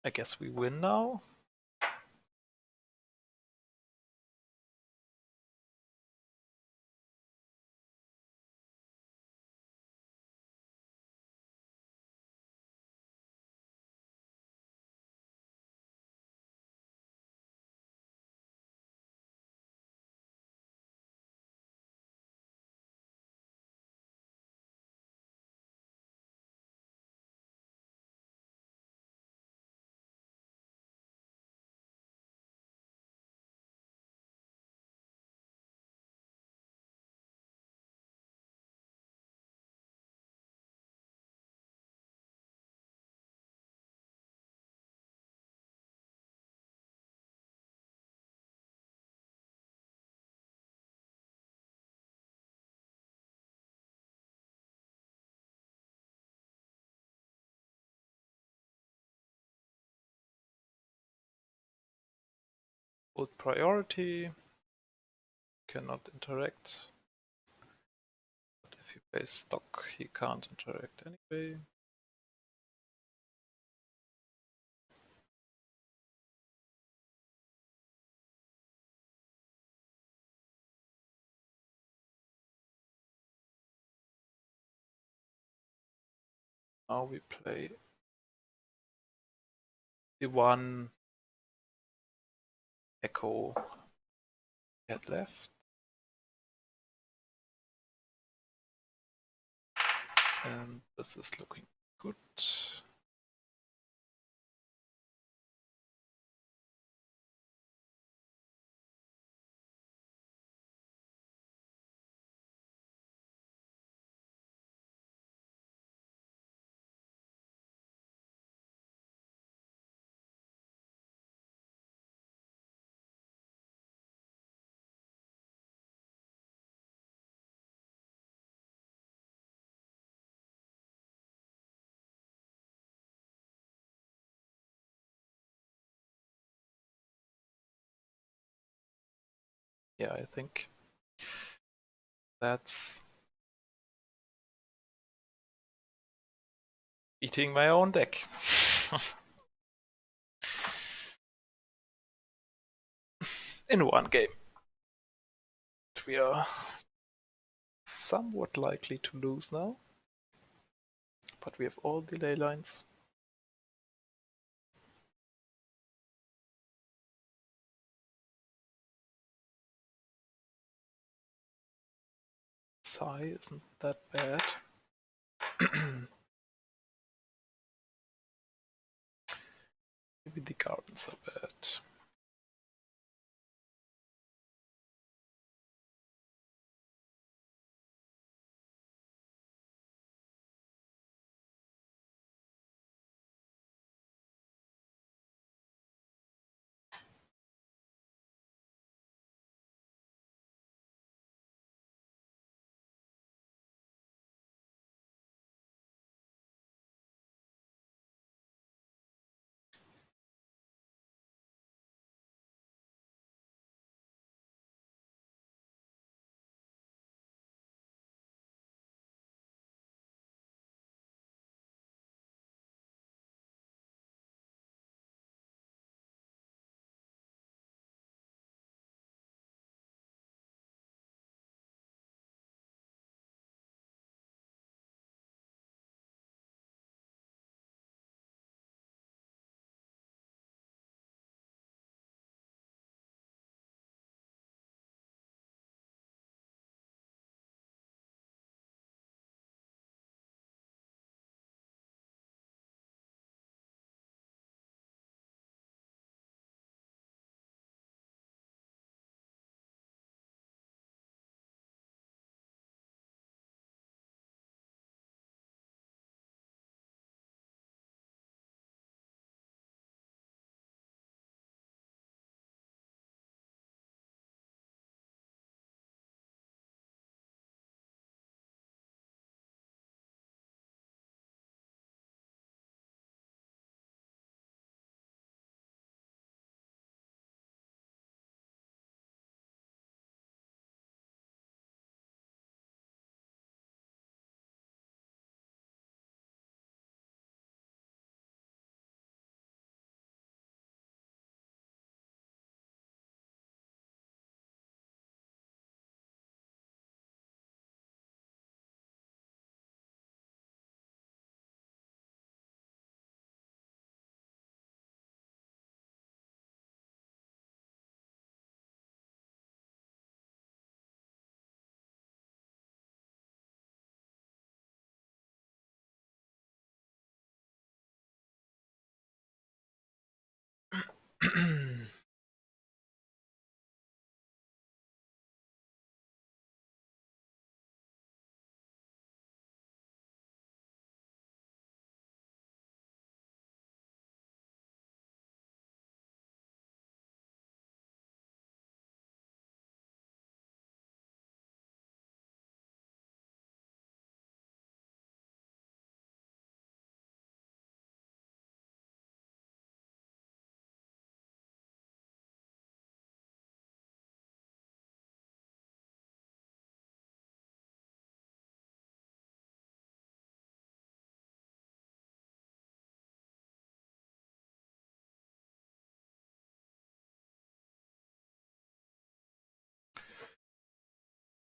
I guess we win now. Hold priority. Cannot interact. But if he plays stock, he can't interact anyway. Now we play the one echo he had left. And this is looking good. Yeah, I think that's eating my own deck. In one game. We are somewhat likely to lose now, but we have all delay lines. Psi isn't that bad. Maybe the gardens are bad.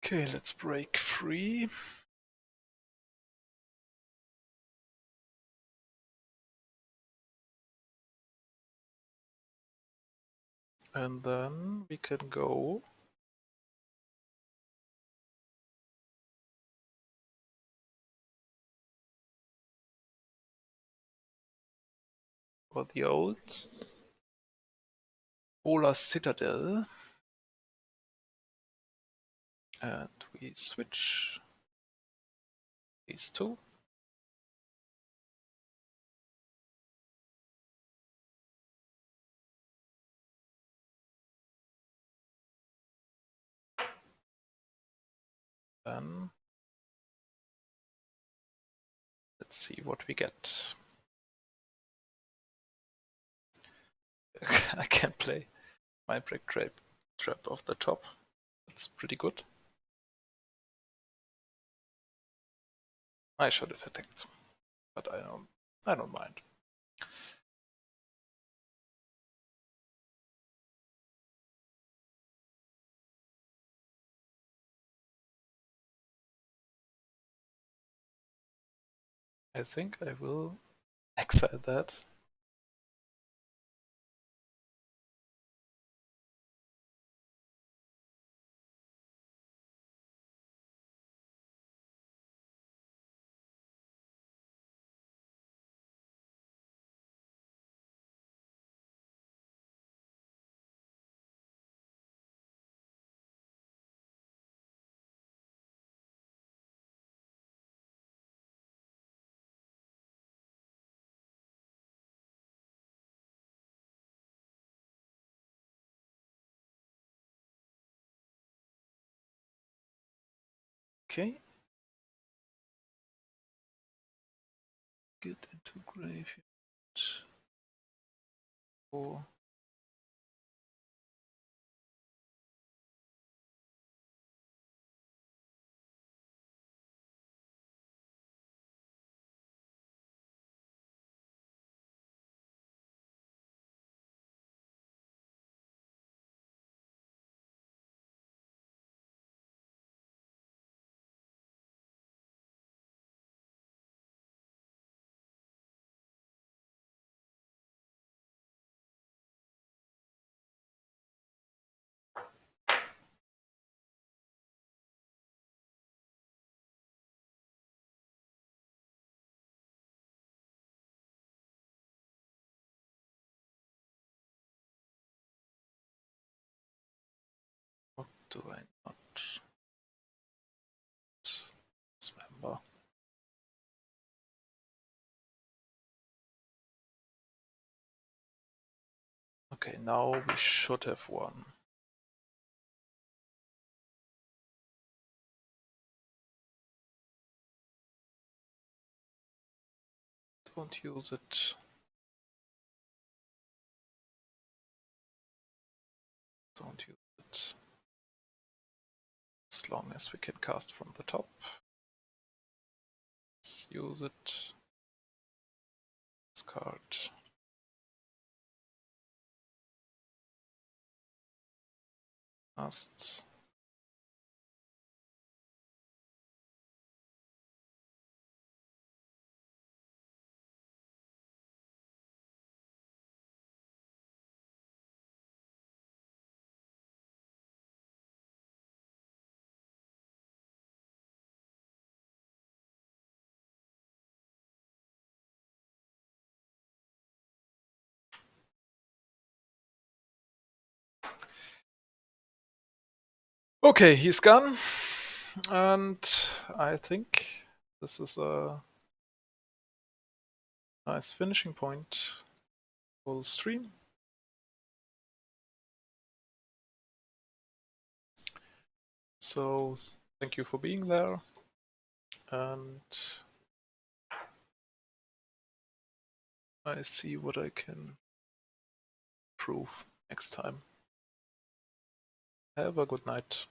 Okay, let's break free. And then we can go for the old Ola Citadel. And we switch these two. Then let's see what we get. I can't play my brick trap off the top. That's pretty good. I should have attacked, but I don't mind. I think I will exile that. Okay. Get into graveyard. Oh. What do I not remember? Okay, now we should have won. Don't use it. Don't use it. As long as we can cast from the top. Let's use it. Discard. Cast. Okay, he's gone. And I think this is a nice finishing point for the stream. So thank you for being there, and I see what I can prove next time. Have a good night.